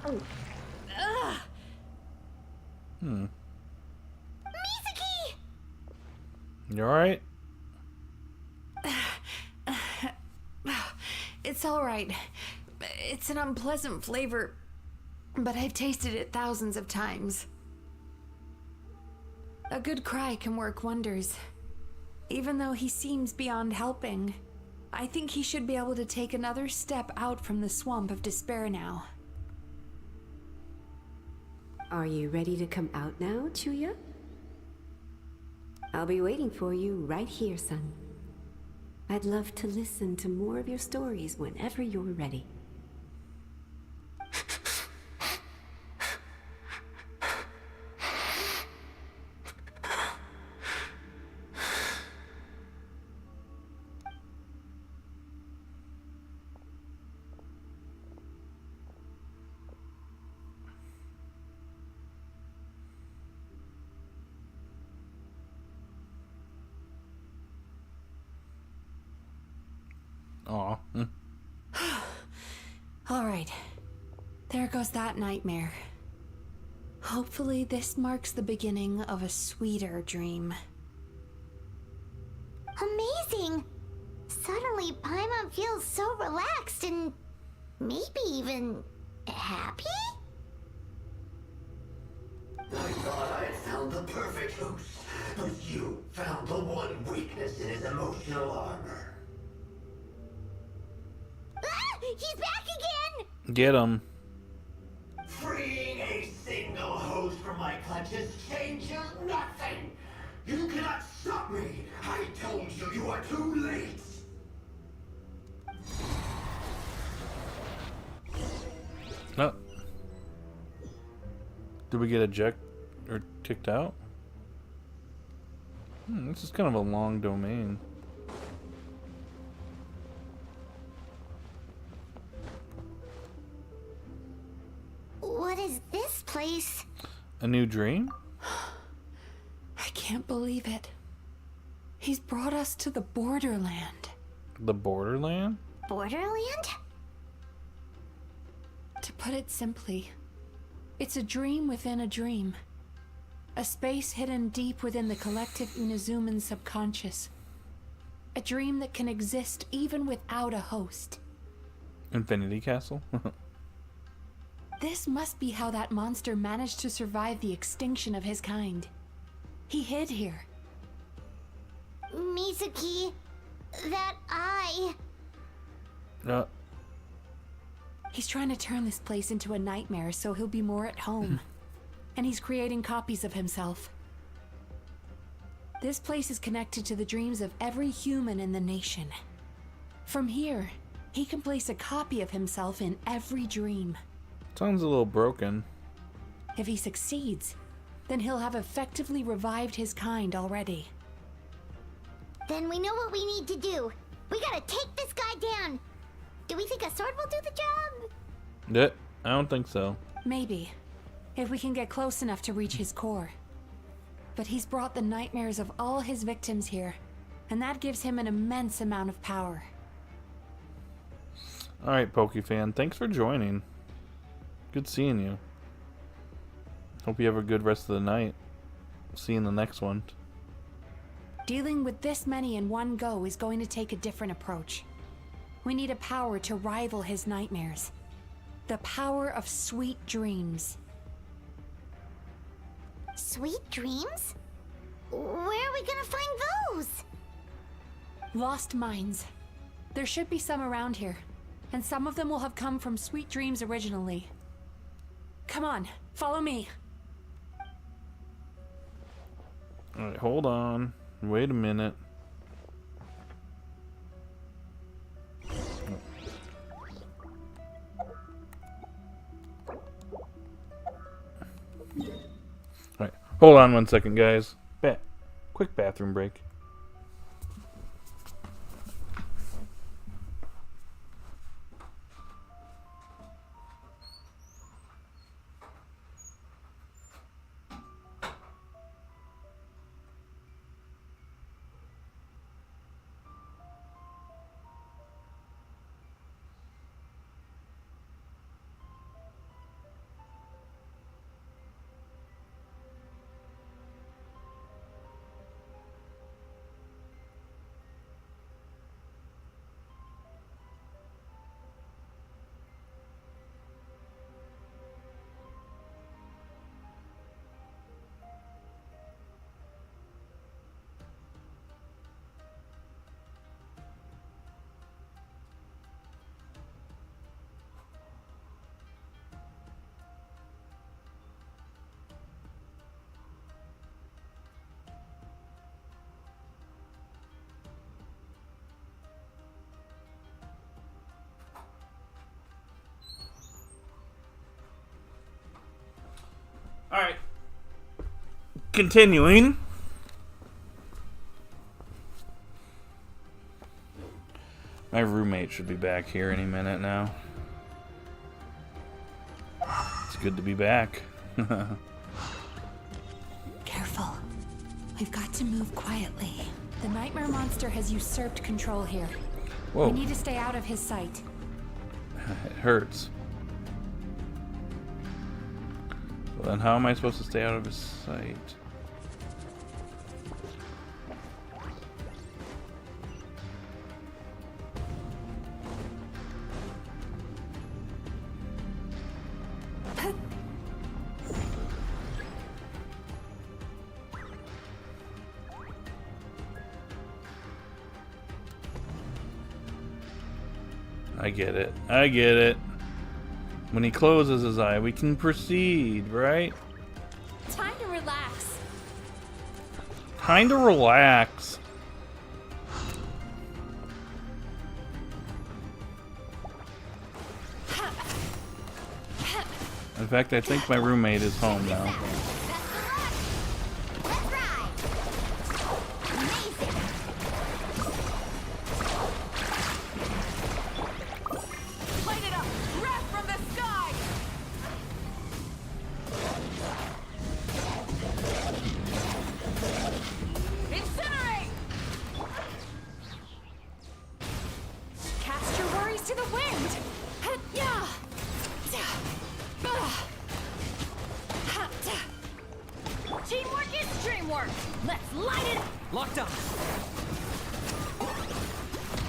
Oh. Ugh. Mizuki! You alright? It's alright. It's an unpleasant flavor, but I've tasted it thousands of times. A good cry can work wonders. Even though he seems beyond helping, I think he should be able to take another step out from the swamp of despair now. Are you ready to come out now, Chuya? I'll be waiting for you right here, son. I'd love to listen to more of your stories whenever you're ready. Aw. Alright. There goes that nightmare. Hopefully this marks the beginning of a sweeter dream. Amazing! Suddenly, Paimon feels so relaxed and maybe even happy? I thought I had found the perfect host, but you found the one weakness in his emotional armor. Ah! He's back again! Get him. Freeing a single host from my clutches changes nothing! You cannot stop me! I told you, you are too late! Oh. Did we get ejected or kicked out? This is kind of a long domain. What is this place? A new dream? I can't believe it. He's brought us to the borderland. The borderland? Borderland? To put it simply, it's a dream within a dream. A space hidden deep within the collective Inazuman subconscious. A dream that can exist even without a host. Infinity Castle? This must be how that monster managed to survive the extinction of his kind. He hid here. Mizuki, that eye. He's trying to turn this place into a nightmare so he'll be more at home. And he's creating copies of himself. This place is connected to the dreams of every human in the nation. From here, he can place a copy of himself in every dream. Sounds a little broken. If he succeeds, then he'll have effectively revived his kind already. Then we know what we need to do. We gotta take this guy down. Do we think a sword will do the job? I don't think so. Maybe, if we can get close enough to reach his core. But he's brought the nightmares of all his victims here, and that gives him an immense amount of power. Alright, Pokefan, thanks for joining. Good seeing you. Hope you have a good rest of the night. See you in the next one. Dealing with this many in one go is going to take a different approach. We need a power to rival his nightmares. The power of sweet dreams. Sweet dreams? Where are we gonna find those? Lost minds. There should be some around here, and some of them will have come from sweet dreams originally. Come on, follow me. Alright, hold on. Wait a minute. Alright, hold on 1 second, guys. Quick bathroom break. Alright. Continuing. My roommate should be back here any minute now. It's good to be back. Careful. We've got to move quietly. The nightmare monster has usurped control here. Whoa. We need to stay out of his sight. It hurts. Well, then how am I supposed to stay out of his sight? I get it. I get it. When he closes his eye, we can proceed, right? Time to relax. Time to relax. In fact, I think my roommate is home now.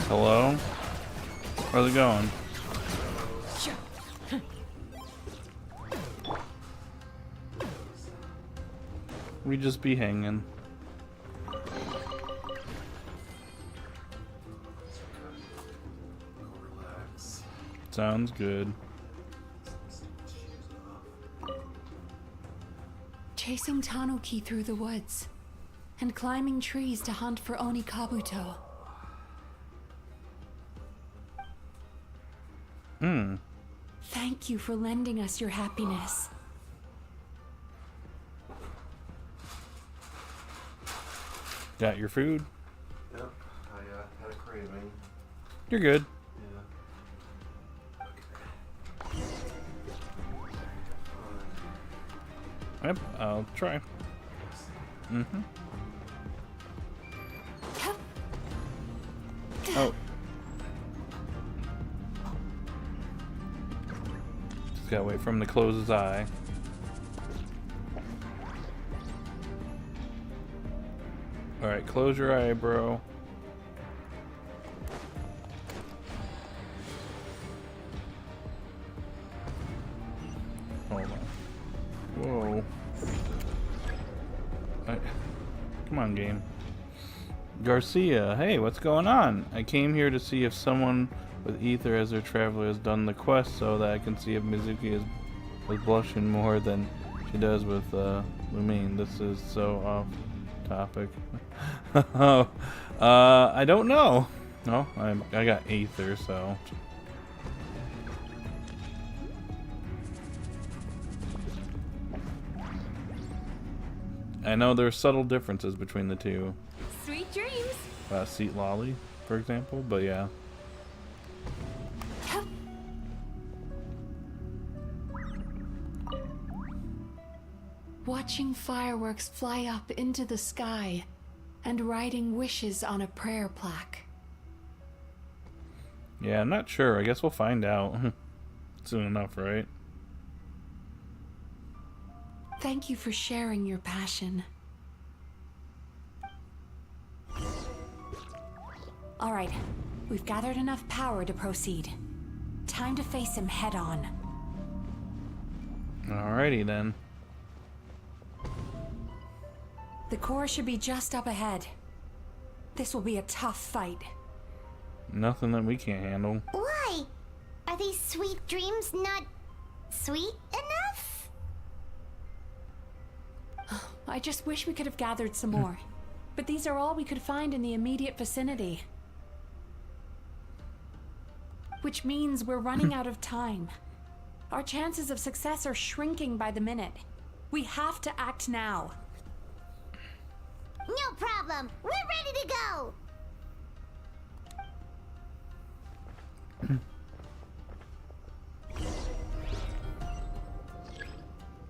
Hello? How's it going? We just be hanging. Sounds good. Chasing Tanuki through the woods and climbing trees to hunt for Oni Kabuto. Thank you for lending us your happiness. Got your food? Yep, I had a craving. You're good. Yeah. Yep, I'll try. Oh. Just gotta wait for him to close his eye. Alright, close your eye, bro. Hold on. Whoa. Come on, game. Garcia, hey, what's going on? I came here to see if someone with Ether as their traveler has done the quest so that I can see if Mizuki is blushing more than she does with Lumine. This is so off topic. I don't know. No, I got Ether, so... I know there's subtle differences between the two. Sweet dreams. Seat Lolly, for example, but yeah. Watching fireworks fly up into the sky and writing wishes on a prayer plaque. Yeah, I'm not sure. I guess we'll find out soon enough, right? Thank you for sharing your passion. All right, we've gathered enough power to proceed. Time to face him head on. Alrighty then. The core should be just up ahead. This will be a tough fight. Nothing that we can't handle. Why? Are these sweet dreams not sweet enough? I just wish we could have gathered some more. But these are all we could find in the immediate vicinity. Which means we're running out of time. Our chances of success are shrinking by the minute. We have to act now. No problem. We're ready to go.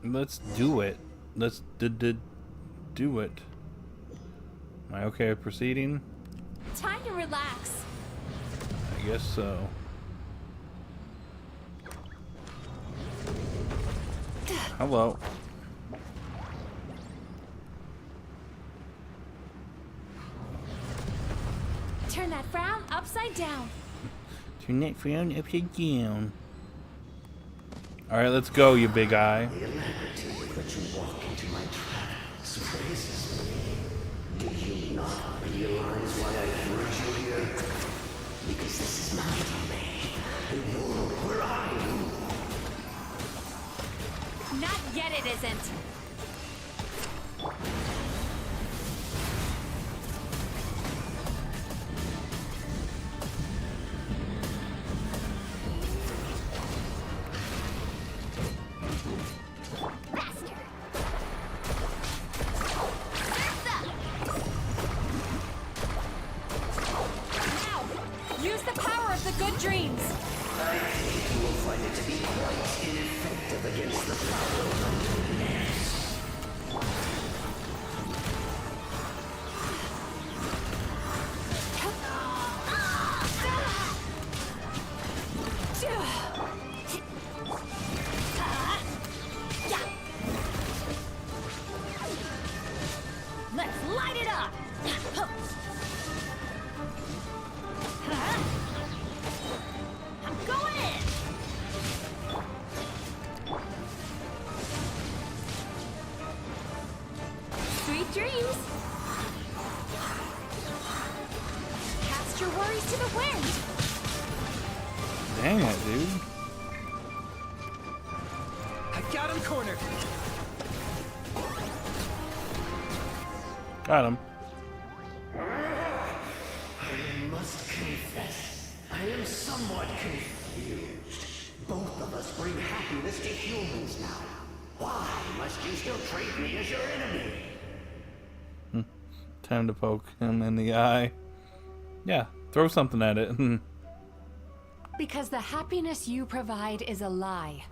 Let's do it. Let's do it. Am I okay with proceeding? Time to relax. I guess so. Hello. Turn that frown upside down. Turn that frown upside down. Alright, let's go, you big eye. The alacrity that you walk into my trap surprises me. Do you not realize why I brought you here? Because this is my domain, the world where I rule. Not yet it isn't. Let's light it up! I'm going in! Sweet dreams! Cast your worries to the wind! Dang it, dude. I got him cornered! Got him. I must confess, I am somewhat confused. Both of us bring happiness to humans now. Why must you still treat me as your enemy? Time to poke him in the eye. Yeah, throw something at it. Because the happiness you provide is a lie.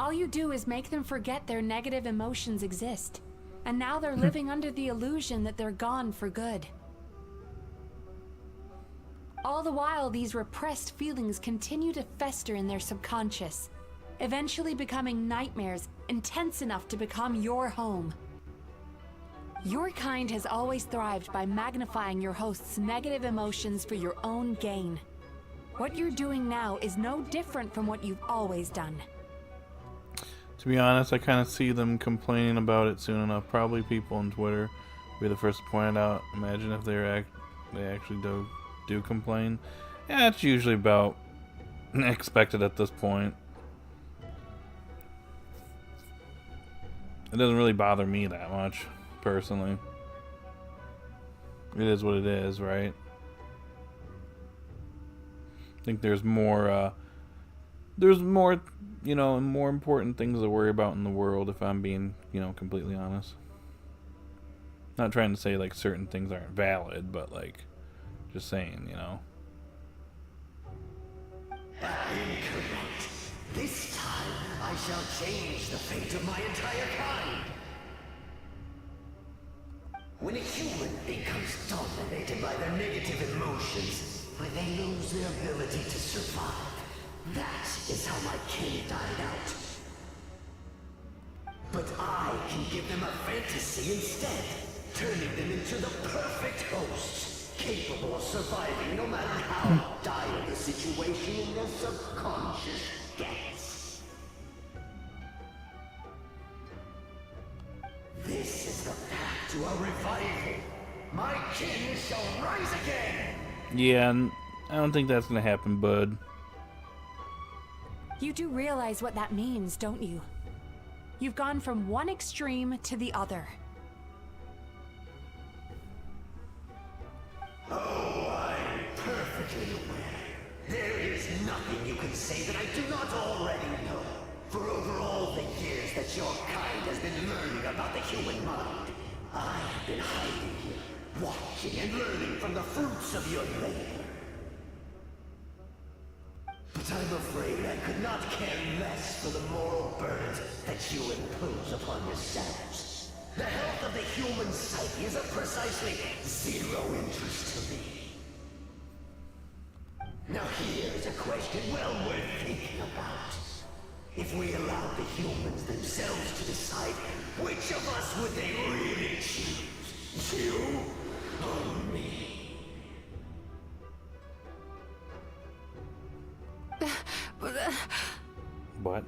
All you do is make them forget their negative emotions exist. And now they're living under the illusion that they're gone for good. All the while, these repressed feelings continue to fester in their subconscious, eventually becoming nightmares intense enough to become your home. Your kind has always thrived by magnifying your host's negative emotions for your own gain. What you're doing now is no different from what you've always done. To be honest, I kind of see them complaining about it soon enough. Probably people on Twitter will be the first to point it out. Imagine if they actually do complain. Yeah, it's usually about expected at this point. It doesn't really bother me that much, personally. It is what it is, right? I think there's more, you know, more important things to worry about in the world, if I'm being, you know, completely honest. Not trying to say, like, certain things aren't valid, but, like, just saying, you know. Incorrect. This time, I shall change the fate of my entire kind. When a human becomes dominated by their negative emotions, when they lose their ability to survive, that is how my kin died out. But I can give them a fantasy instead, turning them into the perfect hosts, capable of surviving no matter how dire the situation in their subconscious gets. This is the path to a revival. My kin shall rise again! Yeah, I don't think that's gonna happen, bud. You do realize what that means, don't you? You've gone from one extreme to the other. Oh, I'm perfectly aware. There is nothing you can say that I do not already know. For over all the years that your kind has been learning about the human mind, I have been hiding here, watching and learning from the fruits of your labor. But I'm afraid I could not care less for the moral burdens that you impose upon yourselves. The health of the human psyche is of precisely zero interest to me. Now here is a question well worth thinking about. If we allowed the humans themselves to decide, which of us would they really choose? You or me? What?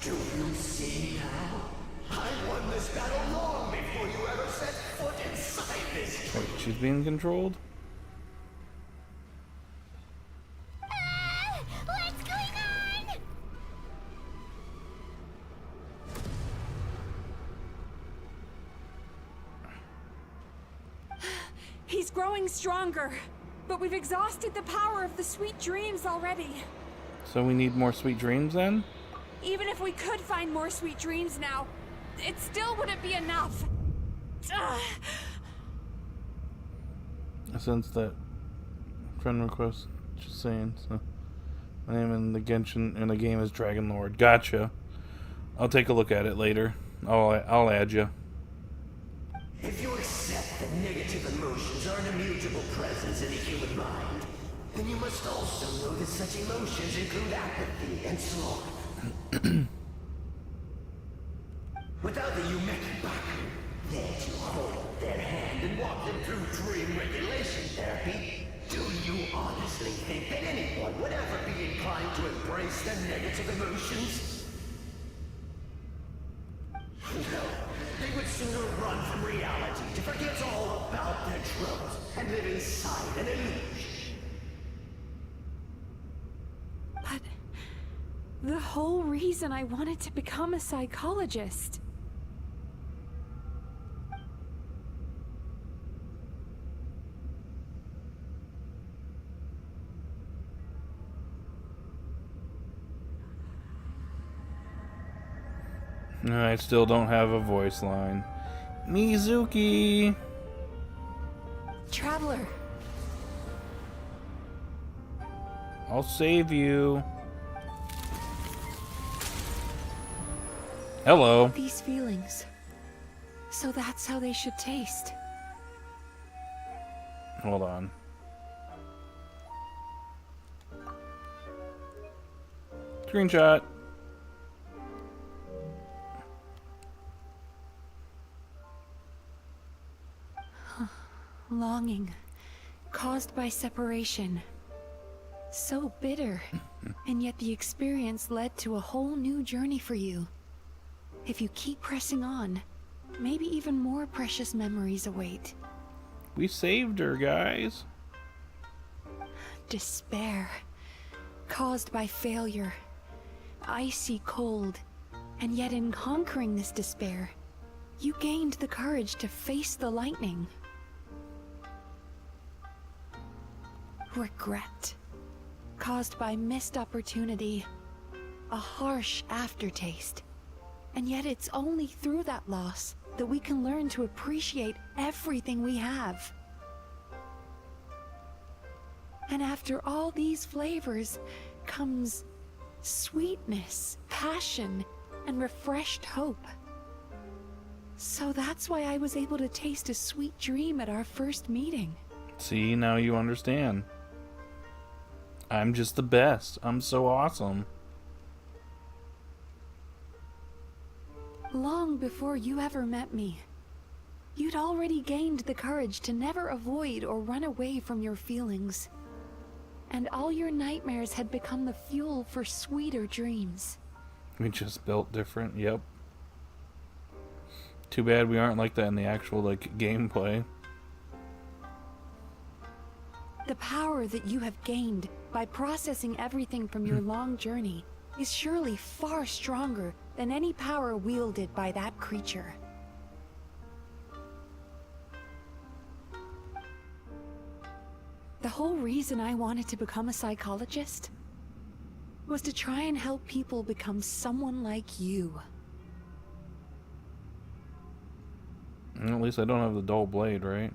Do you see now? I won this battle long before you ever set foot inside this Wait, she's being controlled? What's going on? He's growing stronger, but we've exhausted the power of the sweet dreams already. So we need more sweet dreams then? Even if we could find more sweet dreams now, it still wouldn't be enough. Ugh. I sense that friend request, just saying. So my name in the Genshin in the game is Dragon Lord. Gotcha. I'll take a look at it later. I'll add you. If you accept that negative emotions are an immutable presence in the human mind, then you must also know that such emotions include apathy and sloth. Without the Yumekibaku there to hold their hand and walk them through dream regulation therapy, do you honestly think that anyone would ever be inclined to embrace their negative emotions? No, they would sooner run from reality to forget all about their troubles and live inside an illusion. But the whole reason I wanted to become a psychologist. I still don't have a voice line. Mizuki! Traveler. I'll save you. Hello. These feelings. So that's how they should taste. Hold on. Screenshot. Longing, caused by separation. So bitter, and yet the experience led to a whole new journey for you. If you keep pressing on, maybe even more precious memories await. We saved her, guys. Despair, caused by failure. Icy cold, and yet in conquering this despair, you gained the courage to face the lightning. Regret, caused by missed opportunity, a harsh aftertaste. And yet it's only through that loss that we can learn to appreciate everything we have. And after all these flavors comes sweetness, passion, and refreshed hope. So that's why I was able to taste a sweet dream at our first meeting. See, now you understand. I'm just the best. I'm so awesome. Long before you ever met me, you'd already gained the courage to never avoid or run away from your feelings. And all your nightmares had become the fuel for sweeter dreams. We just built different, yep. Too bad we aren't like that in the actual, like, gameplay. The power that you have gained by processing everything from your long journey is surely far stronger than any power wielded by that creature. The whole reason I wanted to become a psychologist was to try and help people become someone like you. At least I don't have the dull blade, right?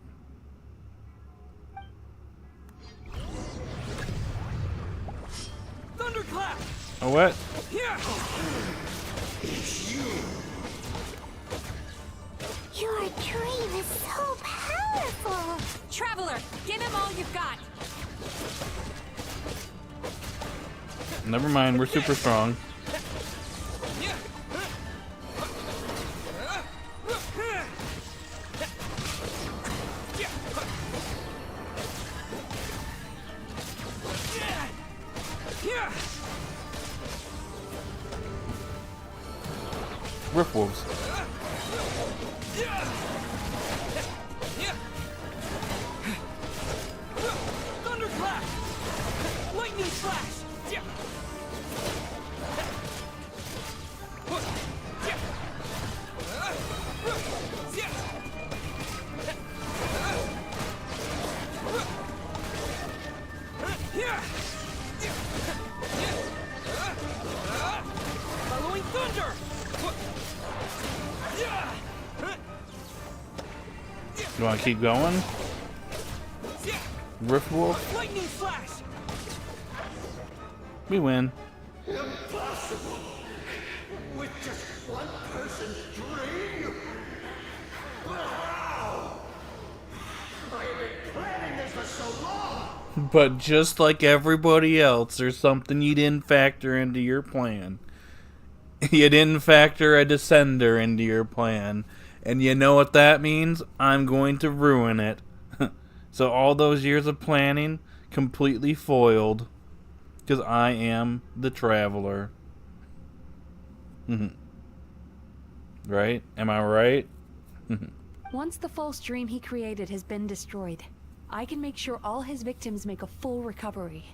Thunderclap! Oh, what? Here! Your dream is so powerful! Traveler, give him all you've got! Never mind, we're super strong. Riff wolves. Thunderclap! Lightning flash! Following thunder! You want to keep going? Riff wolf? Lightning flash! We win. Impossible! With just one person's dream? Wow! I have been planning this for so long! But just like everybody else, there's something you didn't factor into your plan. You didn't factor a descender into your plan. And you know what that means? I'm going to ruin it. So all those years of planning, completely foiled. Because I am the traveler. Right? Am I right? Once the false dream he created has been destroyed, I can make sure all his victims make a full recovery.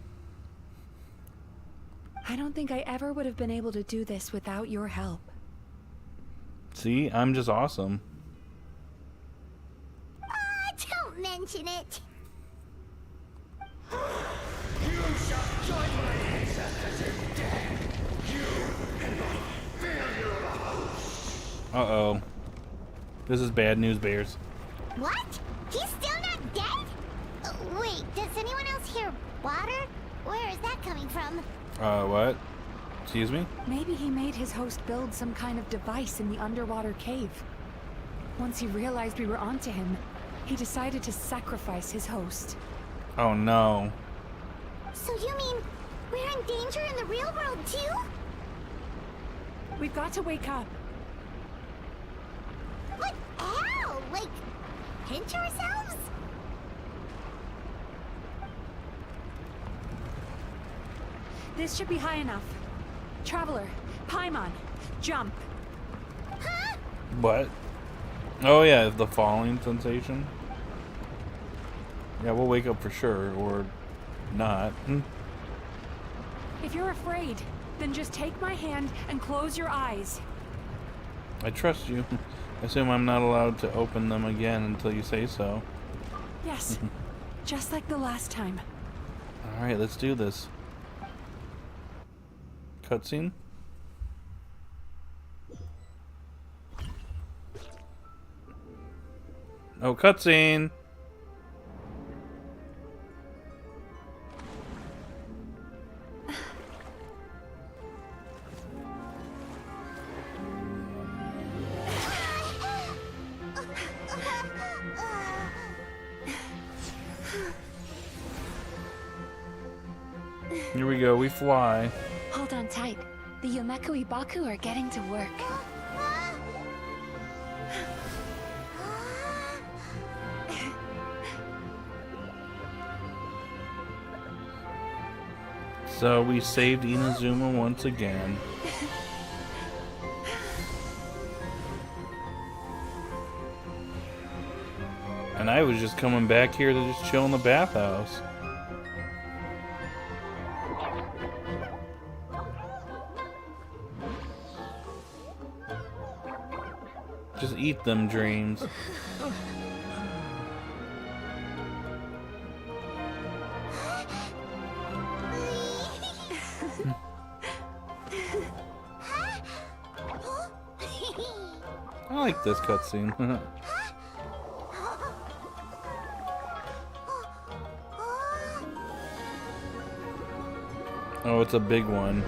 I don't think I ever would have been able to do this without your help. See? I'm just awesome. Don't mention it. You shall join my ancestors in death. You and my failure of a host. Uh-oh. This is bad news, Bears. What? He's still not dead? Wait, does anyone else hear water? Where is that coming from? What? Excuse me? Maybe he made his host build some kind of device in the underwater cave. Once he realized we were onto him, he decided to sacrifice his host. Oh no. So you mean we're in danger in the real world too? We've got to wake up. What? Ow! Like, pinch ourselves? This should be high enough. Traveler, Paimon, jump. What? Oh yeah, the falling sensation. Yeah, we'll wake up for sure, or not. If you're afraid, then just take my hand and close your eyes. I trust you. I assume I'm not allowed to open them again until you say so. Yes, just like the last time. Alright, let's do this. Cutscene? Oh, cutscene! Here we go, we fly. Hold on tight. The Yomeku Ibaku are getting to work. So we saved Inazuma once again. And I was just coming back here to just chill in the bathhouse. Just eat them dreams. I like this cutscene. Oh, it's a big one.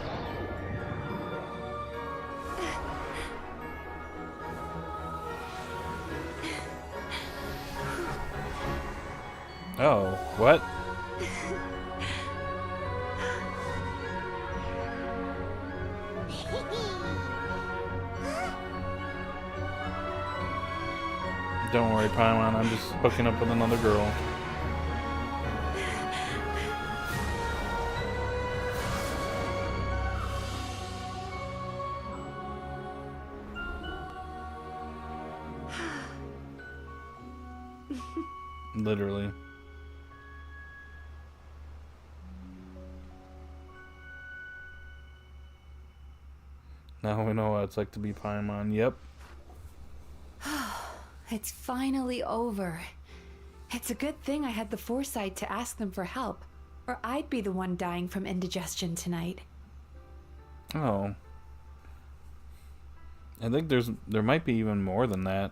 Oh, what? Don't worry, Paimon, I'm just hooking up with another girl. Literally. Now we know what it's like to be Paimon. Yep. It's finally over. It's a good thing I had the foresight to ask them for help, or I'd be the one dying from indigestion tonight. Oh. I think there might be even more than that.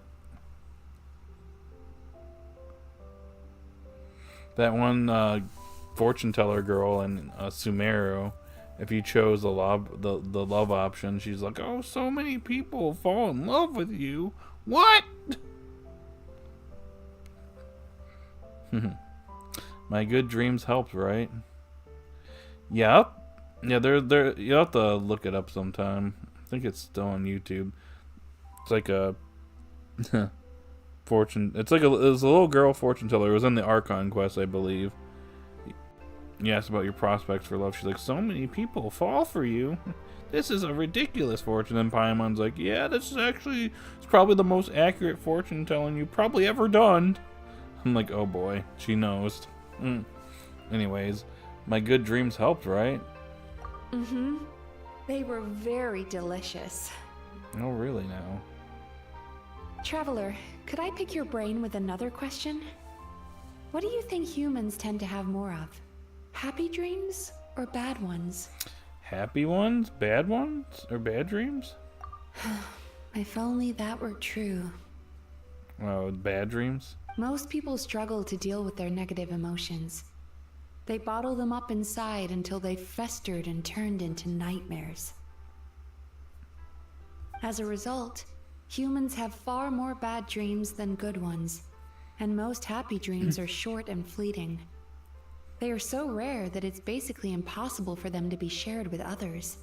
That one fortune teller girl in Sumeru, if you chose the love option, she's like, "Oh, so many people fall in love with you. What?" My good dreams helped, right? Yep. Yeah, they're you have to look it up sometime. I think it's still on YouTube. It's like a fortune. It's like it was a little girl fortune teller. It was in the Archon quest, I believe. You asked about your prospects for love. She's like, "So many people fall for you. This is a ridiculous fortune." And Paimon's like, "Yeah, this is actually it's probably the most accurate fortune telling you've probably ever done." I'm like, "Oh boy, she knows." Anyways, my good dreams helped, right? Mm-hmm. They were very delicious. Oh, really now? Traveler, could I pick your brain with another question? What do you think humans tend to have more of? Happy dreams or bad ones? Happy ones? Bad ones? Or bad dreams? If only that were true. Oh, bad dreams? Most people struggle to deal with their negative emotions. They bottle them up inside until they've festered and turned into nightmares. As a result, humans have far more bad dreams than good ones, and most happy dreams are short and fleeting. They are so rare that it's basically impossible for them to be shared with others.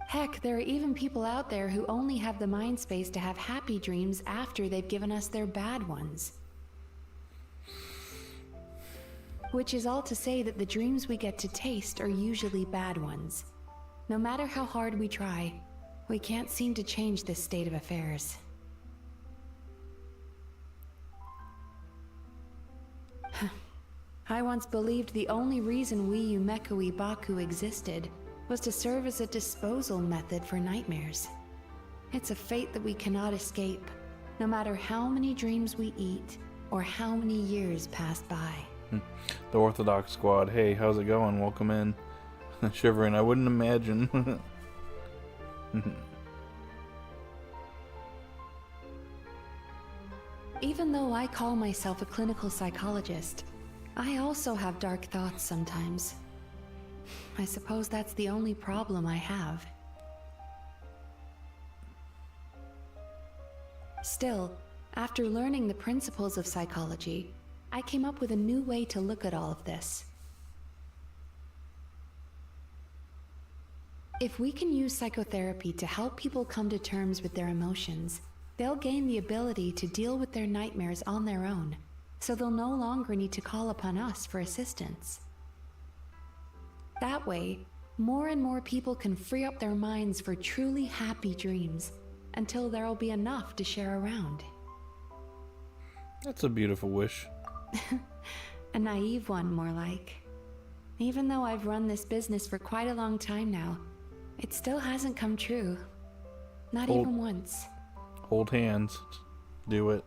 Heck, there are even people out there who only have the mind space to have happy dreams after they've given us their bad ones. Which is all to say that the dreams we get to taste are usually bad ones. No matter how hard we try, we can't seem to change this state of affairs. I once believed the only reason we Yumekoi Baku existed was to serve as a disposal method for nightmares. It's a fate that we cannot escape, no matter how many dreams we eat or how many years pass by. The Orthodox Squad. Hey, how's it going? Welcome in. Shivering, I wouldn't imagine. Even though I call myself a clinical psychologist, I also have dark thoughts sometimes. I suppose that's the only problem I have. Still, after learning the principles of psychology, I came up with a new way to look at all of this. If we can use psychotherapy to help people come to terms with their emotions, they'll gain the ability to deal with their nightmares on their own, so they'll no longer need to call upon us for assistance. That way, more and more people can free up their minds for truly happy dreams, until there'll be enough to share around. That's a beautiful wish. A naive one, more like. Even though I've run this business for quite a long time now, it still hasn't come true. Not even once. Hold hands. Do it.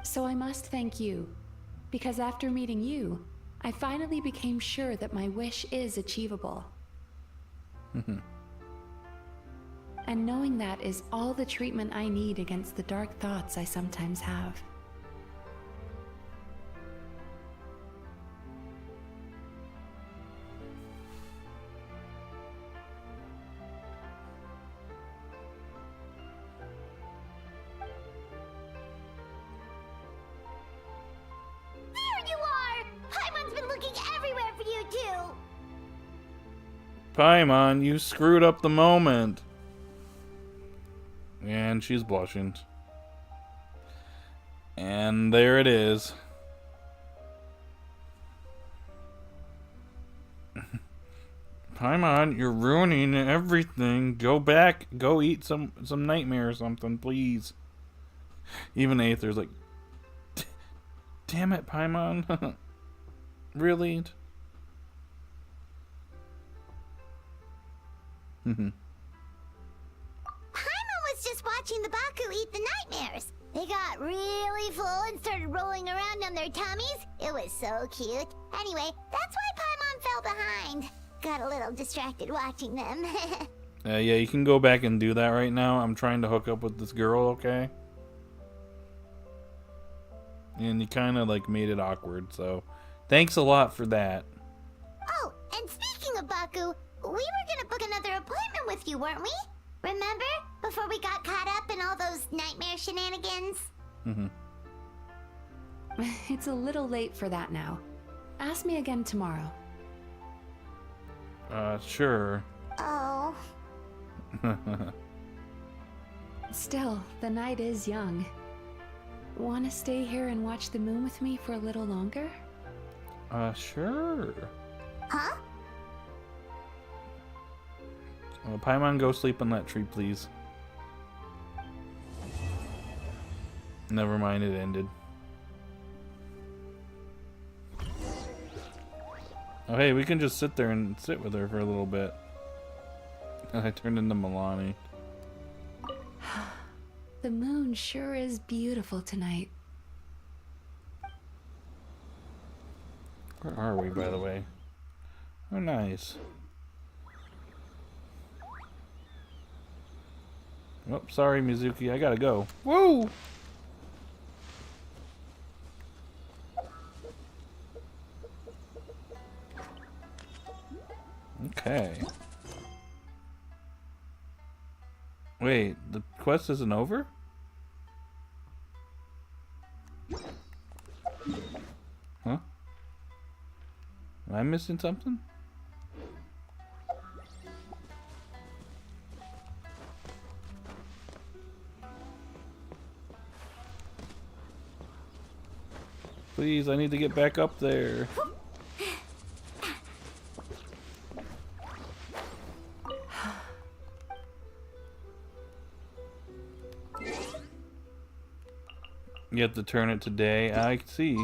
So I must thank you, because after meeting you, I finally became sure that my wish is achievable. And knowing that is all the treatment I need against the dark thoughts I sometimes have. There you are! Paimon's been looking everywhere for you too! Paimon, you screwed up the moment. And she's blushing. And there it is. Paimon, you're ruining everything. Go back. Go eat some nightmare or something, please. Even Aether's like, damn it, Paimon. Really? Was just watching the Baku eat the nightmares. They got really full and started rolling around on their tummies. It was so cute. Anyway, that's why Paimon fell behind. Got a little distracted watching them. Yeah, you can go back and do that right now. I'm trying to hook up with this girl, okay? And you kind of like made it awkward, so thanks a lot for that. Oh, and speaking of Baku, we were gonna book another appointment with you, weren't we? Remember? Before we got caught up in all those nightmare shenanigans? It's a little late for that now. Ask me again tomorrow. Sure. Oh. Still, the night is young. Want to stay here and watch the moon with me for a little longer? Sure. Huh? Paimon, go sleep on that tree, please. Never mind, it ended. Oh, hey, we can just sit there and sit with her for a little bit. And I turned into Milani. The moon sure is beautiful tonight. Where are we, by the way? Oh, nice. Oh, sorry, Mizuki. I gotta go. Woo! Okay. Wait, the quest isn't over? Huh? Am I missing something? Please, I need to get back up there. You have to turn it today. I see.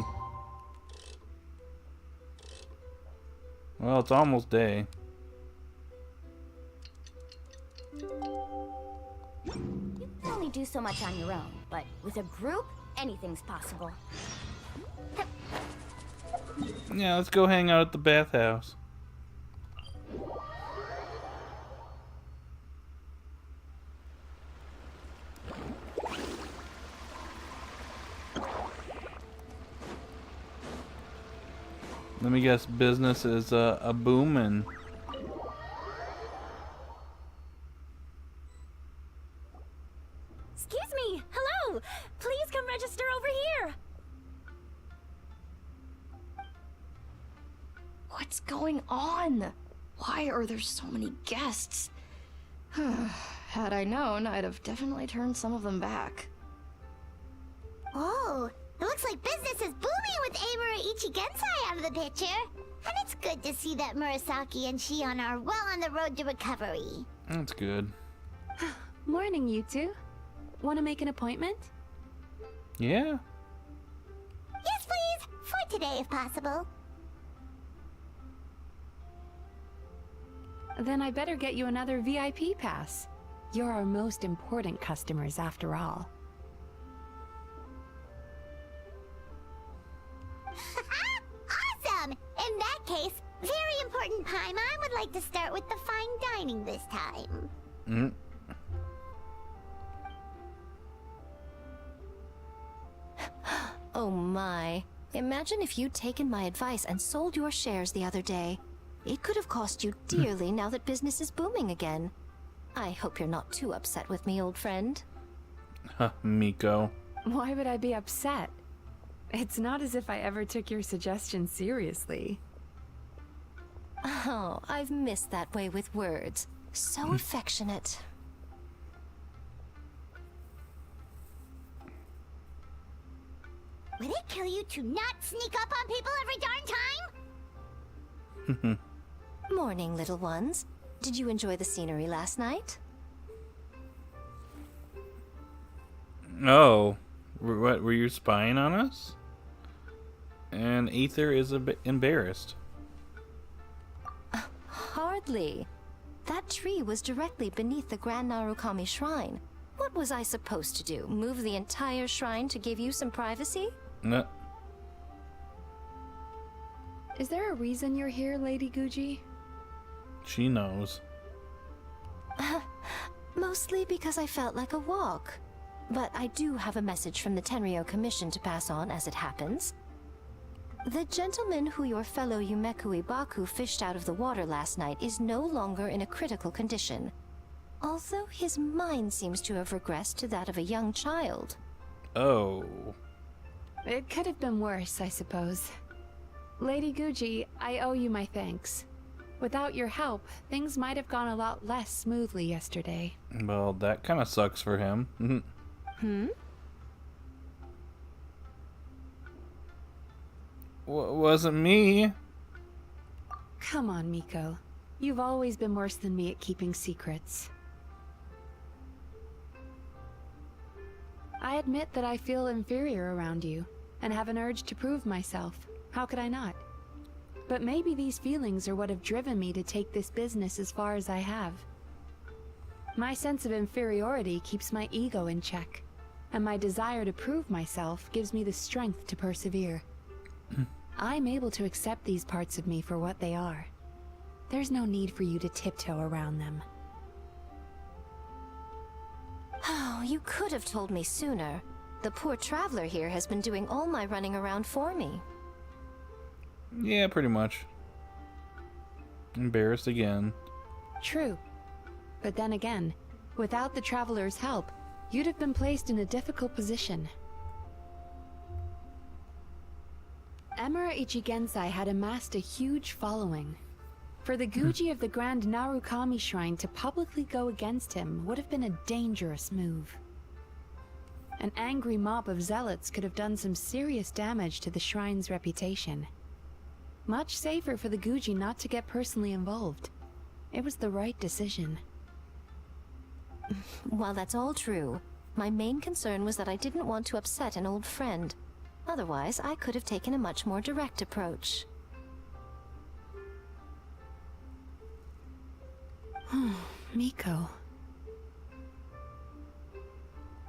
Well, it's almost day. You can only do so much on your own, but with a group, anything's possible. Yeah, let's go hang out at the bathhouse. Let me guess, business is a booming. Excuse me! Hello! Please come register over here! What's going on? Why are there so many guests? Had I known, I'd have definitely turned some of them back. Oh, it looks like business is booming with Emura Ichigensai out of the picture. And it's good to see that Murasaki and Shion are well on the road to recovery. That's good. Morning, you two. Want to make an appointment? Yeah. Yes, please. For today, if possible. Then I better get you another VIP pass. You're our most important customers, after all. Awesome! In that case, very important Paimon would like to start with the fine dining this time. Mm. Oh my. Imagine if you'd taken my advice and sold your shares the other day. It could have cost you dearly now that business is booming again. I hope you're not too upset with me, old friend. Huh, Miko. Why would I be upset? It's not as if I ever took your suggestion seriously. Oh, I've missed that way with words. So affectionate. Would it kill you to not sneak up on people every darn time? Morning, little ones. Did you enjoy the scenery last night? Oh, what, were you spying on us? And Aether is a bit embarrassed. Hardly. That tree was directly beneath the Grand Narukami Shrine. What was I supposed to do? Move the entire shrine to give you some privacy? No. Is there a reason you're here, Lady Guji? She knows. Mostly because I felt like a walk. But I do have a message from the Tenryo Commission to pass on as it happens. The gentleman who your fellow Yumeku Ibaku fished out of the water last night is no longer in a critical condition. Although his mind seems to have regressed to that of a young child. Oh. It could have been worse, I suppose. Lady Guji, I owe you my thanks. Without your help, things might have gone a lot less smoothly yesterday. Well, that kind of sucks for him. Wasn't me. Come on, Miko. You've always been worse than me at keeping secrets. I admit that I feel inferior around you, and have an urge to prove myself. How could I not? But maybe these feelings are what have driven me to take this business as far as I have. My sense of inferiority keeps my ego in check, and my desire to prove myself gives me the strength to persevere. I'm able to accept these parts of me for what they are. There's no need for you to tiptoe around them. Oh, you could have told me sooner. The poor traveler here has been doing all my running around for me. Yeah, pretty much. Embarrassed again. True. But then again, without the Traveler's help, you'd have been placed in a difficult position. Emura Ichigensai had amassed a huge following. For the Guji of the Grand Narukami Shrine to publicly go against him would have been a dangerous move. An angry mob of zealots could have done some serious damage to the shrine's reputation. Much safer for the Guji not to get personally involved. It was the right decision. While that's all true, my main concern was that I didn't want to upset an old friend. Otherwise, I could have taken a much more direct approach. Miko.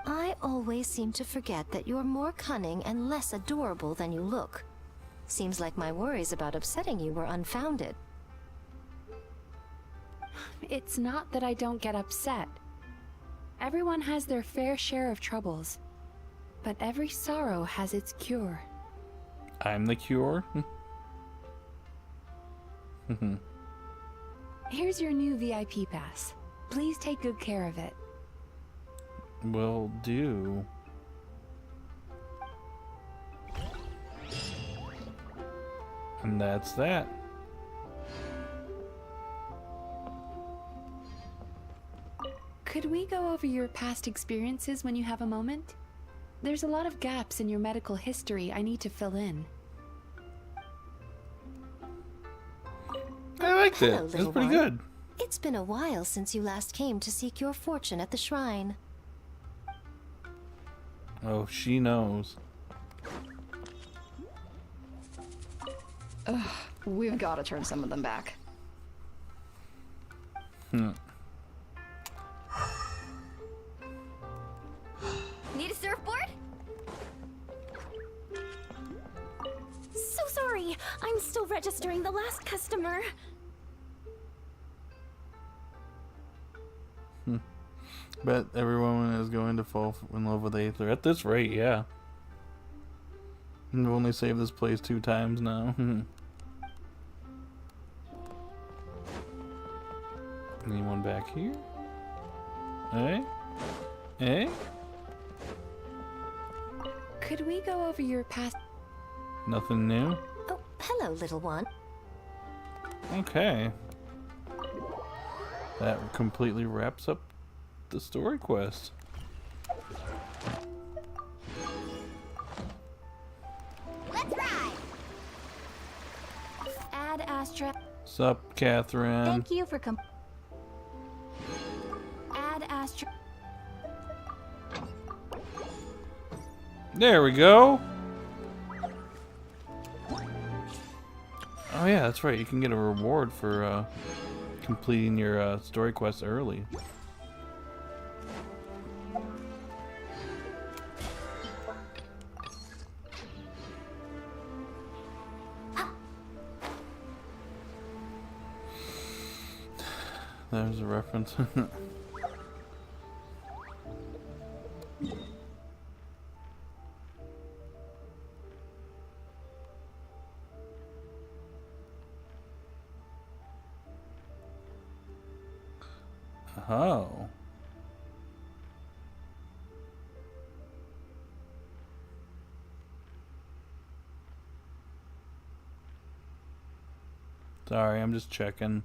I always seem to forget that you're more cunning and less adorable than you look. Seems like my worries about upsetting you were unfounded. It's not that I don't get upset. Everyone has their fair share of troubles. But every sorrow has its cure. I'm the cure? Here's your new VIP pass. Please take good care of it. Will do. And that's that. Could we go over your past experiences when you have a moment? There's a lot of gaps in your medical history I need to fill in. I liked it. Hello, It was little pretty one. good. It's been a while since you last came to seek your fortune at the shrine. Oh, she knows. Ugh, we've got to turn some of them back. Need a surfboard? So sorry. I'm still registering the last customer. Bet every woman is going to fall in love with Aether. At this rate, yeah. We've only saved this place 2 times now. Anyone back here? Hey? Hey? Could we go over your past... Nothing new? Oh, hello, little one. Okay. That completely wraps up the story quest. Let's ride! Ad Astra. Sup, Catherine? Thank you for Ad Astra. There we go. Oh yeah, that's right. You can get a reward for completing your story quest early. There's a reference. Oh. Sorry, I'm just checking.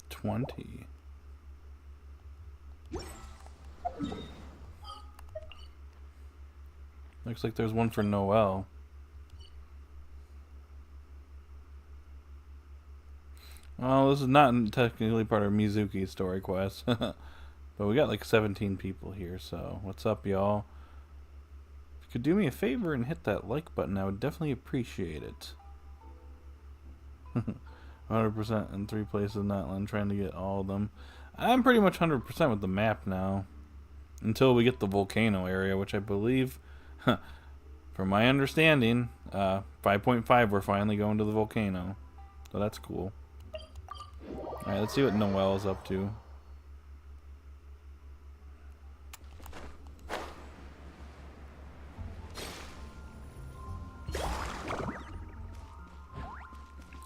$20. Looks like there's one for Noel. Well, this is not technically part of Mizuki's story quest. But we got like 17 people here, so what's up, y'all? If you could do me a favor and hit that like button, I would definitely appreciate it. 100% in 3 places in that land, trying to get all of them. I'm pretty much 100% with the map now. Until we get the Volcano area, which I believe, from my understanding, 5.5 we're finally going to the Volcano. So that's cool. Alright, let's see what Noelle is up to.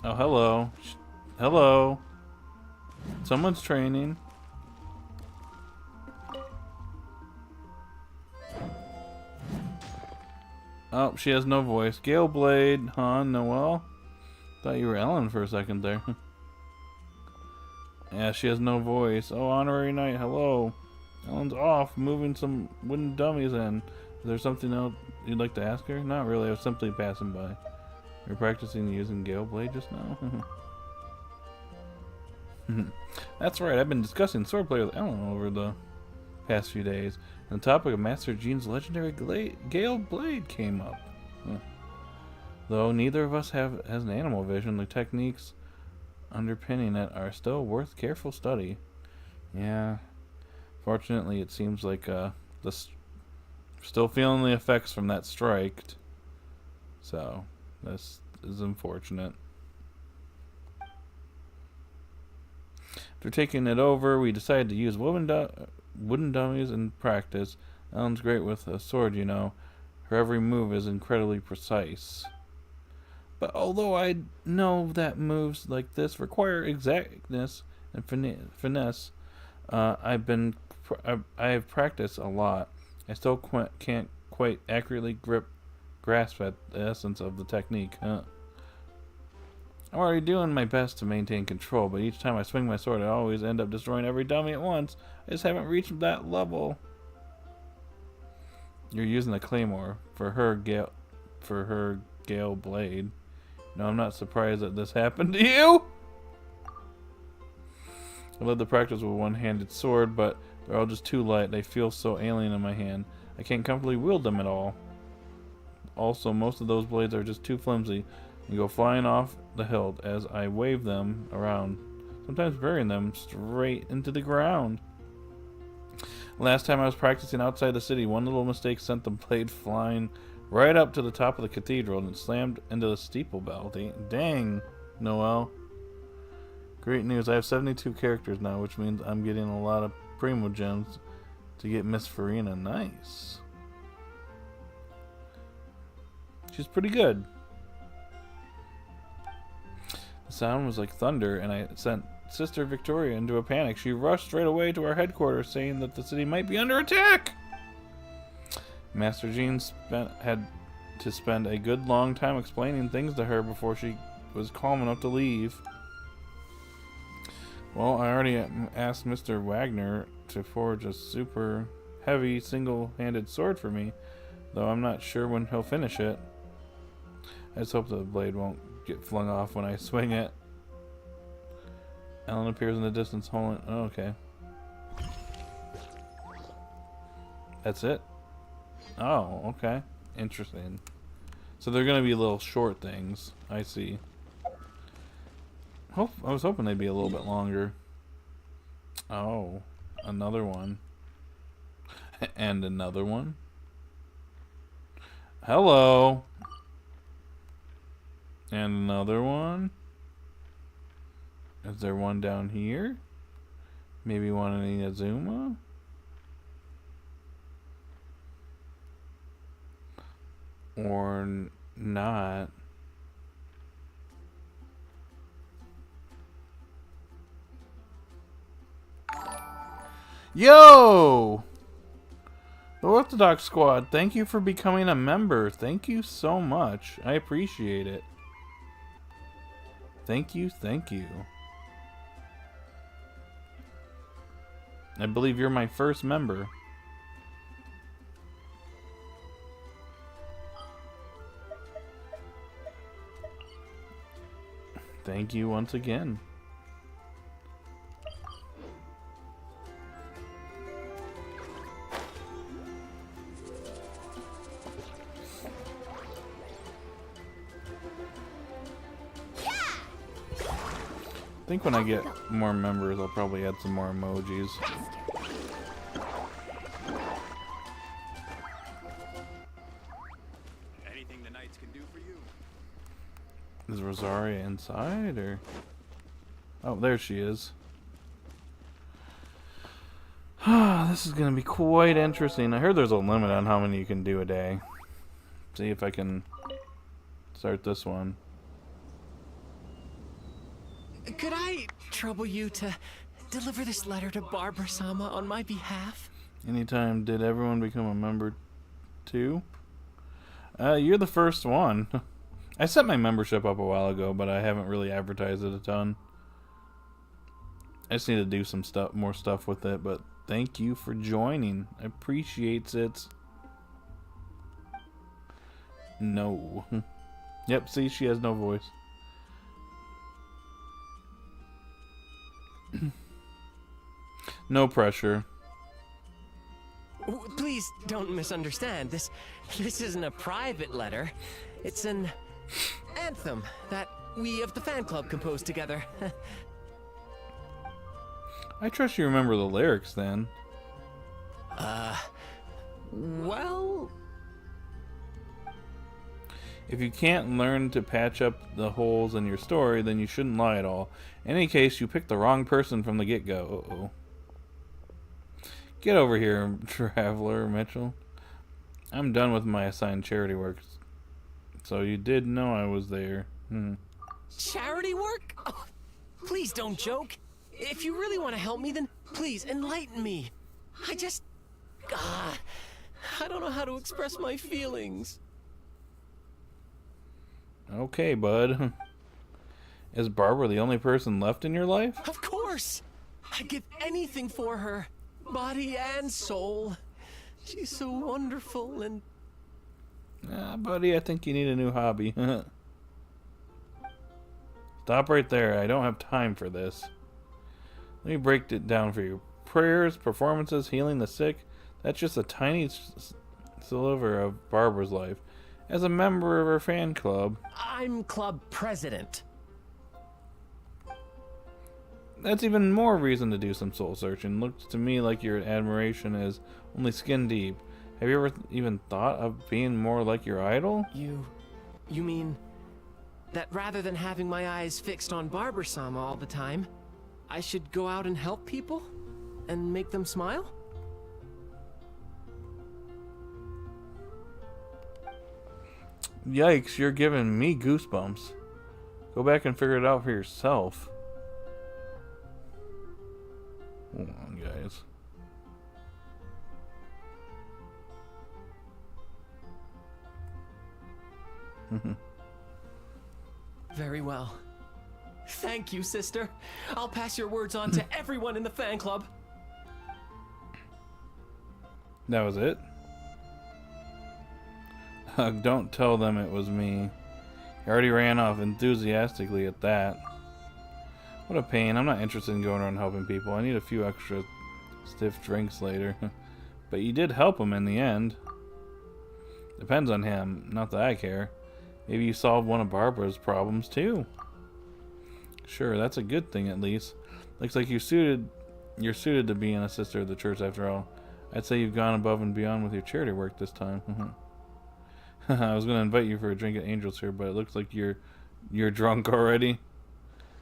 Oh, hello. Hello. Someone's training. Oh, she has no voice. Gale Blade, huh, Noelle? Thought you were Ellen for a second there. Yeah, she has no voice. Oh, Honorary Knight, hello. Ellen's off, moving some wooden dummies in. Is there something else you'd like to ask her? Not really, I was simply passing by. You're practicing using Gale Blade just now? That's right, I've been discussing swordplay with Ellen over the past few days. And the topic of Master Jean's legendary Gale Blade came up. Though neither of us has an animal vision, the techniques underpinning it are still worth careful study. Yeah. Fortunately, it seems like still feeling the effects from that strike. So, this is unfortunate. After taking it over, we decided to use wooden dummies in practice. Ellen's great with a sword, you know. Her every move is incredibly precise. But although I know that moves like this require exactness and finesse, I have practiced a lot. I still can't quite accurately grasp at the essence of the technique. I'm already doing my best to maintain control, but each time I swing my sword, I always end up destroying every dummy at once. I just haven't reached that level. You're using a claymore for her Gale Blade. No, I'm not surprised that this happened to you. I love to practice with a one-handed sword, but they're all just too light. They feel so alien in my hand. I can't comfortably wield them at all. Also, most of those blades are just too flimsy and go flying off the hilt as I wave them around, sometimes burying them straight into the ground. Last time I was practicing outside the city, one little mistake sent the blade flying right up to the top of the cathedral and it slammed into the steeple bell. Dang, Noelle. Great news, I have 72 characters now, which means I'm getting a lot of Primo Gems to get Miss Farina. Nice. She's pretty good. The sound was like thunder, and I sent Sister Victoria into a panic. She rushed straight away to our headquarters, saying that the city might be under attack. Master Jean had to spend a good long time explaining things to her before she was calm enough to leave. Well, I already asked Mr. Wagner to forge a super heavy single-handed sword for me, though I'm not sure when he'll finish it. I just hope the blade won't get flung off when I swing it. Ellen appears in the distance holding... Oh, okay. That's it? Oh, okay. Interesting. So they're going to be little short things. I see. I was hoping they'd be a little bit longer. Oh, another one. And another one. Hello. And another one. Is there one down here? Maybe one in Inazuma? Or not. Yo! The Orthodox Squad, thank you for becoming a member. Thank you so much. I appreciate it. Thank you, thank you. I believe you're my first member. Thank you once again. I think when I get more members, I'll probably add some more emojis. Anything the knights can do for you? Is Rosaria inside, or? Oh, there she is. This is going to be quite interesting. I heard there's a limit on how many you can do a day. See if I can start this one. Could I trouble you to deliver this letter to Barbara-sama on my behalf? Anytime. Did everyone become a member too? You're the first one. I set my membership up a while ago, but I haven't really advertised it a ton. I just need to do some more stuff with it, but thank you for joining. I appreciate it. No. Yep, see, she has no voice. No pressure. Please don't misunderstand. This isn't a private letter. It's an anthem that we of the fan club composed together. I trust you remember the lyrics then. Well... If you can't learn to patch up the holes in your story, then you shouldn't lie at all. In any case, you picked the wrong person from the get-go. Uh-oh. Get over here, Traveler Mitchell. I'm done with my assigned charity work. So you did know I was there. Charity work? Oh, please don't joke. If you really want to help me, then please enlighten me. I just... I don't know how to express my feelings. Okay, bud. Is Barbara the only person left in your life? Of course! I'd give anything for her. Body and soul. She's so wonderful and... Buddy, I think you need a new hobby. Stop right there. I don't have time for this. Let me break it down for you. Prayers, performances, healing the sick. That's just a tiny sliver of Barbara's life. As a member of her fan club... I'm club president. That's even more reason to do some soul searching. Looks to me like your admiration is only skin deep. Have you ever even thought of being more like your idol? You mean that rather than having my eyes fixed on Barbara-sama all the time, I should go out and help people? And make them smile? Yikes, you're giving me goosebumps. Go back and figure it out for yourself. Hold on, guys. Very well. Thank you, sister. I'll pass your words on to everyone in the fan club. That was it? Don't tell them it was me. He already ran off enthusiastically at that. What a pain. I'm not interested in going around helping people. I need a few extra stiff drinks later. But you did help him in the end. Depends on him. Not that I care. Maybe you solved one of Barbara's problems too. Sure, that's a good thing at least. Looks like you're suited to being a sister of the church after all. I'd say you've gone above and beyond with your charity work this time. I was going to invite you for a drink at Angel's here, but it looks like you're drunk already.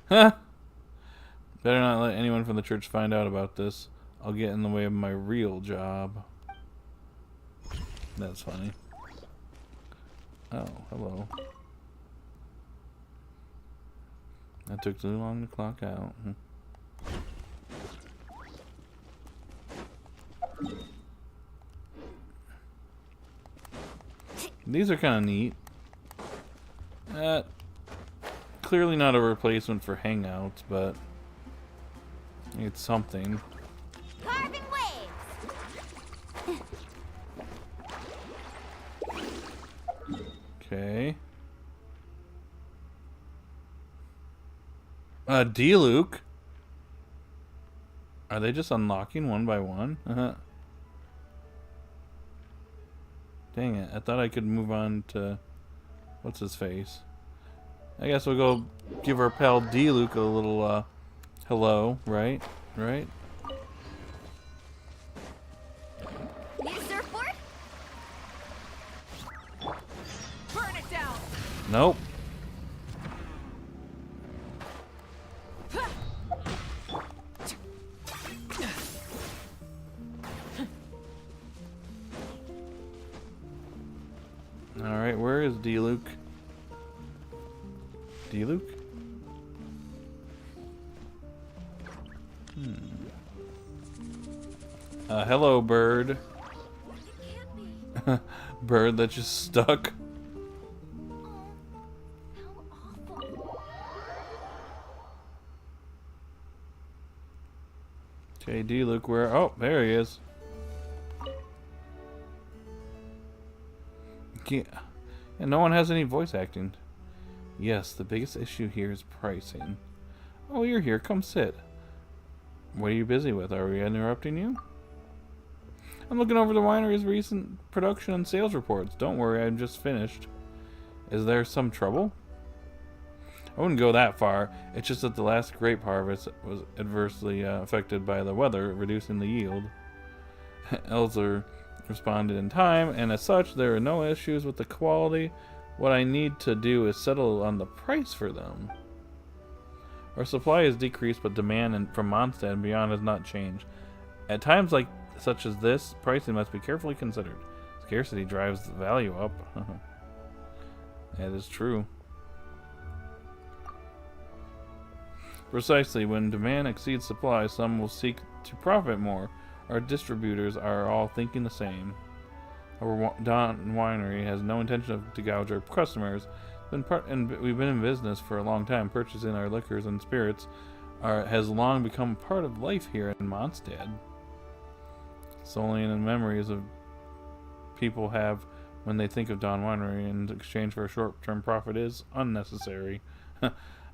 Huh? Better not let anyone from the church find out about this. I'll get in the way of my real job. That's funny. Oh, hello. That took too long to clock out. These are kind of neat. Clearly not a replacement for hangouts, but it's something. Carving waves. Okay. D-Luke. Are they just unlocking one by one? Dang it, I thought I could move on to... What's his face? I guess we'll go give our pal D-Luke a little, hello, right? Right? Need a surfboard? Burn it down! Nope. Alright, where is D-Luke? D-Luke? Hello, bird. Bird that just stuck. Okay, D-Luke, where? Oh, there he is. Yeah. And no one has any voice acting. Yes, the biggest issue here is pricing. Oh, you're here. Come sit. What are you busy with? Are we interrupting you? I'm looking over the winery's recent production and sales reports. Don't worry, I'm just finished. Is there some trouble? I wouldn't go that far. It's just that the last grape harvest was adversely affected by the weather, reducing the yield. Elzer responded in time, and as such, there are no issues with the quality. What I need to do is settle on the price for them. Our supply has decreased, but demand from Mondstadt and beyond has not changed. At times like such as this, pricing must be carefully considered. Scarcity drives the value up. That is true. Precisely, when demand exceeds supply, some will seek to profit more. Our distributors are all thinking the same. Our Don Winery has no intention to gouge our customers. We've been in business for a long time. Purchasing our liquors and spirits has long become part of life here in Mondstadt. Solely in the memories of people have when they think of Don Winery in exchange for a short-term profit is unnecessary.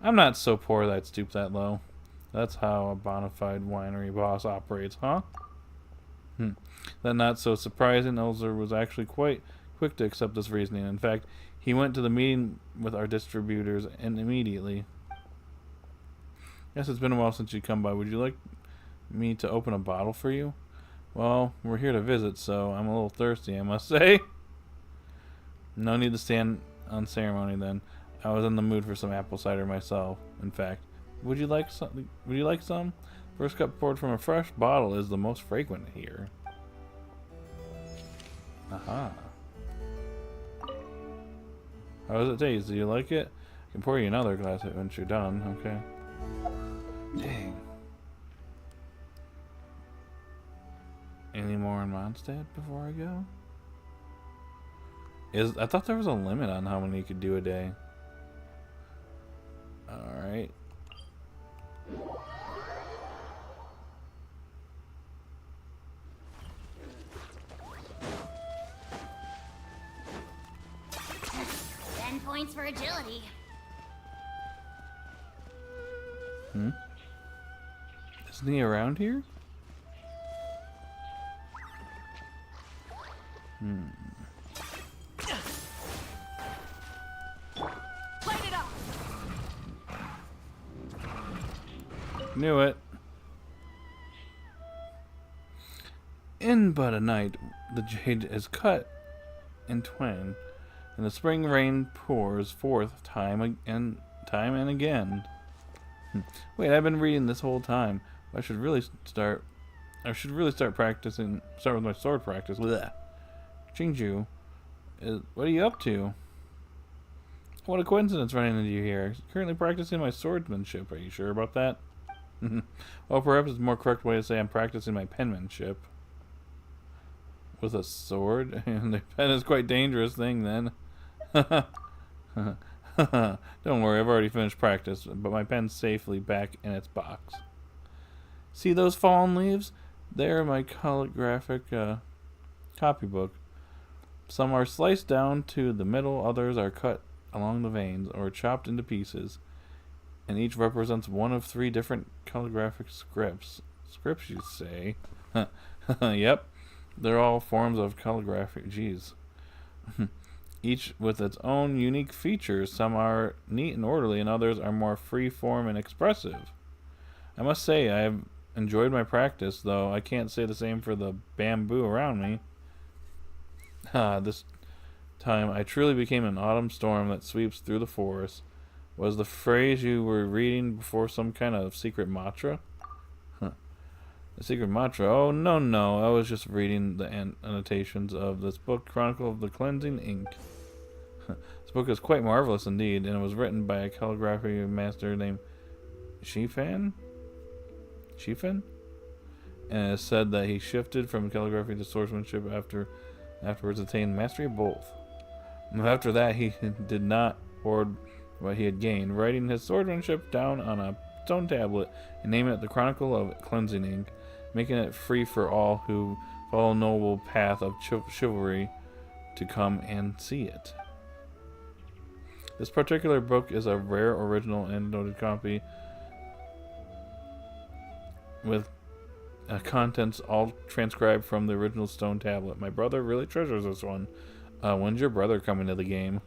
I'm not so poor that I'd stoop that low. That's how a bona fide winery boss operates, huh? That not so surprising. Elzer was actually quite quick to accept this reasoning. In fact, he went to the meeting with our distributors and immediately. Yes, it's been a while since you come by. Would you like me to open a bottle for you? Well, we're here to visit, so I'm a little thirsty, I must say. No need to stand on ceremony then. I was in the mood for some apple cider myself. In fact, would you like some? First cup poured from a fresh bottle is the most frequent here. Aha. How does it taste? Do you like it? I can pour you another glass once you're done. Okay. Dang. Any more in Mondstadt before I go? I thought there was a limit on how many you could do a day. Alright. Points for agility. Isn't he around here? Light it up. Knew it. In but a night, the jade is cut in twain, and the spring rain pours forth time and again. Wait, I've been reading this whole time. I should really start practicing. Start with my sword practice. Blech. Qingju, what are you up to? What a coincidence running into you here. Currently practicing my swordsmanship. Are you sure about that? Well, perhaps it's a more correct way to say I'm practicing my penmanship. With a sword? And the pen is quite a dangerous thing then. Don't worry, I've already finished practice, but my pen's safely back in its box. See those fallen leaves? They're my calligraphic copybook. Some are sliced down to the middle, others are cut along the veins or chopped into pieces, and each represents one of 3 different calligraphic scripts. Scripts, you say? Yep, they're all forms of calligraphy. Jeez. Each with its own unique features. Some are neat and orderly, and others are more free-form and expressive. I must say, I have enjoyed my practice, though I can't say the same for the bamboo around me. This time I truly became an autumn storm that sweeps through the forest. Was the phrase you were reading before some kind of secret mantra? The secret mantra? Oh, no. I was just reading the annotations of this book, Chronicle of the Cleansing Ink. This book is quite marvelous indeed, and it was written by a calligraphy master named Shifan? And it is said that he shifted from calligraphy to swordsmanship afterwards attained mastery of both. After that, he did not hoard what he had gained, writing his swordsmanship down on a stone tablet and naming it the Chronicle of Cleansing, making it free for all who follow noble path of chivalry to come and see it. This particular book is a rare original and noted copy with contents all transcribed from the original stone tablet. My brother really treasures this one. When's your brother coming to the game?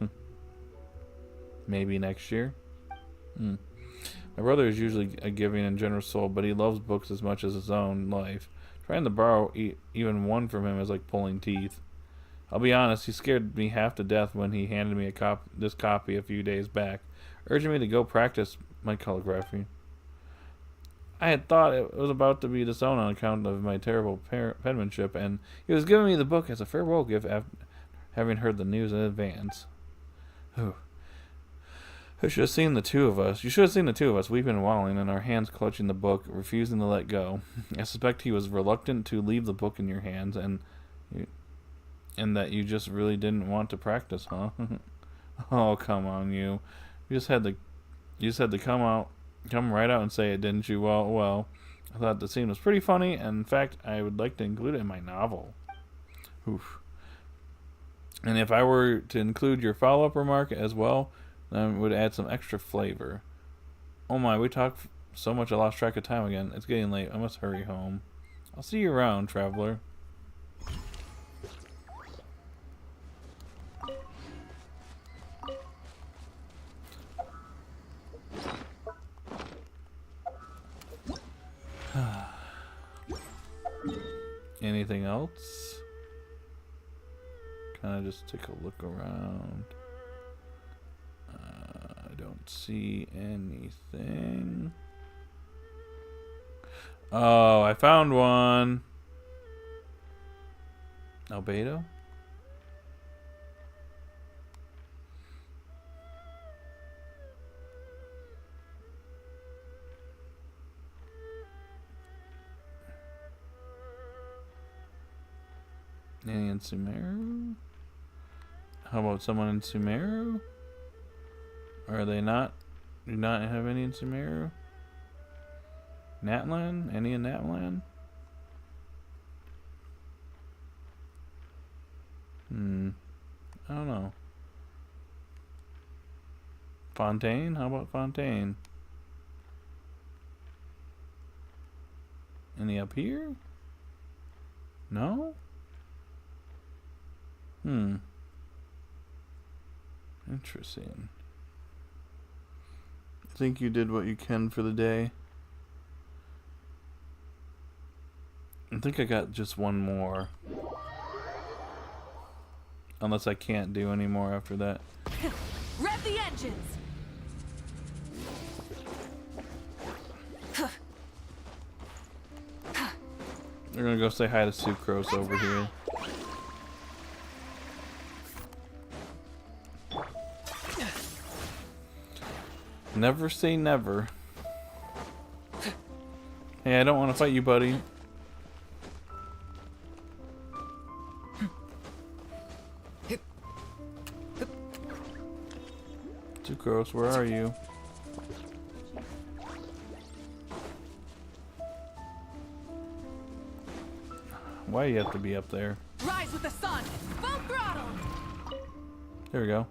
Maybe next year? My brother is usually a giving and generous soul, but he loves books as much as his own life. Trying to borrow even one from him is like pulling teeth. I'll be honest, he scared me half to death when he handed me this copy a few days back, urging me to go practice my calligraphy. I had thought it was about to be disowned on account of my terrible penmanship, and he was giving me the book as a farewell gift after having heard the news in advance. You should have seen the two of us weeping and wailing, and our hands clutching the book, refusing to let go. I suspect he was reluctant to leave the book in your hands, and that you just really didn't want to practice, huh? Oh, come on, you. You just had to come right out and say it, didn't you? Well, I thought the scene was pretty funny, and in fact, I would like to include it in my novel. Oof. And if I were to include your follow-up remark as well, then it would add some extra flavor. Oh my, we talked so much I lost track of time again. It's getting late. I must hurry home. I'll see you around, traveler. Anything else? Kind of just take a look around. I don't see anything. Oh, I found one. Albedo? Any in Sumeru? How about someone in Sumeru? Are they not? Do not have any in Sumeru? Natlan? Any in Natlan? I don't know. Fontaine? How about Fontaine? Any up here? No? Interesting. I think you did what you can for the day. I think I got just one more. Unless I can't do any more after that. Rev the engines! We're gonna go say hi to Sucrose over here. Never say never. Hey, I don't want to fight you, buddy. Sucrose, where are you? Why do you have to be up there? Rise with the sun! Full throttle! There we go.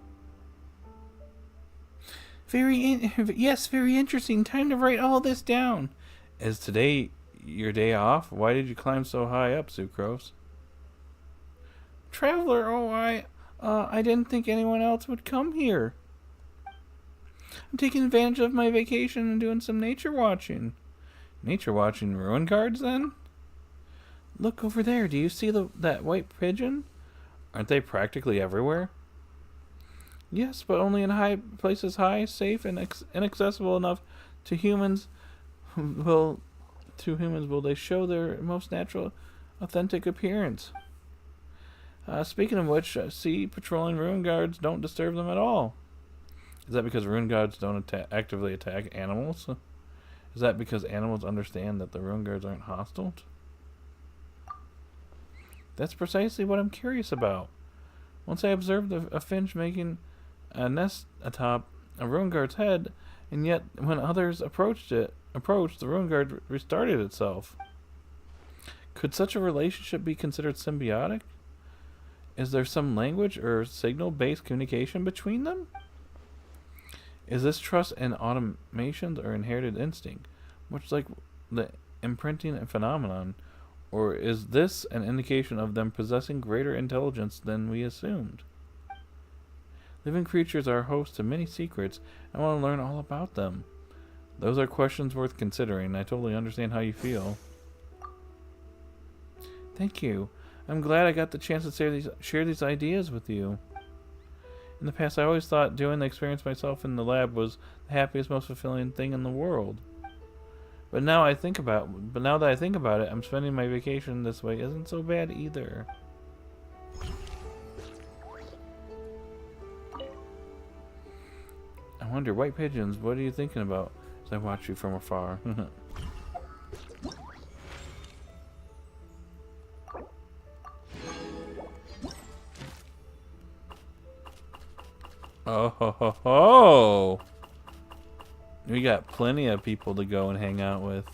Very interesting. Time to write all this down. Is today your day off? Why did you climb so high up, Sucrose? Traveler, I didn't think anyone else would come here. I'm taking advantage of my vacation and doing some nature watching. Nature watching ruin guards, then? Look over there. Do you see that white pigeon? Aren't they practically everywhere? Yes, but only in places high, safe, and inaccessible enough to humans. Will they show their most natural, authentic appearance? Speaking of which, see patrolling ruin guards don't disturb them at all. Is that because ruin guards don't actively attack animals? Is that because animals understand that the ruin guards aren't hostile? That's precisely what I'm curious about. Once I observed a finch making a nest atop a ruin guard's head, and yet when others approached, the ruin guard restarted itself. Could such a relationship be considered symbiotic? Is there some language or signal-based communication between them? Is this trust in automations or inherited instinct, much like the imprinting phenomenon, or is this an indication of them possessing greater intelligence than we assumed? Living creatures are host to many secrets. I want to learn all about them. Those are questions worth considering. I totally understand how you feel. Thank you. I'm glad I got the chance to share these ideas with you. In the past, I always thought doing the experience myself in the lab was the happiest, most fulfilling thing in the world. But now that I think about it, I'm spending my vacation this way isn't so bad either. I wonder, white pigeons, what are you thinking about as I watch you from afar? Oh ho ho ho! We got plenty of people to go and hang out with.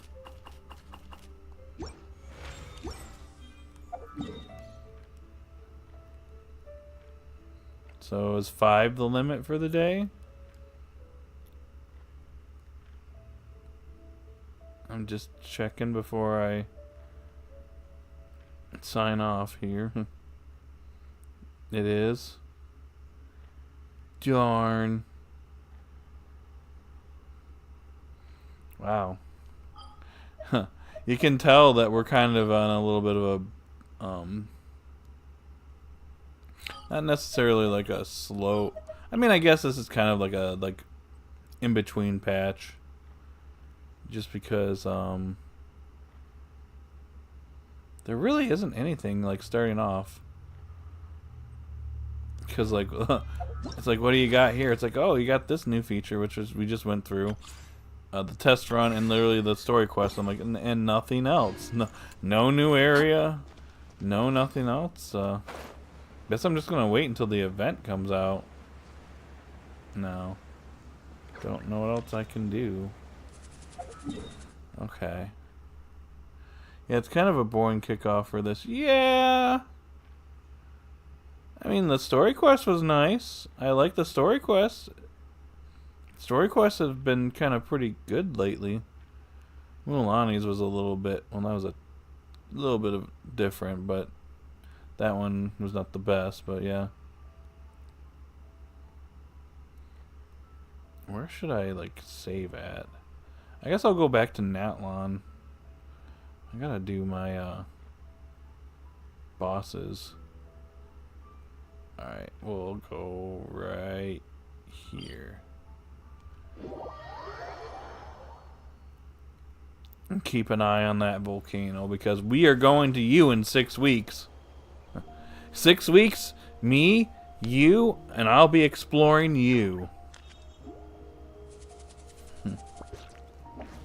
So is 5 the limit for the day? I'm just checking before I sign off here. It is. Darn. Wow. You can tell that we're kind of on a little bit of a not necessarily like a slow. I mean, I guess this is kind of like a in between patch. Just because there really isn't anything like starting off. Because like it's like, what do you got here? It's like, oh, you got this new feature, which is we just went through the test run and literally the story quest. I'm like, and nothing else. No new area. No nothing else. Guess I'm just gonna wait until the event comes out. No. Don't know what else I can do. Okay. Yeah, it's kind of a boring kickoff for this. Yeah. I mean, the story quest was nice. I like the story quest. Story quests have been kind of pretty good lately. Mulaney's was a little bit, well, that was a little bit of different, but that one was not the best, but yeah. Where should I, like, save at? I guess I'll go back to Natlon. I gotta do my, bosses. Alright, we'll go right here. And keep an eye on that volcano, because we are going to you in 6 weeks. 6 weeks, me, you, and I'll be exploring you.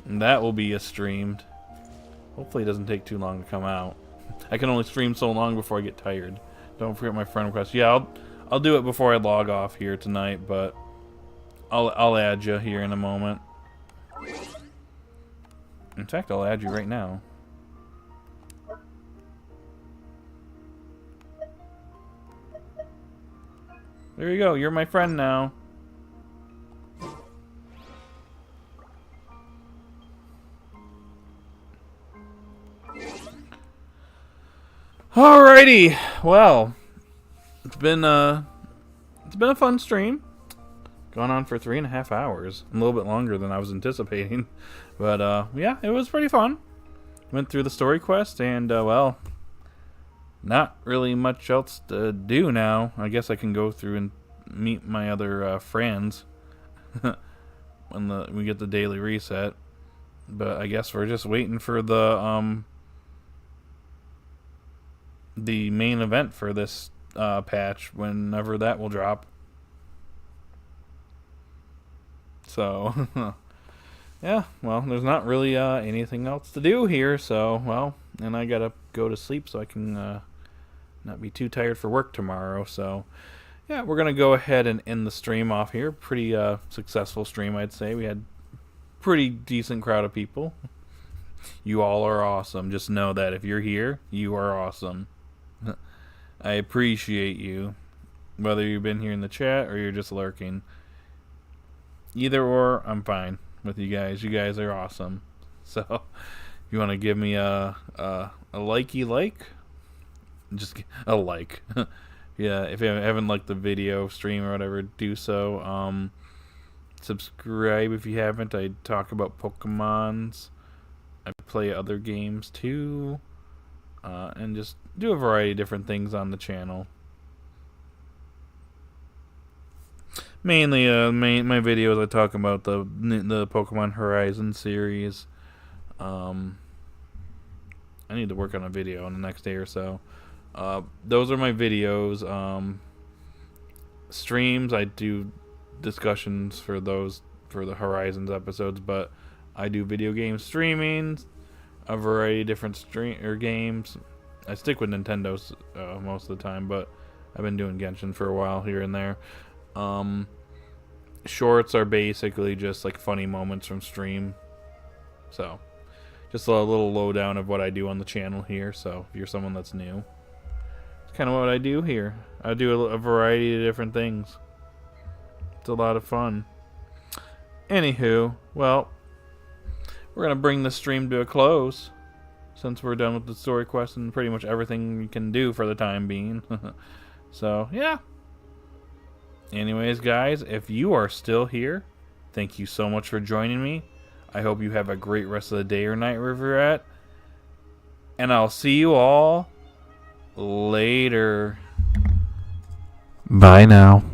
And that will be streamed. Hopefully it doesn't take too long to come out. I can only stream so long before I get tired. Don't forget my friend request. Yeah, I'll do it before I log off here tonight, but I'll add you here in a moment. In fact, I'll add you right now. There you go. You're my friend now. Alrighty, well, it's been a fun stream. Gone on for 3.5 hours, a little bit longer than I was anticipating, but yeah, it was pretty fun. Went through the story quest, and well, not really much else to do now. I guess I can go through and meet my other friends when we get the daily reset. But I guess we're just waiting for the main event for this patch whenever that will drop. So, yeah, well, there's not really anything else to do here, so, well, and I gotta go to sleep so I can not be too tired for work tomorrow, so, yeah, we're gonna go ahead and end the stream off here. Pretty successful stream, I'd say. We had pretty decent crowd of people. You all are awesome. Just know that if you're here, you are awesome. I appreciate you, whether you've been here in the chat or you're just lurking. Either or, I'm fine with you guys. You guys are awesome. So, if you want to give me a likey like, just a like. Yeah, if you haven't liked the video, stream, or whatever, do so. Subscribe if you haven't. I talk about Pokemons. I play other games too. And just do a variety of different things on the channel. Mainly, my videos I talk about the Pokemon Horizon series. I need to work on a video in the next day or so. Those are my videos. Streams, I do discussions for those for the Horizons episodes, but I do video game streaming, a variety of different games. I stick with Nintendo's most of the time, but I've been doing Genshin for a while here and there. Shorts are basically just like funny moments from stream. So, just a little lowdown of what I do on the channel here. So, if you're someone that's new, it's kind of what I do here. I do a variety of different things. It's a lot of fun. Anywho, well, we're going to bring the stream to a close since we're done with the story quest and pretty much everything you can do for the time being. So, yeah. Anyways, guys, if you are still here, thank you so much for joining me. I hope you have a great rest of the day or night wherever you're at. And I'll see you all later. Bye now.